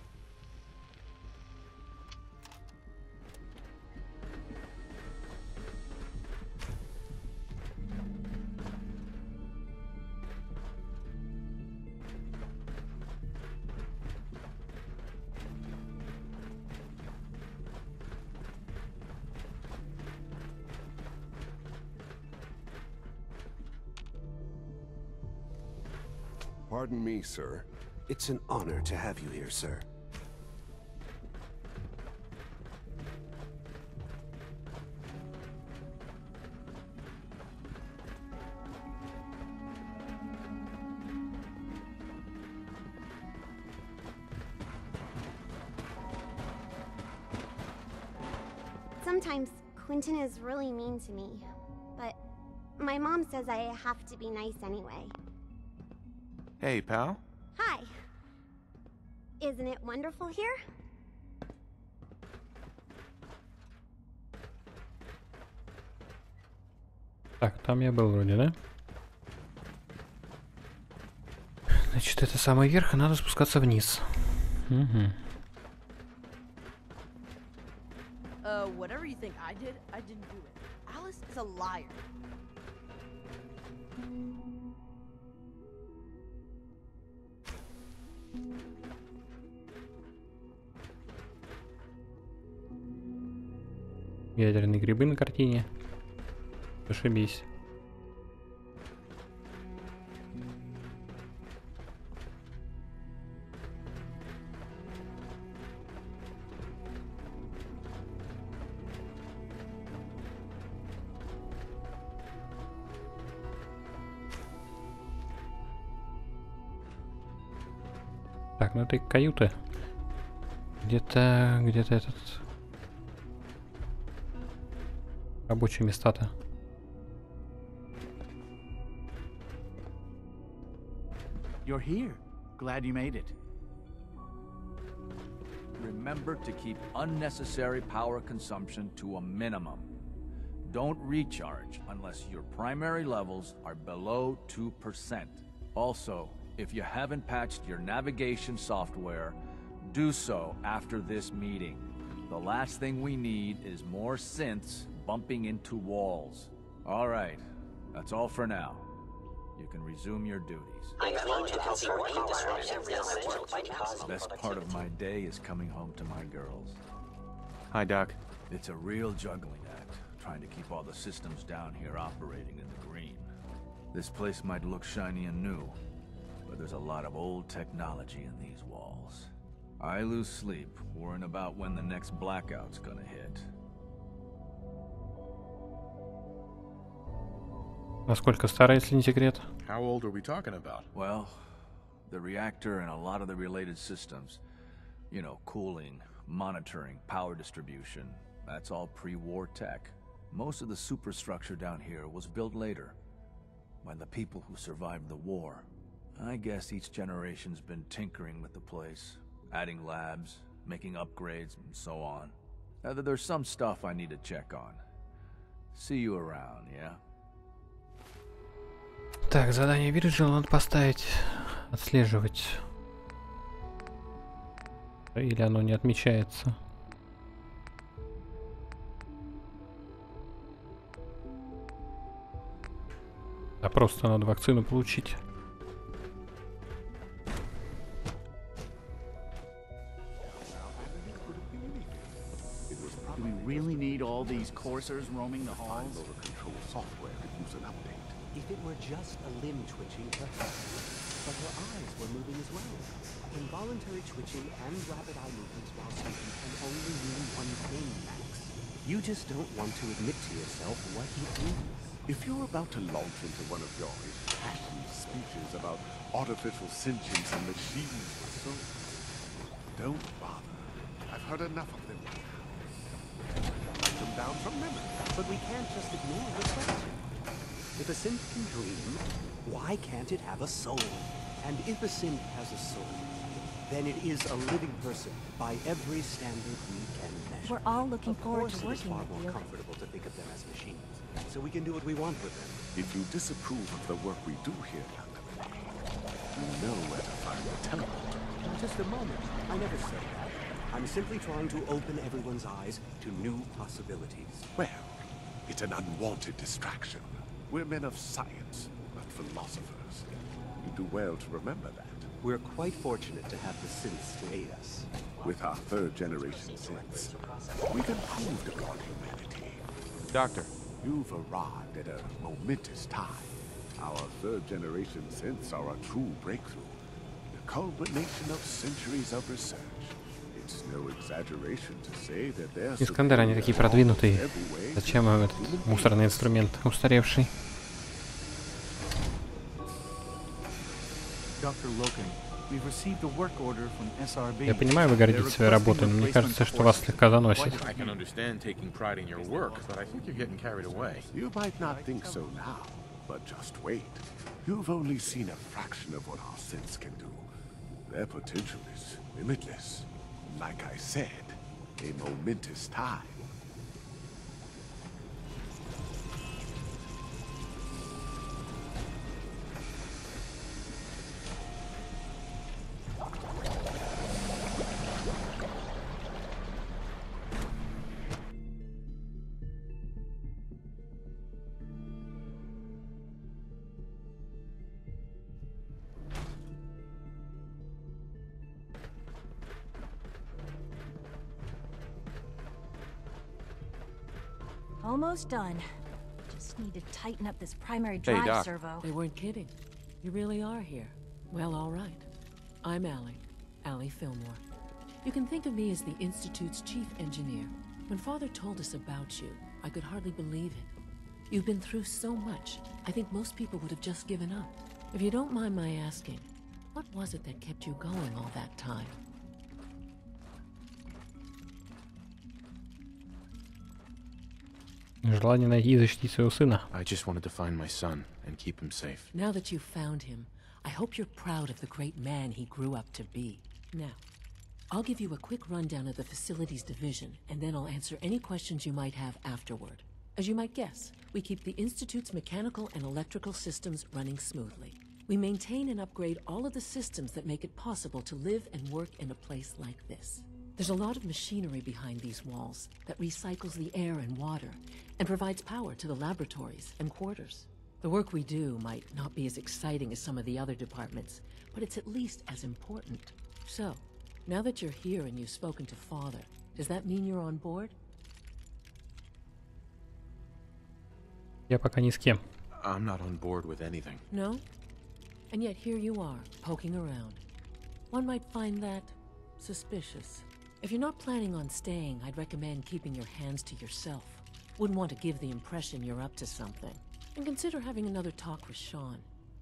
Pardon me, sir. It's an honor to have you here, sir. Sometimes Quentin is really mean to me, but my mom says I have to be nice anyway. Hey, pal. Hi. Isn't it wonderful here? Так, там я был вроде, да? Значит, это самый верх, и надо спускаться вниз. Угу. Whatever you think I didn't do it. Alice is a liar. Ядерные грибы на картине. Зашибись. Так, ну это каюта. Где-то этот... Рабочие места-то. You're here. Glad you made it. Remember to keep unnecessary power consumption to a minimum. Don't recharge unless your primary levels are below 2%. Also, if you haven't patched your navigation software, do so after this meeting. The last thing we need is more synths bumping into walls. All right, that's all for now. You can resume your duties. The best part of my day is coming home to my girls. Hi, Doc. It's a real juggling act, trying to keep all the systems down here operating in the green. This place might look shiny and new, but there's a lot of old technology in these walls. I lose sleep worrying about when the next blackout's gonna hit. Насколько старая, если не секрет? How old are we talking about? Well, the reactor and a lot of the related systems. You know, cooling, monitoring, power distribution. That's all pre-war tech. Most of the superstructure down here was built later, by the people who survived the war. I guess each generation's been tinkering with the place, adding labs, making upgrades, and so on. There's some stuff I need to check on. See you around, yeah? Так, задание Virgil надо поставить, отслеживать. Или оно не отмечается. А просто надо вакцину получить. Do we really need all these coursers roaming the halls? Control software could use an update. If it were just a limb twitching, perhaps. But her eyes were moving as well. Involuntary twitching and rapid eye movements while sleeping can only mean one thing, Max. You just don't want to admit to yourself what it is. If you're about to launch into one of your impassioned speeches about artificial sentience and machines for souls, don't bother. I've heard enough of them. Write them down from memory. But we can't just ignore the question. If a synth can dream, why can't it have a soul? And if a synth has a soul, then it is a living person by every standard we can measure. We're all looking forward to working far with more you. comfortable to think of them as machines, so we can do what we want with them. If you disapprove of the work we do here, younger man, you know where to find the teleporter. Just a moment. I never said that. I'm simply trying to open everyone's eyes to new possibilities. Well, it's an unwanted distraction. We're men of science, not philosophers. You do well to remember that. We're quite fortunate to have the synths to aid us. With our third-generation synths, we've improved upon humanity. Doctor. You've arrived at a momentous time. Our third-generation synths are a true breakthrough. The culmination of centuries of research. It's no exaggeration to say that they're Искандер, они такие продвинутые. Зачем им этот мусорный инструмент устаревший? Я понимаю, вы гордитесь своей работой, но мне кажется, что вас слегка заносит. But just wait. You've only seen a fraction of what our synths can do. Their potential is limitless. Like I said, a momentous time. Almost done. Just need to tighten up this primary drive servo. They weren't kidding. You really are here. Well, all right. I'm Allie Fillmore. You can think of me as the Institute's chief engineer. When Father told us about you, I could hardly believe it. You've been through so much, I think most people would have just given up. If you don't mind my asking, what was it that kept you going all that time? Желание найти и защитить своего сына. I just wanted to find my son and keep him safe. Now that you've found him, I hope you're proud of the great man he grew up to be. Now, I'll give you a quick rundown of the facilities division, and then I'll answer any questions you might have afterward. As you might guess, we keep the Institute's mechanical and electrical systems running smoothly. We maintain and upgrade all of the systems that make it possible to live and work in a place like this. There's a lot of machinery behind these walls that recycles the air and water and provides power to the laboratories and quarters. The work we do might not be as exciting as some of the other departments, but it's at least as important. So, now that you're here and you've spoken to Father, does that mean you're on board? Я пока ни с кем. I'm not on board with anything. No? And yet here you are, poking around. One might find that suspicious. If you're not planning on staying, I'd recommend keeping your hands to yourself. Wouldn't want to give the impression you're up to something. And consider having another talk with Sean.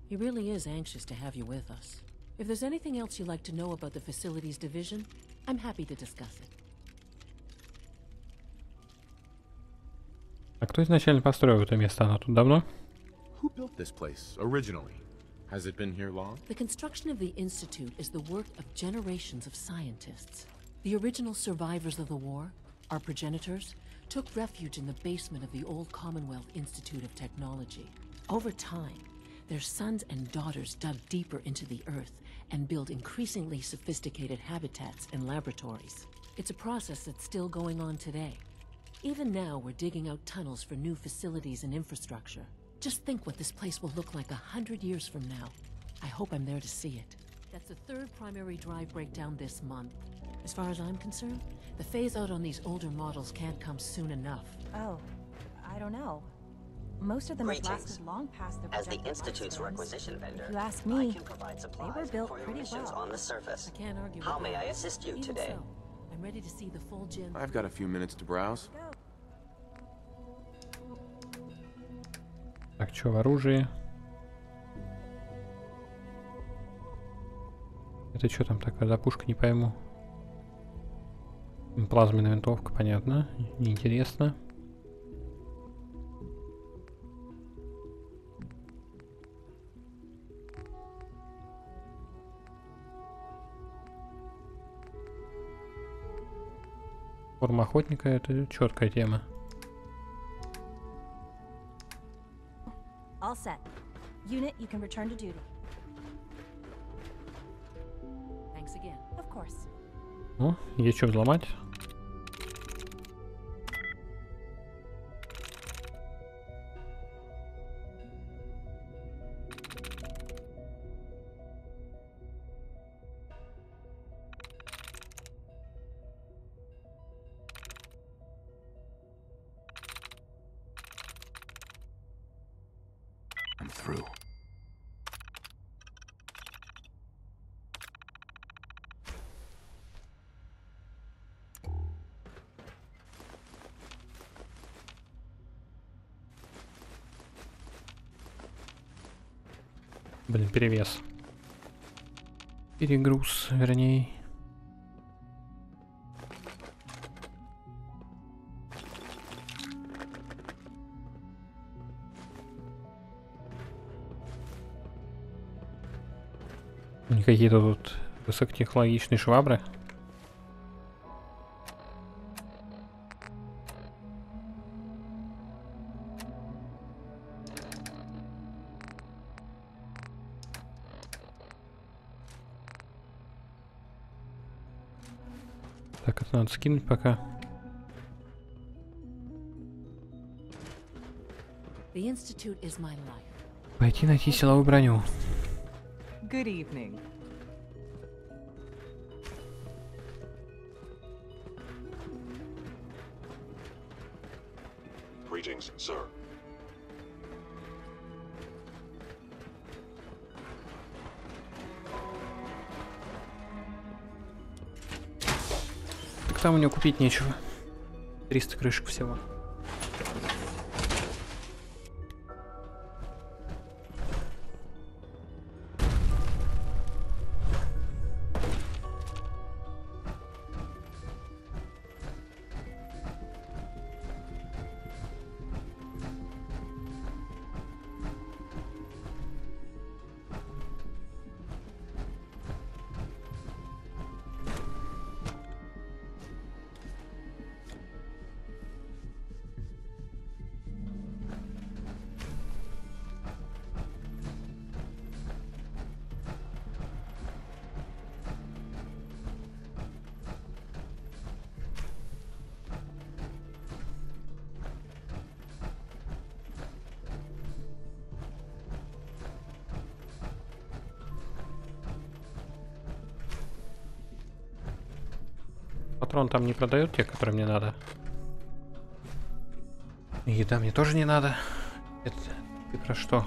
He really is anxious to have you with us. If there's anything else you'd like to know about the facilities division, I'm happy to discuss it. А кто изначально построил это место? Оно тут давно? Who built this place originally? Has it been here long? The construction of the Institute is the work of generations of scientists. The original survivors of the war, our progenitors, took refuge in the basement of the old Commonwealth Institute of Technology. Over time, their sons and daughters dug deeper into the earth and built increasingly sophisticated habitats and laboratories. It's a process that's still going on today. Even now, we're digging out tunnels for new facilities and infrastructure. Just think what this place will look like 100 years from now. I hope I'm there to see it. That's the third primary drive breakdown this month. As far as I'm concerned, the phase-out on these older models can't come soon enough. Oh, I don't know. Most of them have Greetings. lasted long past their As the projected Institute's lifespans. requisition vendor, If you ask I me, can provide they supplies were built for your pretty missions well. on the surface. I can't argue How with may that. I assist you Even today? so, I'm ready to see the full Gen. I've got a few minutes to browse. Так, что в оружии? Это что там такое за пушка, не пойму. Плазменная винтовка, понятно. Неинтересно. Форма охотника — это четкая тема. All set. Unit, you can return to duty. Thanks again. Of course. О, есть что взломать. I'm through. Блин, перевес. Перегруз, вернее. Какие-то тут высокотехнологичные швабры. Так, это надо скинуть пока. Пойти найти силовую броню. Good evening. Greetings, sir. Так там у него купить нечего. 300 крышек всего. Патрон там не продают, те, которые мне надо. Еда мне тоже не надо. Это ты про что?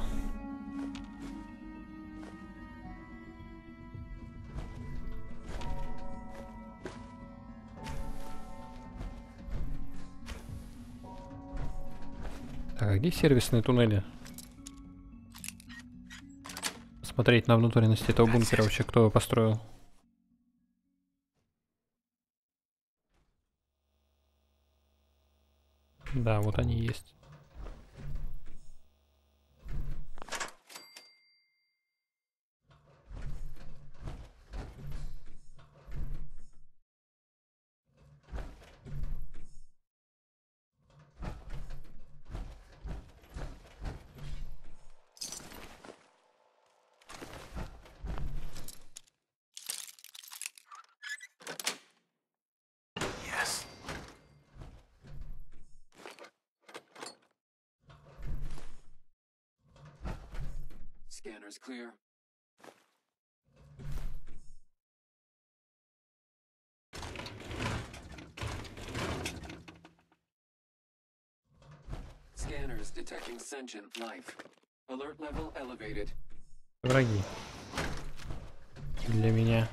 Так, а где сервисные туннели? Смотреть на внутренности этого бункера вообще, кто его построил. Да, вот они есть. Scanner's clear. Scanners detecting sentient life. Alert level elevated. Враги. Для меня.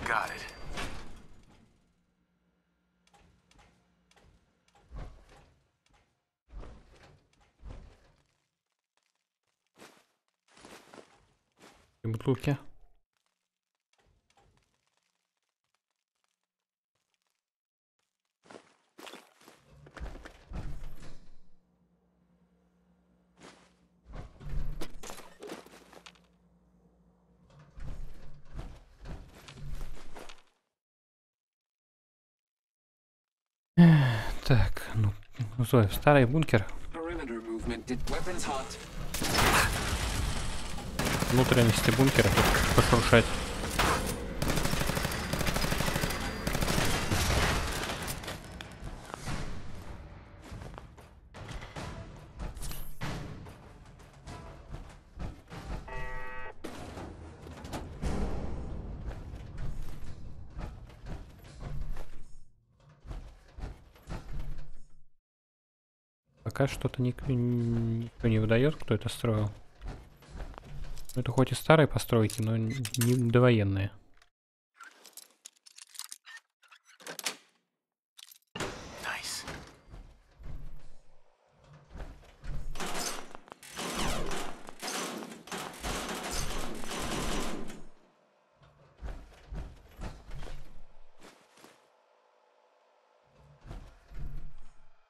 Got it. Бутылки. Так, ну, Зоя, в старый бункер. Внутренности бункера пошуршать. Пока что-то никто не выдает, кто это строил. Это хоть и старые постройки, но не довоенные.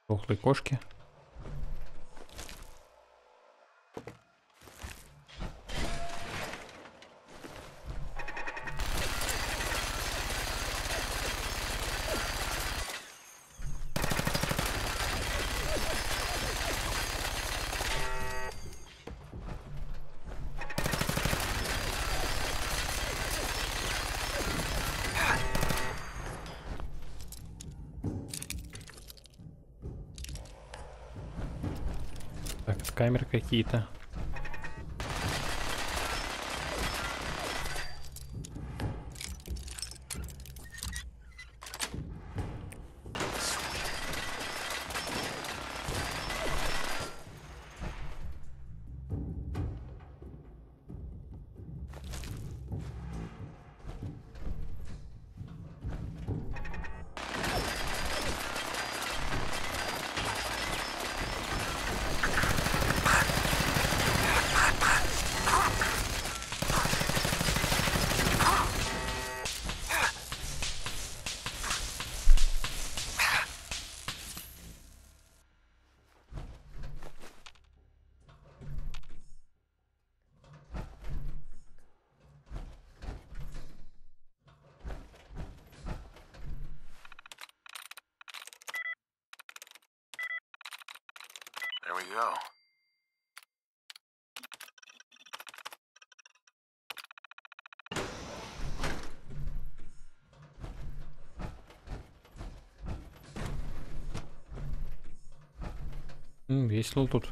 Дохлые кошки. Камеры какие-то. There we go. Весело тут.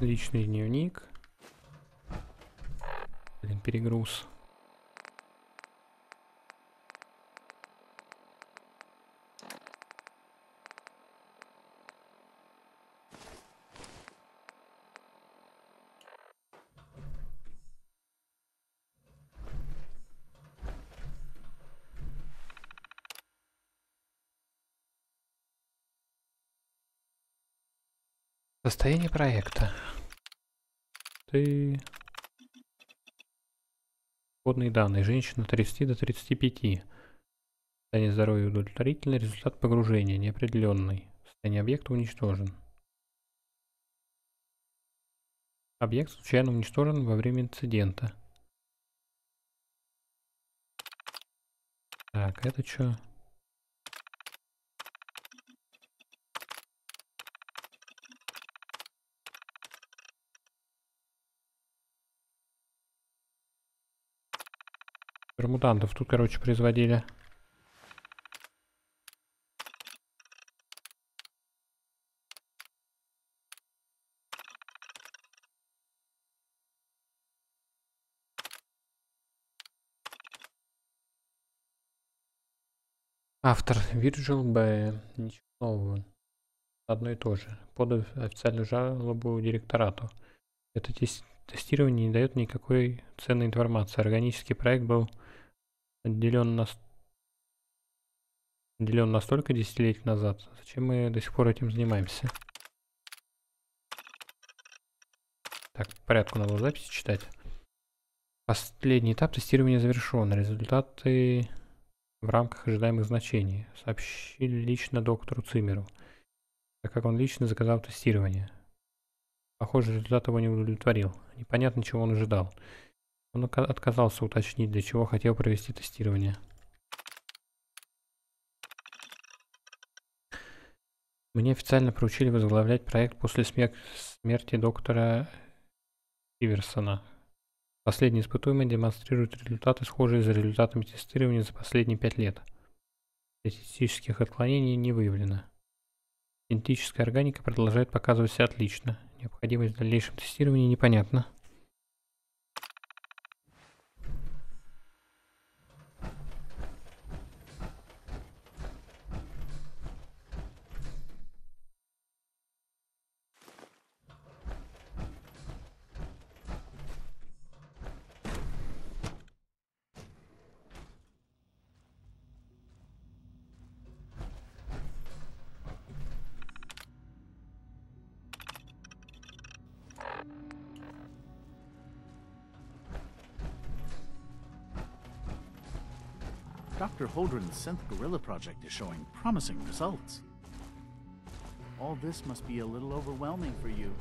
Личный дневник. Блин, перегруз. Состояние проекта. Ты... Вводные данные. Женщина 30 до 35. Состояние здоровья удовлетворительное. Результат погружения неопределенный. Состояние объекта уничтожен. Объект случайно уничтожен во время инцидента. Так, это что? Мутантов тут, короче, производили. Автор Virgil B. Ничего нового. Одно и то же. Подал официальную жалобу директорату. Это тестирование не дает никакой ценной информации. Органический проект был отделен настолько десятилетий назад. Зачем мы до сих пор этим занимаемся? Так, по порядку надо записи читать. Последний этап тестирования завершен. Результаты в рамках ожидаемых значений. Сообщили лично доктору Циммеру, так как он лично заказал тестирование. Похоже, результат его не удовлетворил. Непонятно, чего он ожидал. Он отказался уточнить, для чего хотел провести тестирование. Мне официально поручили возглавлять проект после смерти доктора Иверсона. Последний испытуемый демонстрирует результаты, схожие за результатами тестирования за последние 5 лет. Статистических отклонений не выявлено. Синтетическая органика продолжает показывать себя отлично. Необходимость в дальнейшем тестировании непонятна. Dr. Holdren's synth gorilla project is showing promising results. All this must be a little overwhelming for you.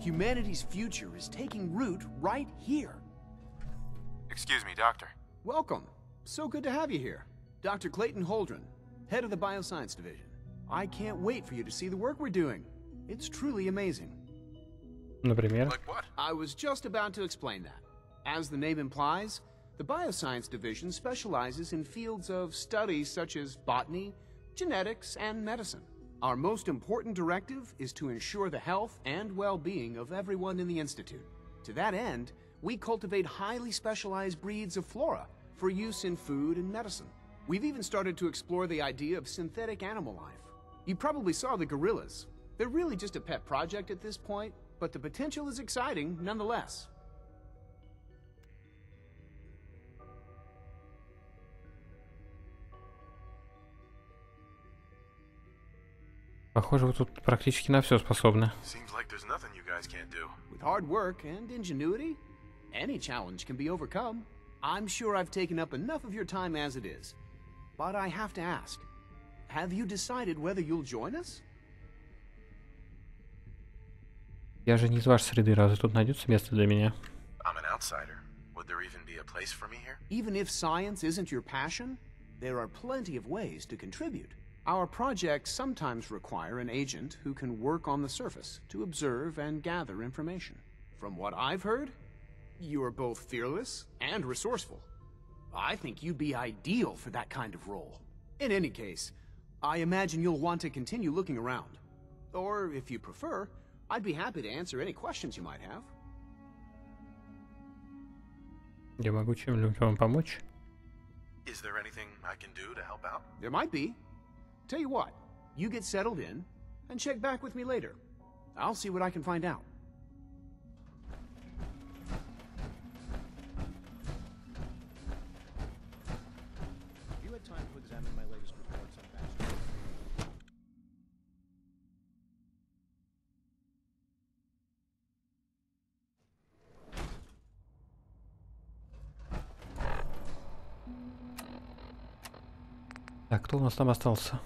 Humanity's future is taking root right here. Excuse me, Doctor. Welcome. So good to have you here. Dr. Clayton Holdren, head of the Bioscience Division. I can't wait for you to see the work we're doing. It's truly amazing. Например? Like what? I was just about to explain that. As the name implies, the Bioscience Division specializes in fields of study such as botany, genetics, and medicine. Our most important directive is to ensure the health and well-being of everyone in the Institute. To that end, we cultivate highly specialized breeds of flora for use in food and medicine. We've even started to explore the idea of synthetic animal life. You probably saw the gorillas. They're really just a pet project at this point, but the potential is exciting nonetheless. Похоже, вы тут практически на все способны. Seems like there's nothing you guys can't do. With hard work and ingenuity, any challenge can be overcome. I'm sure I've taken up enough of your time as it is. But I have to ask, have you decided whether you'll join us? Я же не из вашей среды, разве тут найдется место для меня? I'm an outsider. Would there even be a place for me here? Even if science isn't your passion, there are plenty of ways to contribute. Our projects sometimes require an agent who can work on the surface to observe and gather information. From what I've heard, you are both fearless and resourceful. I think you'd be ideal for that kind of role. In any case, I imagine you'll want to continue looking around. Or, if you prefer, I'd be happy to answer any questions you might have. Я могу чем-нибудь вам помочь? Is there anything I can do to help out? There might be. Tell you what, you get settled in, and check back with me later. I'll see what I can find out. You had time to examine my latest reports on Baxter. Так, кто у нас там остался?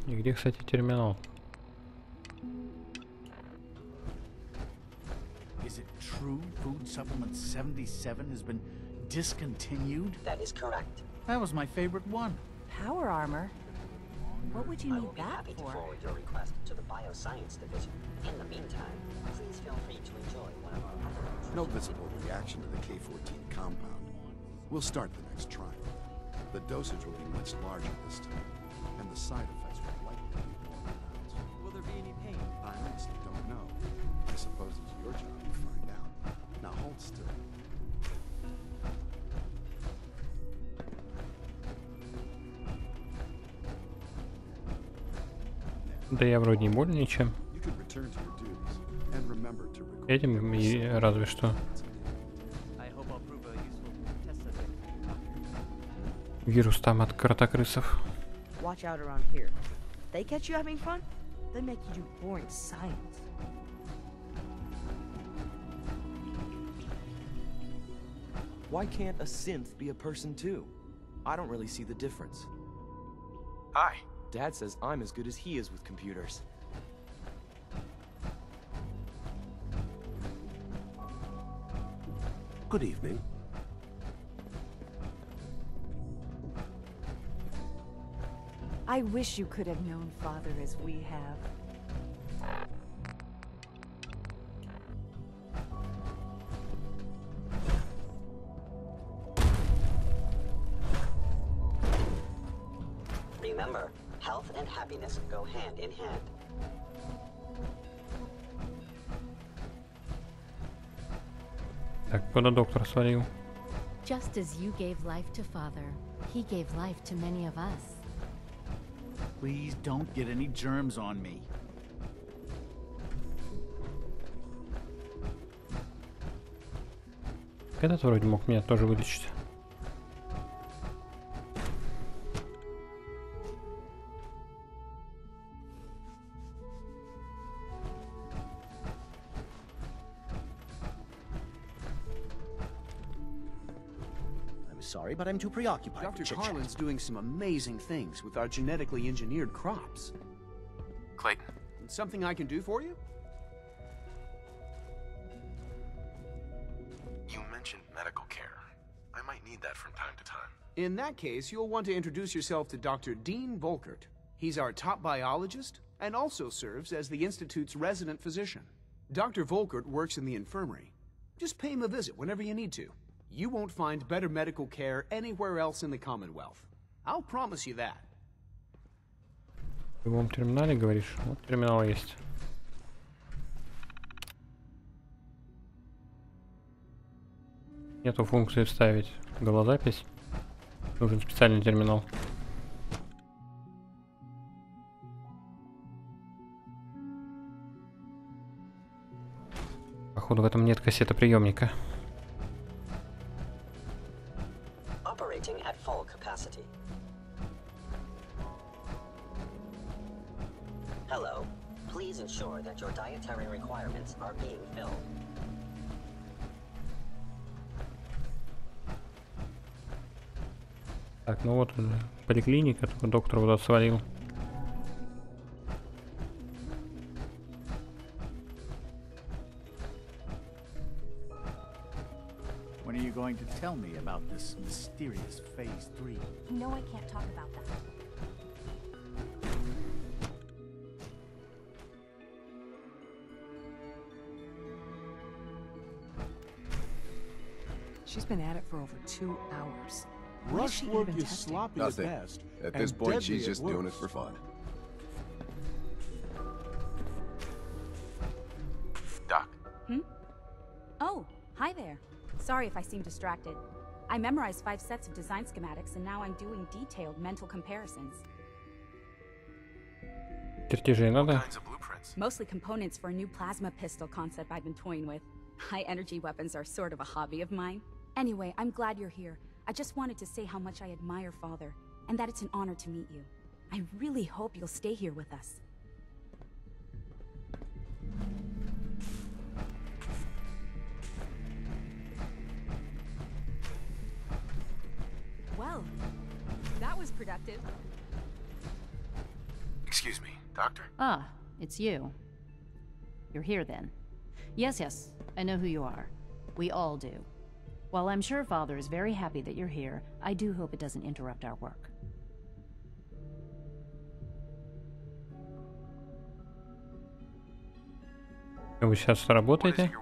И где, кстати, терминал? Is it true Food Supplement 77 has been discontinued? That is correct. That was my favorite one. Power armor? What would you I need will be that happy to for? forward your request to the Bioscience Division. In the meantime, please feel free to enjoy one of our other. No visible reaction to the K-14 compound. We'll start the next trial. The dosage will be much larger this time, and the side effects will likely be more pronounced. Will there be any pain? I honestly don't know. I suppose it's your job to find out. Now hold still. Да я вроде не больно ничем. You can return to your duties and remember to record. Этим и разве что. Вирус там от кротокрысов. Watch out around here. They catch you having fun, they make you do boring science. Why can't a synth be a person too? I don't really see the difference. Hi. Dad says I'm as good as he is with computers. Good evening. I wish you could have known Father as we have. Remember, health and happiness go hand in hand. Так, куда доктор свалил? Just as you gave life to Father, he gave life to many of us. Please don't get any germs on me. Этот вроде мог меня тоже вылечить. Sorry, but I'm too preoccupied. Dr. Carlin's doing some amazing things with our genetically engineered crops. Clayton. Something I can do for you? You mentioned medical care. I might need that from time to time. In that case, you'll want to introduce yourself to Dr. Dean Volkert. He's our top biologist and also serves as the Institute's resident physician. Dr. Volkert works in the infirmary. Just pay him a visit whenever you need to. You won't find better medical care anywhere else in the Commonwealth. I'll promise you that. В любом терминале, говоришь? Вот терминал есть. Нету функции вставить голозапись. Нужен специальный терминал. Походу в этом нет кассетоприемника. Operating at full capacity. Hello. Please ensure that your dietary requirements are being filled. Так, ну вот поликлиника, только доктор вот свалил. When are you going to tell me about this mysterious Phase 3? No, I can't talk about that. She's been at it for over 2 hours. Rush work is sloppy at Nothing. best. At this point, she's just doing it for fun. Doc. Oh, hi there. Sorry if I seem distracted. I memorized 5 sets of design schematics and now I'm doing detailed mental comparisons. Чертежи надо? Mostly components for a new plasma pistol concept I've been toying with. High energy weapons are sort of a hobby of mine. Anyway, I'm glad you're here. I just wanted to say how much I admire Father, and that it's an honor to meet you. I really hope you'll stay here with us. Well, that was productive. Excuse me, Doctor? Ah, it's you. You're here then. Yes, I know who you are. We all do. While I'm sure Father is very happy that you're here, I do hope it doesn't interrupt our work. Вы сейчас работаете?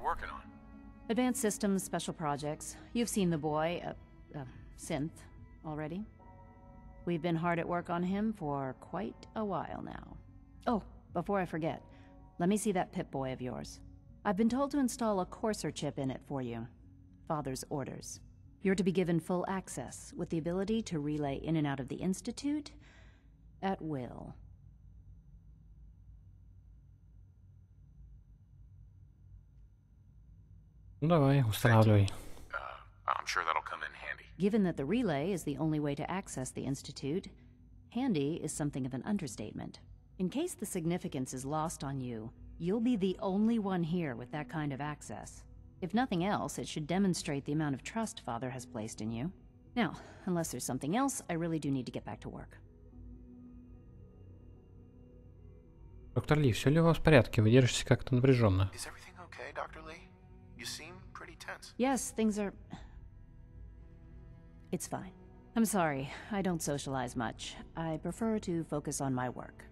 Advanced Systems, Special Projects. You've seen the boy, Synth, already. We've been hard at work on him for quite a while now. Oh, before I forget, let me see that Pip-Boy of yours. I've been told to install a Courser chip in it for you. Father's orders. You're to be given full access, with the ability to relay in and out of the Institute at will. Давай, устанавливай. I'm sure that'll come in handy. Given that the relay is the only way to access the Institute, handy is something of an understatement. In case the significance is lost on you, you'll be the only one here with that kind of access. If nothing else, it should demonstrate the amount of trust Father has placed in you. Now, unless there's something else, I really do need to get back to work. Доктор Ли, все ли у вас в порядке? Вы держитесь как-то напряженно. Is everything okay, Dr. Lee? You seem pretty tense. Yes, things are... It's fine. I'm sorry, I don't socialize much. I prefer to focus on my work.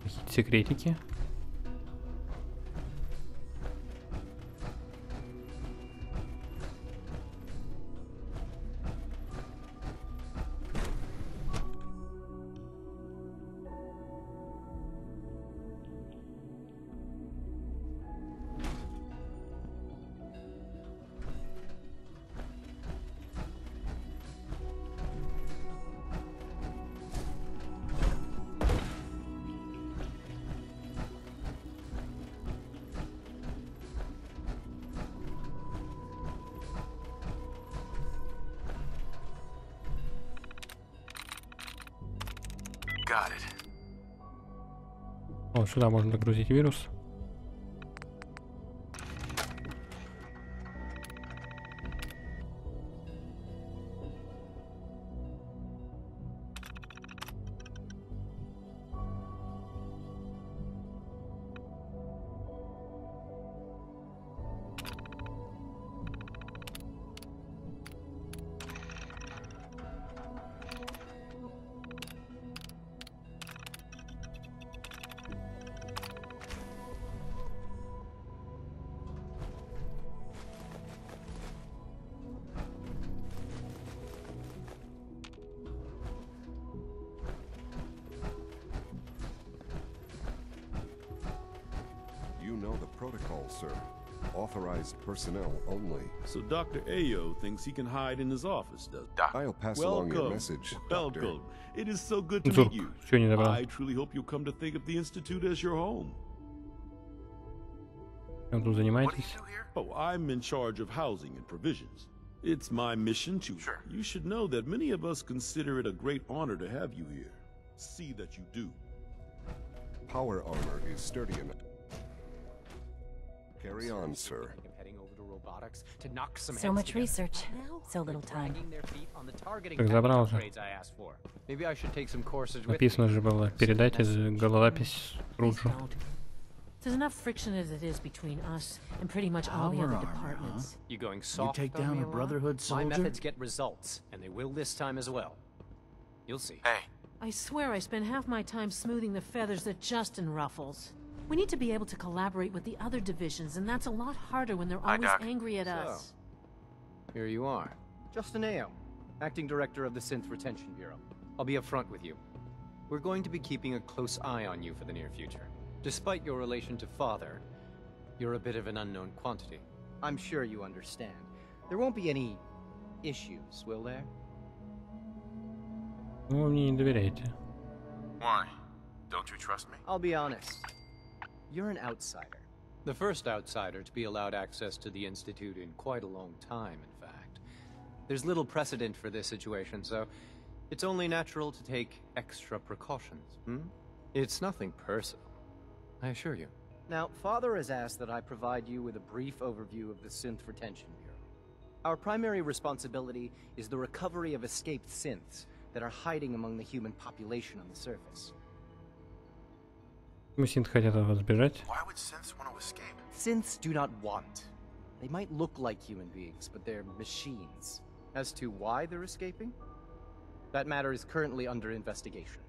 Какие-то секретики. Got it. Вот сюда можно загрузить вирус. You know the protocol, sir. Authorized personnel only. So Dr. Ayo thinks he can hide in his office, does he? I'll pass along your message, Doctor. Welcome. It is so good to meet you. I truly hope you'll come to think of the Institute as your home. Чем тут занимаетесь? Oh, I'm in charge of housing and provisions. It's my mission to... Sure. You should know that many of us consider it a great honor to have you here. See that you do. Power armor is sturdy enough. Carry on, sir. So much research, so little time. Так забрал же. Написано же было передать гололапись Руджу. There's enough friction as it is between us and pretty much all the other departments. You going soft? You take down a Brotherhood soldier? My methods get results, and they will this time as well. You'll see. Hey. I swear I spend half my time smoothing the feathers that Justin ruffles. We need to be able to collaborate with the other divisions, and that's a lot harder when they're always angry at us. Here you are. Justin Ayo, Acting Director of the Synth Retention Bureau. I'll be upfront with you. We're going to be keeping a close eye on you for the near future. Despite your relation to Father, you're a bit of an unknown quantity. I'm sure you understand. There won't be any issues, will there? Ну, вы мне не доверяете. Why? Don't you trust me? I'll be honest. You're an outsider. The first outsider to be allowed access to the Institute in quite a long time, in fact. There's little precedent for this situation, so it's only natural to take extra precautions, It's nothing personal, I assure you. Now, Father has asked that I provide you with a brief overview of the Synth Retention Bureau. Our primary responsibility is the recovery of escaped synths that are hiding among the human population on the surface. Синт хотят от вас сбежать. Why would synths want to escape? Synths do not want. They might look like human beings, but they're machines. As to why they're escaping? That matter is currently under investigation.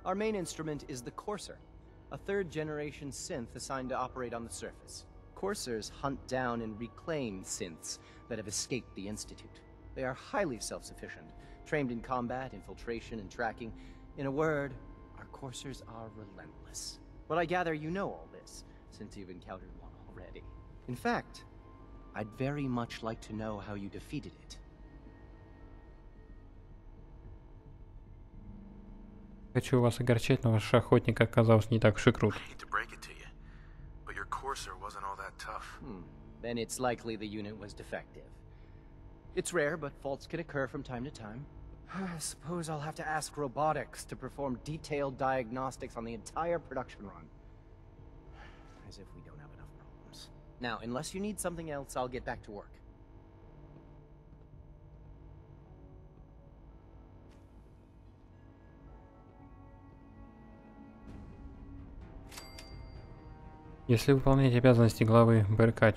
Our main instrument is the Courser, a third-generation synth assigned to operate on the surface. Coursers hunt down and reclaim synths that have escaped the Institute. They are highly self-sufficient, trained in combat, infiltration, and tracking. In a word, our Coursers are relentless. But I gather you know all this, since you've encountered one already. In fact, I'd very much like to know how you defeated it. Хочу вас огорчать, но ваш охотник оказался не так уж и крут. But your Courser wasn't all that tough. Then it's likely the unit was defective. It's rare, but faults can occur from time to time. I suppose I'll have to ask robotics to perform detailed diagnostics on the entire production run. As if we don't have enough problems. Now, unless you need something else, I'll get back to work. Если выполнять обязанности главы БРК,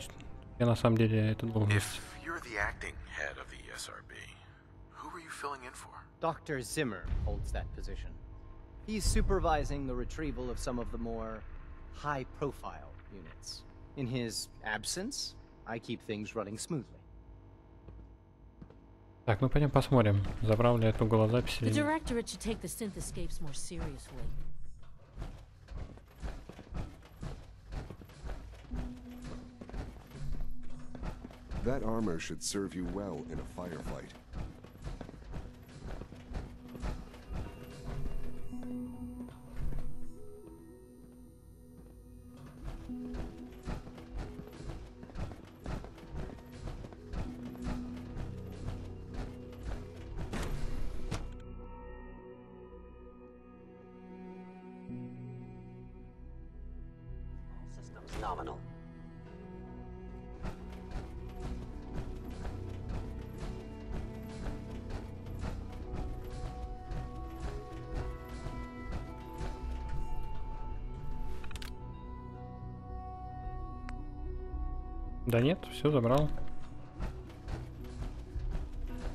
я на самом деле это должность. If you're the acting head of the SRB, who are you filling in for? Dr. Zimmer holds that position. He's supervising the retrieval of some of the more high-profile units. In his absence, I keep things running smoothly. Так, ну пойдем посмотрим, забрал ли эту голозапись The или нет. directorate should take the synth escapes more seriously. That armor should serve you well in a firefight. Systems nominal. Да нет, все забрал.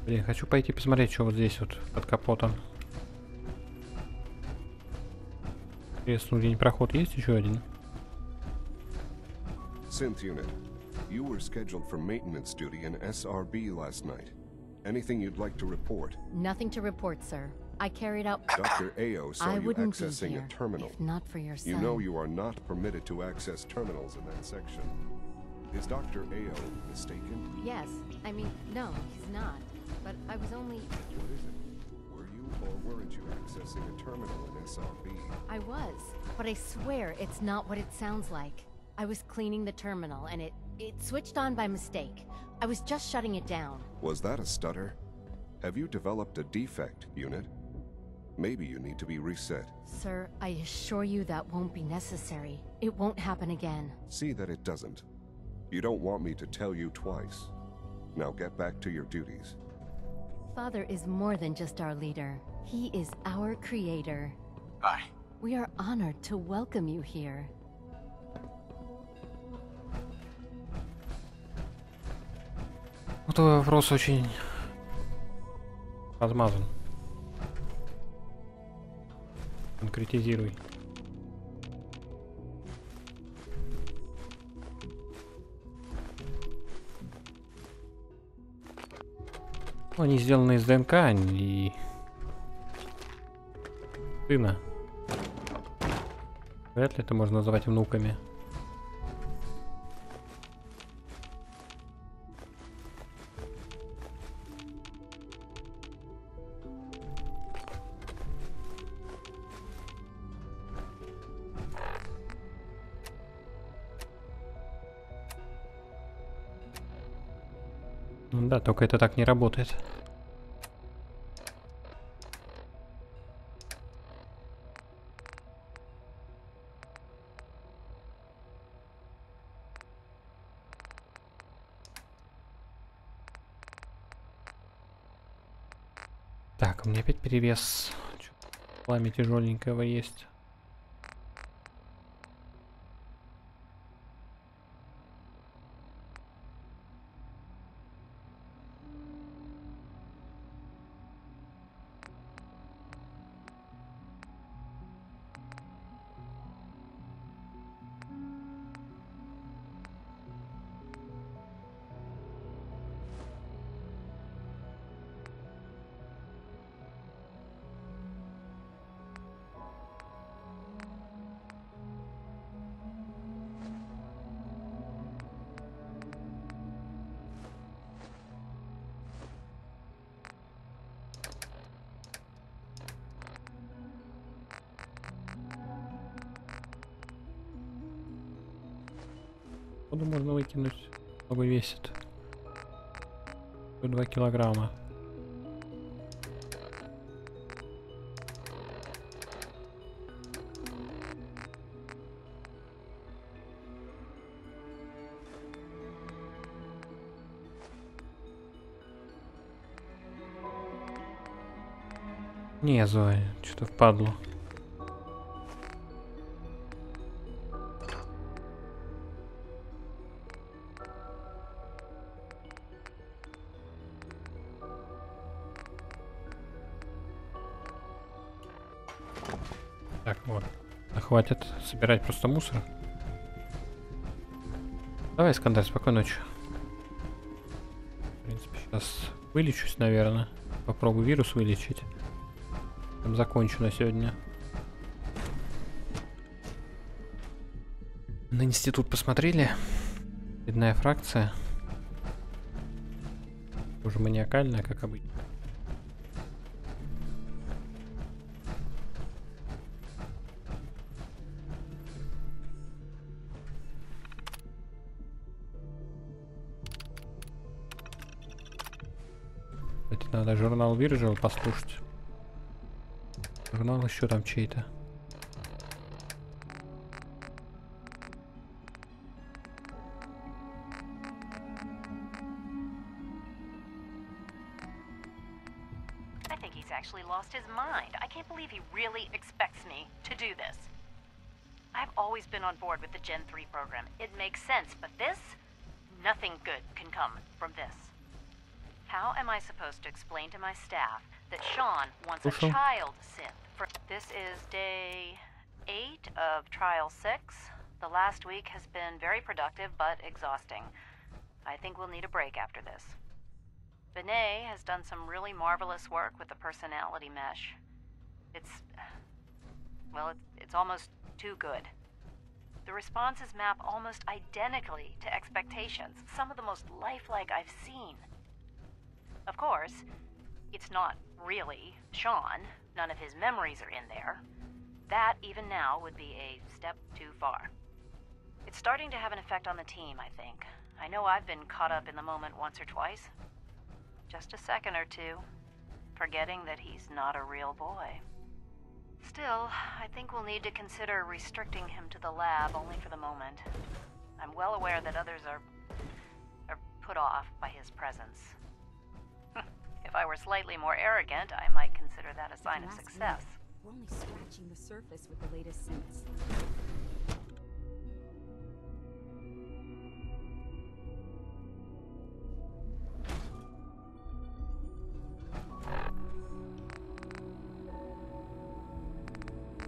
Блин, хочу пойти посмотреть, что вот здесь вот под капотом. Интересно, где проход есть еще один? Synth unit, you were scheduled for maintenance duty in SRB last night. Anything you'd like to report? Nothing to report, sir. I carried out... Dr. Ao saw I you wouldn't be accessing here a terminal. if not for your son. You know you are not permitted to access terminals in that section. Is Dr. Ao mistaken? Yes. I mean, no, he's not. But I was only... What is it? Were you or weren't you accessing a terminal in SRB? I was. But I swear it's not what it sounds like. I was cleaning the terminal and it switched on by mistake. I was just shutting it down. Was that a stutter? Have you developed a defect, unit? Maybe you need to be reset. Sir, I assure you that won't be necessary. It won't happen again. See that it doesn't. You don't want me to tell you twice. Now get back to your duties. Father is more than just our leader. He is our creator. Bye. We are honored to welcome you here. Вот твой вопрос очень размазан. Конкретизируй. Они сделаны из ДНК и сына. Вряд ли это можно назвать внуками. Да, только это так не работает. Так, у меня опять перевес. Пламя тяжеленького есть. Походу можно выкинуть. Много весит. 2 килограмма. Не, Зоя, что-то впадло. Так, вот. Хватит собирать просто мусор. Давай, Искандар, спокойной ночи. В принципе, сейчас вылечусь, наверное. Попробую вирус вылечить. Там закончу на сегодня. На институт посмотрели. Бедная фракция. Уже маниакальная, как обычно. Надо журнал Virgil послушать. Журнал еще там чей-то. I think he's actually lost his mind. I can't believe he really expects me to do this. I've always been on board with the Gen 3 program. It makes sense, but this? Nothing good can come from this. How am I supposed to explain to my staff that Sean wants a child synth? This is day 8 of trial 6. The last week has been very productive but exhausting. I think we'll need a break after this. Benet has done some really marvelous work with the personality mesh. It's almost too good. The responses map almost identically to expectations, some of the most lifelike I've seen. Of course, it's not really Sean. None of his memories are in there. That, even now, would be a step too far. It's starting to have an effect on the team, I think. I know I've been caught up in the moment once or twice. Just a second or two, forgetting that he's not a real boy. Still, I think we'll need to consider restricting him to the lab only for the moment. I'm well aware that others are put off by his presence. If I were slightly more arrogant, I might consider that a sign of success. We're only scratching the surface with the latest synths.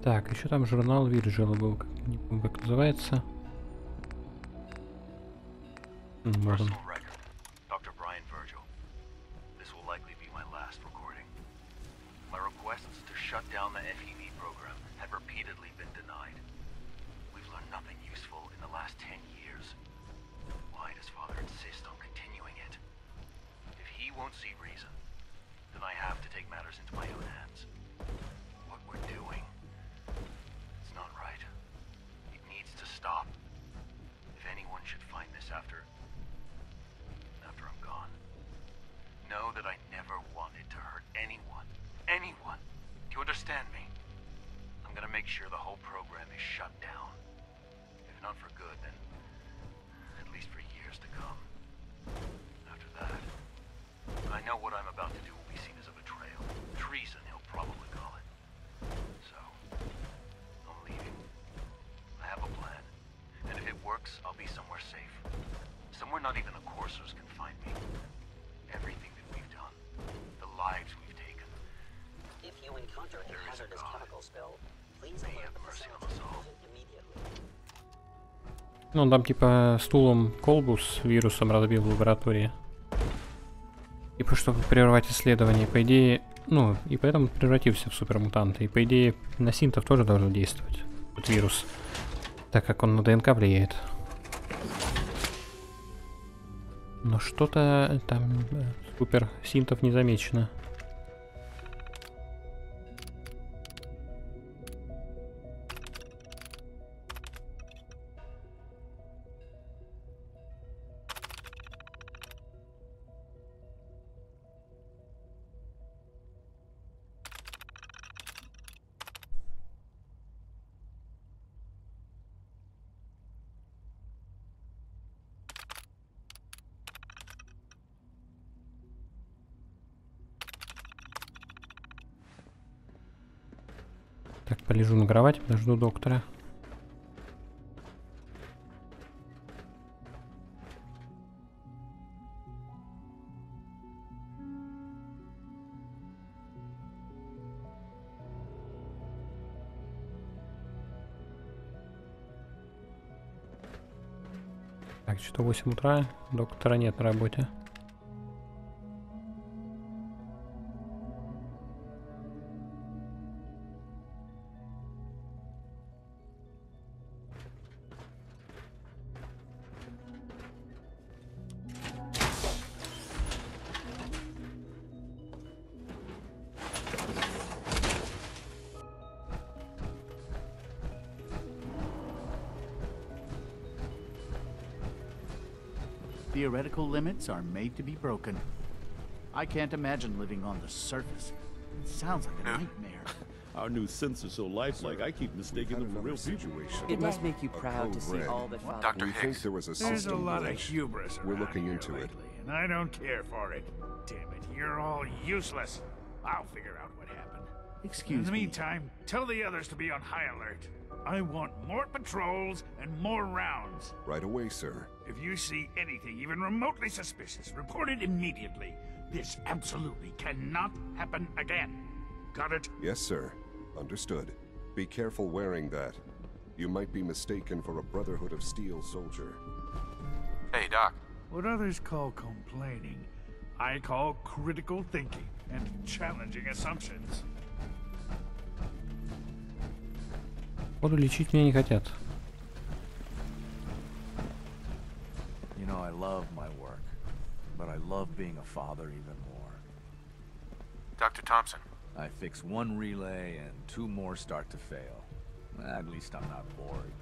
Так, еще там журнал Virgil был, не помню, как называется. Можем. Shut down the FEV program had repeatedly been denied. We've learned nothing useful in the last 10 years. Why does Father insist on continuing it? If he won't see reason, then I have to take matters into my own hands. What we're doing, it's not right. It needs to stop. If anyone should find this after I'm gone, know that I never wanted to hurt anyone. Anyone. You understand me? I'm gonna make sure the whole program is shut down. If not for good, then at least for years to come. After that, I know what I'm about to do will be seen as a betrayal. Treason, he'll probably call it. So, I'm leaving. I have a plan. And if it works, I'll be somewhere safe. Somewhere not even the coursers can find me. Everything that we've done, the lives we've taken. If you encounter a hazardous chemical spill, please alert the facility immediately. Ну, он там типа стулом колбу с вирусом разбил в лаборатории. Типа, чтобы прервать исследование. По идее, ну, и поэтому превратился в супермутанта. И по идее на синтов тоже должен действовать этот вирус, так как он на ДНК влияет. Но что-то там супер синтов не замечено. Так, полежу на кровати, подожду доктора. Так, что-то 8 утра, доктора нет на работе. Theoretical limits are made to be broken. I can't imagine living on the surface. It sounds like a nightmare. Our new sensor's so lifelike, I keep mistaking them for real people. It must make you proud to see all that Father... Dr. Hicks. There was a There's a system lot of glitch. hubris We're around looking here into it. lately, and I don't care for it. Damn it, you're all useless. I'll figure out what happened. Excuse In the me. meantime, tell the others to be on high alert. I want more patrols and more rounds. Right away, sir. If you see anything even remotely suspicious, report it immediately. This absolutely cannot happen again. Got it? Yes, sir. Understood. Be careful wearing that. You might be mistaken for a Brotherhood of Steel soldier. Hey, Doc. What others call complaining, I call critical thinking and challenging assumptions. Походу лечить меня не хотят. You know, I love my work, but I love being a father even more. Dr. Thompson. I fix one relay and 2 more start to fail. At least I'm not bored.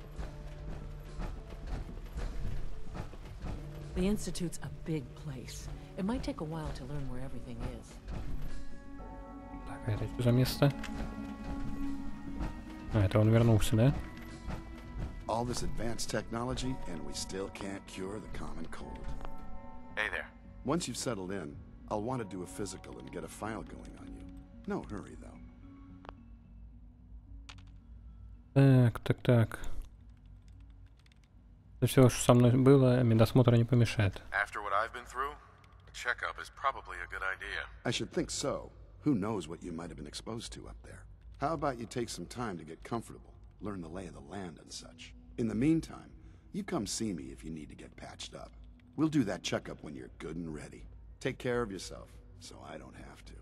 The Institute's a big place. It might take a while to learn where everything is. Так, а это что за место? А, это он вернулся, да? All this advanced technology, and we still can't cure the common cold. Hey there. Once you've settled in, I'll want to do a physical and get a file going on you. No hurry, though. Так. Все, что со мной было, медосмотра не помешает. After what I've been through, a checkup is probably a good idea. I should think so. Who knows what you might have been exposed to up there? How about you take some time to get comfortable, learn the lay of the land and such. In the meantime, you come see me if you need to get patched up. We'll do that checkup when you're good and ready. Take care of yourself, so I don't have to.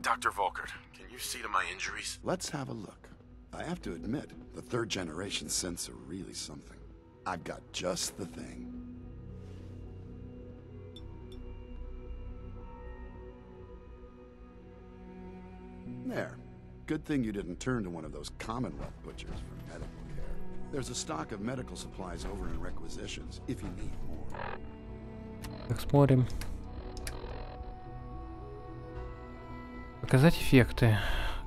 Dr. Volkert, can you see to my injuries? Let's have a look. I have to admit, the 3rd generation synths are really something. I've got just the thing. There. Good thing you didn't turn to one of those Commonwealth butchers for medical care. There's a stock of medical supplies over in requisitions, if you need more. Так, смотрим. Показать эффекты.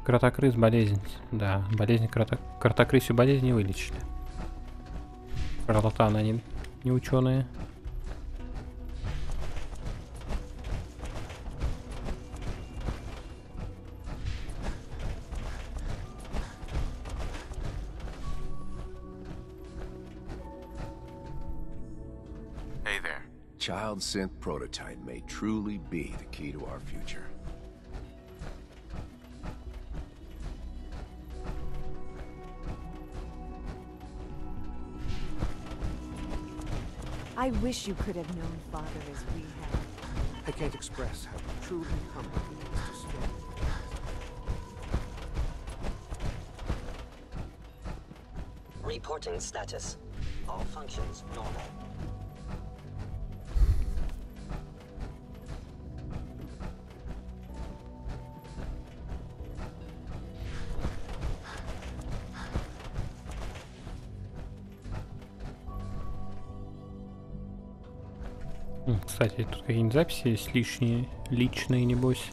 Кротокрыс болезнь. Да, болезнь кротокрысью болезнь не вылечили. Шарлатаны они не ученые. Hey there. Child synth prototype may truly be the key to our future. I wish you could have known Father as we have. I can't express how truly humbling it is to stand. Reporting status. All functions normal. Кстати, тут какие-нибудь записи есть личные, небось.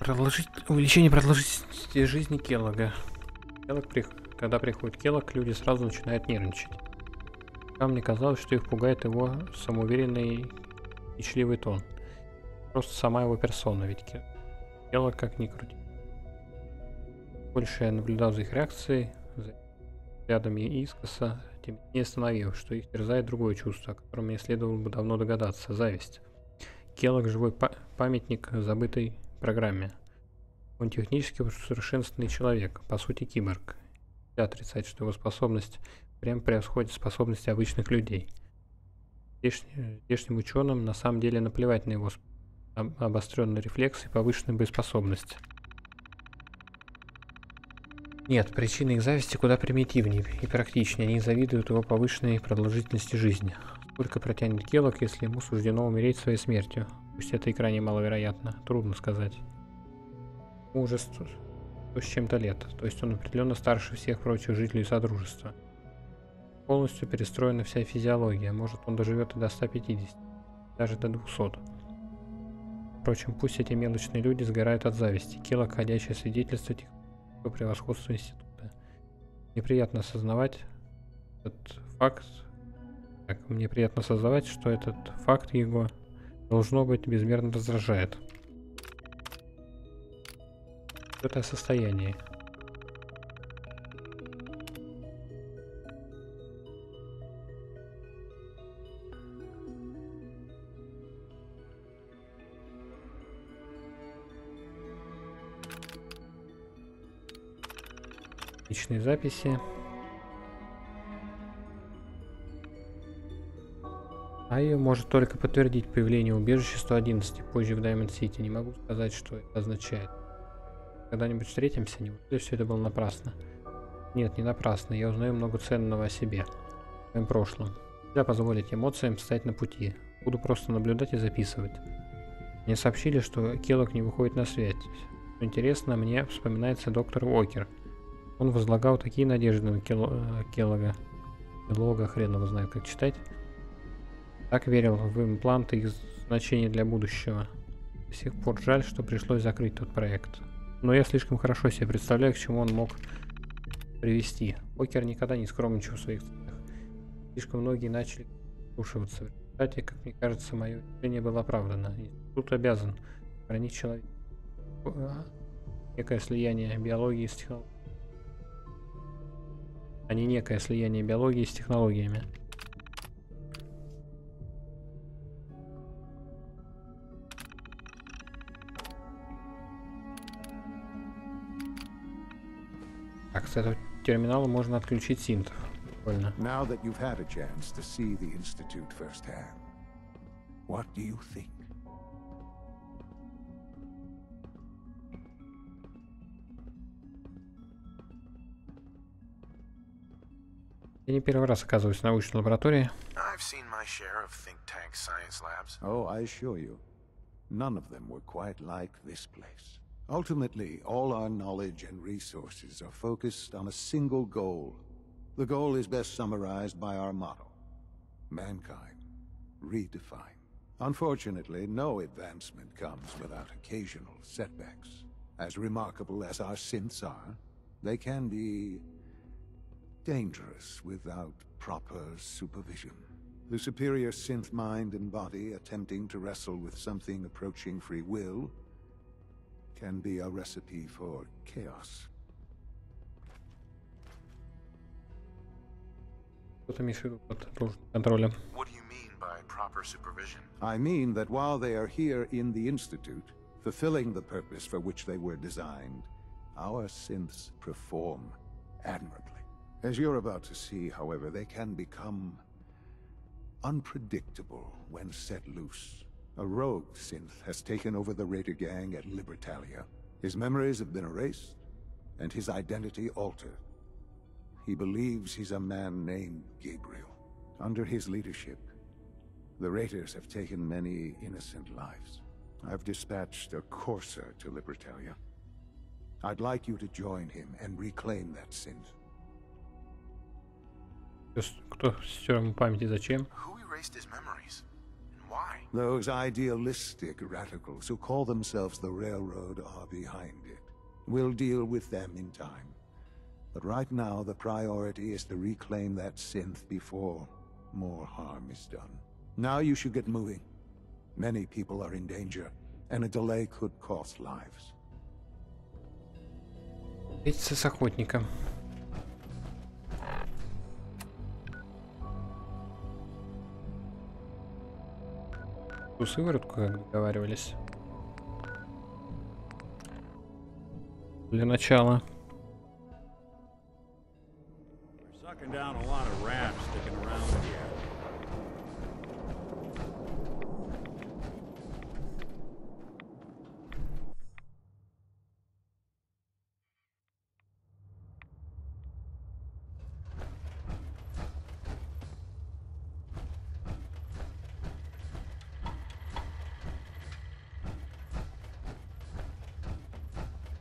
Увеличение продолжительности жизни Келлога. Когда приходит Келлог, люди сразу начинают нервничать. Пока мне казалось, что их пугает его самоуверенный и чливый тон. Просто сама его персона, ведь Келлог как ни крути. Больше я наблюдал за их реакцией, за взглядами искоса, тем не остановил, что их терзает другое чувство, о котором мне следовало бы давно догадаться — зависть. Келлог — живой памятник забытой программе. Он технически усовершенствованный человек, по сути киборг. Нельзя отрицать, что его способность прям превосходит способности обычных людей. Здешним ученым на самом деле наплевать на его обостренный рефлекс и повышенную боеспособность. Нет, причины их зависти куда примитивнее и практичнее. Они завидуют его повышенной продолжительности жизни. Сколько протянет Келлог, если ему суждено умереть своей смертью? Пусть это и крайне маловероятно. Трудно сказать. Ему уже 100 с чем-то лет. То есть он определенно старше всех прочих жителей Содружества. Полностью перестроена вся физиология. Может, он доживет и до 150. Даже до 200. Впрочем, пусть эти мелочные люди сгорают от зависти. Келлог — ходячее свидетельство технического превосходства института. Неприятно осознавать этот факт. Мне приятно осознавать, что этот факт его, должно быть, безмерно раздражает. Это состояние. Личные записи. А ее может только подтвердить появление убежища 111 позже в Даймонд-Сити. Не могу сказать, что это означает. Когда-нибудь встретимся? Неужели все это было напрасно? Нет, не напрасно. Я узнаю много ценного о себе, о своем прошлом. Нельзя позволить эмоциям встать на пути. Буду просто наблюдать и записывать. Мне сообщили, что Келлог не выходит на связь. Что интересно, мне вспоминается доктор Уокер. Он возлагал такие надежды на Келлога. Келлога, хрен его знает, как читать. Так верил в импланты и их значение для будущего. До сих пор жаль, что пришлось закрыть тот проект. Но я слишком хорошо себе представляю, к чему он мог привести. Уокер никогда не скромничал в своих целях. Слишком многие начали слушаться. В результате, как мне кажется, мое решение было оправдано. Институт обязан хранить человека. Некое слияние биологии с технологиями. А не некое слияние биологии с технологиями. Так, с этого терминала можно отключить синтов. Прикольно. Now that you've had a chance to see the Institute firsthand, what do you think? Я не первый раз оказываюсь в научной лаборатории. I've seen my share of think tank science labs. Oh, I assure you, none of them were quite like this place. Ultimately, all our knowledge and resources are focused on a single goal. The goal is best summarized by our motto: mankind, redefined. Unfortunately, no advancement comes without occasional setbacks. As remarkable as our synths are, they can be dangerous without proper supervision. The superior synth mind and body attempting to wrestle with something approaching free will can be a recipe for chaos. What do you mean by proper supervision? I mean that while they are here in the Institute, fulfilling the purpose for which they were designed, our synths perform admirably. As you're about to see, however, they can become unpredictable when set loose. A rogue synth has taken over the raider gang at Libertalia. His memories have been erased, and his identity altered. He believes he's a man named Gabriel. Under his leadership, the raiders have taken many innocent lives. I've dispatched a courser to Libertalia. I'd like you to join him and reclaim that synth. Кто стер ему память и зачем? Who erased his memories? And Why? Those idealistic radicals who call themselves the Railroad are behind it. We'll deal with them in time. But right now, the priority is to reclaim that synth before more harm is done. Now you should get moving. Many people are in danger, and a delay could cost lives. Встретиться с охотником. Ту сыворотку, как договаривались. Для начала. Sucking down a lot of rats sticking around here.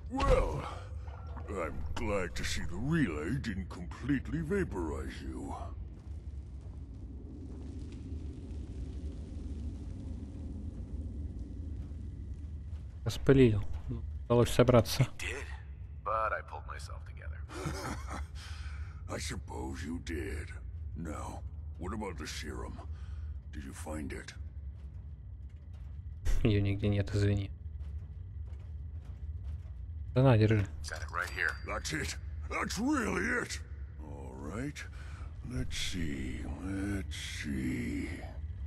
Well, I'm glad to see the relay didn't completely vaporize you. Распылил. Удалось собраться. Did, but I pulled myself together. I suppose you did. Now, what about the serum? Did you find it? Ее нигде нет, извини. Да на, держи. Got it right here. That's it. That's really it. All right. Let's see.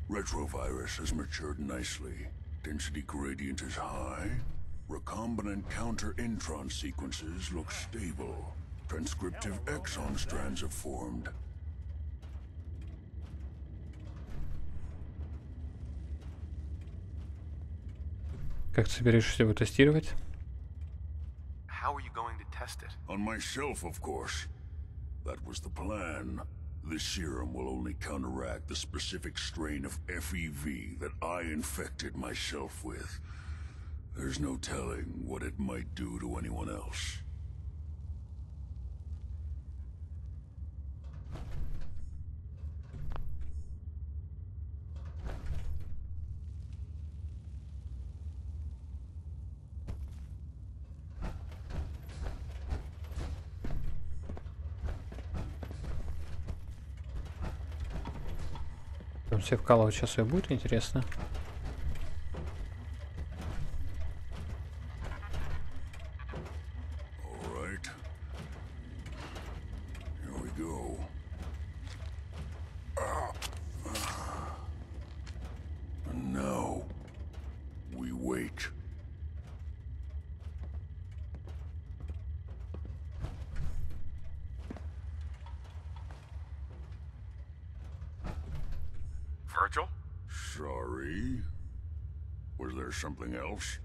Retrovirus has matured nicely. Density gradient is high. Recombinant counter-intron sequences look stable. Transcriptive exon strands have formed. Как ты собираешься его тестировать? How are you going to test it? On myself, of course. That was the plan. This serum will only counteract the specific strain of FEV that I infected myself with. There's no telling what it might do to anyone else. Он себе вкалывать сейчас и будет интересно. Virgil? Sorry. Was there something else?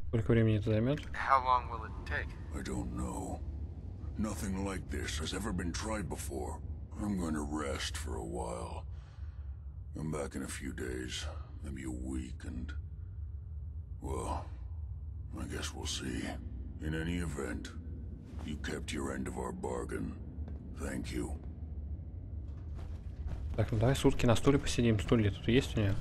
Сколько времени это займет? How long will it take? I don't know. Nothing like this has ever been tried before. I'm going to rest for a while. I'm back in a few days, maybe a week, and... well, I guess we'll see. In any event, you kept your end of our bargain. Thank you. Так, ну давай сутки на стуле посидим. Стулья тут есть у нее?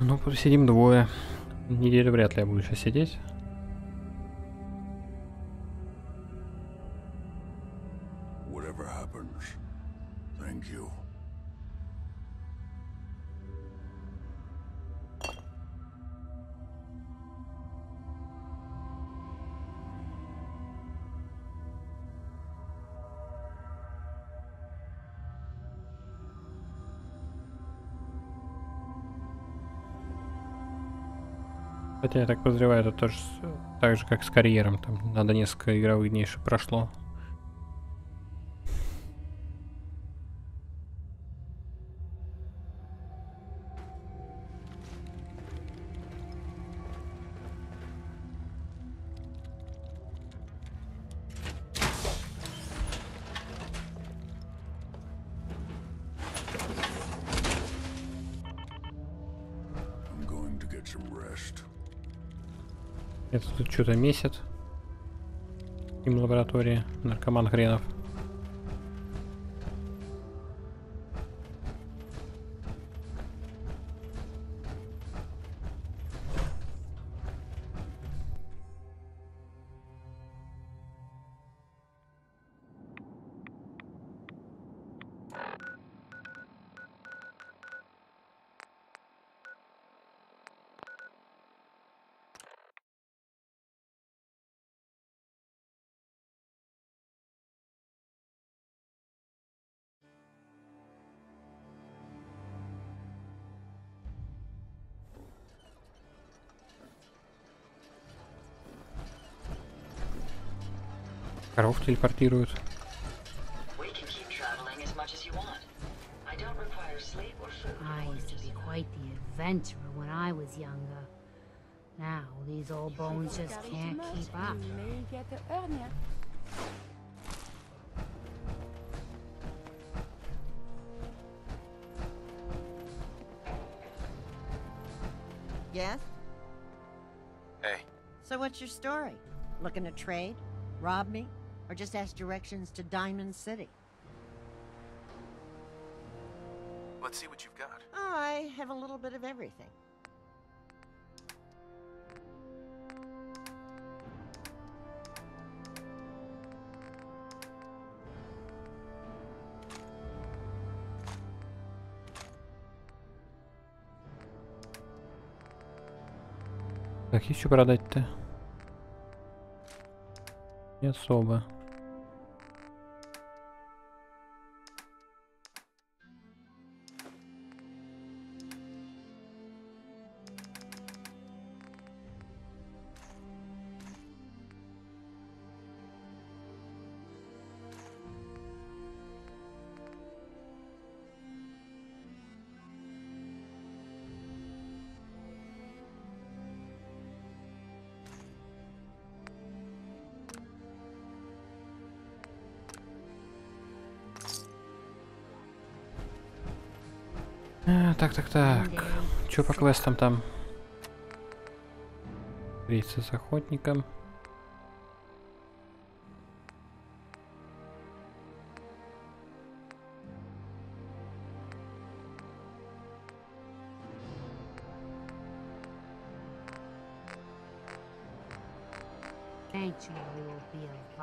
Ну, посидим двое. Неделю вряд ли я буду сейчас сидеть. Whatever happens, thank you. Хотя я так подозреваю, это тоже так же, как с карьером. Там надо несколько игровых дней, чтобы прошло. Это тут что-то месяц. Им лаборатория. Наркоман хренов. Коров телепортируют. I used to be quite the adventurer when I was younger. Now these old bones just can't keep up. Yes? Hey. So what's your story? Looking to trade? Rob me? Or just ask directions to Diamond City? Let's see what you've got. I have a little bit of everything. Так, есть что продать-то? Не особо. Так. Чё по квестам там? Встретиться с охотником.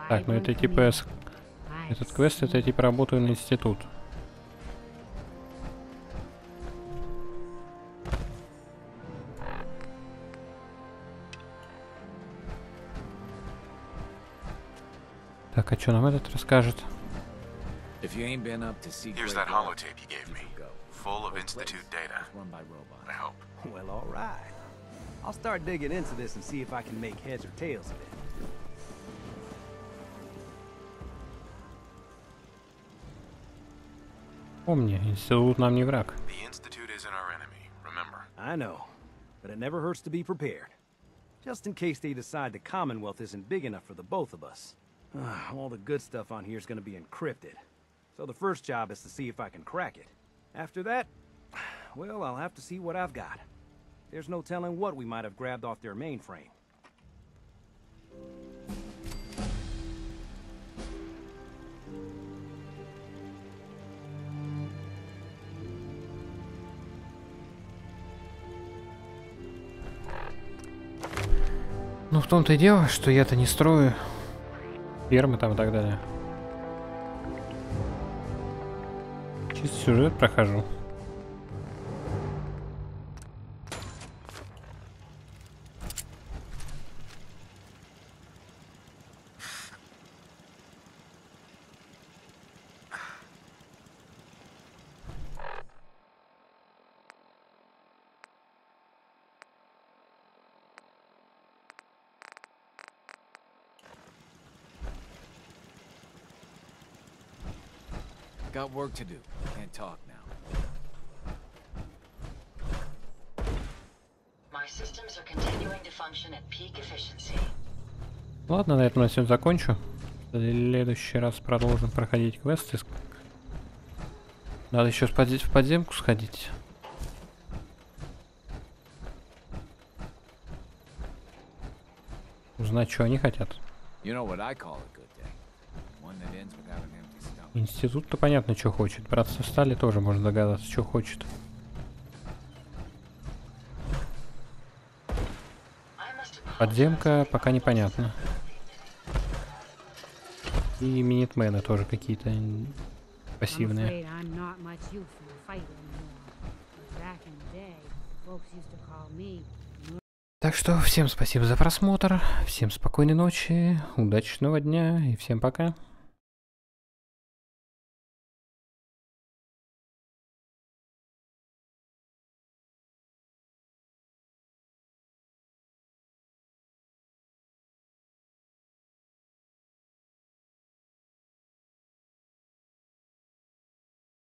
Так, ну это типа... Этот квест, это типа работаю на институт. Так, а что нам этот расскажет? Here's that holotape you gave me, full of Institute data. I hope. Well, all right. I'll start digging into this and see if I can make heads or tails of it. Помни, институт нам не враг. The Institute isn't our enemy, remember? I know, but it never hurts to be prepared. Just in case they decide the Commonwealth isn't big enough for the both of us. All the good stuff on here is going to be encrypted. So the first job is to see if I can crack it. After that, well, I'll have to see what I've got. There's no telling what we might have grabbed off their mainframe. Ну в том-то и дело, что я-то не строю фермы там и так далее. Чисто сюжет прохожу. Got work to do. Can't talk now. My systems are continuing to function at peak efficiency. Ладно, на этом я сегодня закончу. В следующий раз продолжим проходить квесты. Надо еще в подземку сходить. Узнать, что они хотят. Институт-то понятно, что хочет. Братство Стали тоже можно догадаться, что хочет. Подземка пока непонятно. И минитмены тоже какие-то пассивные. Так что всем спасибо за просмотр, всем спокойной ночи, удачного дня и всем пока.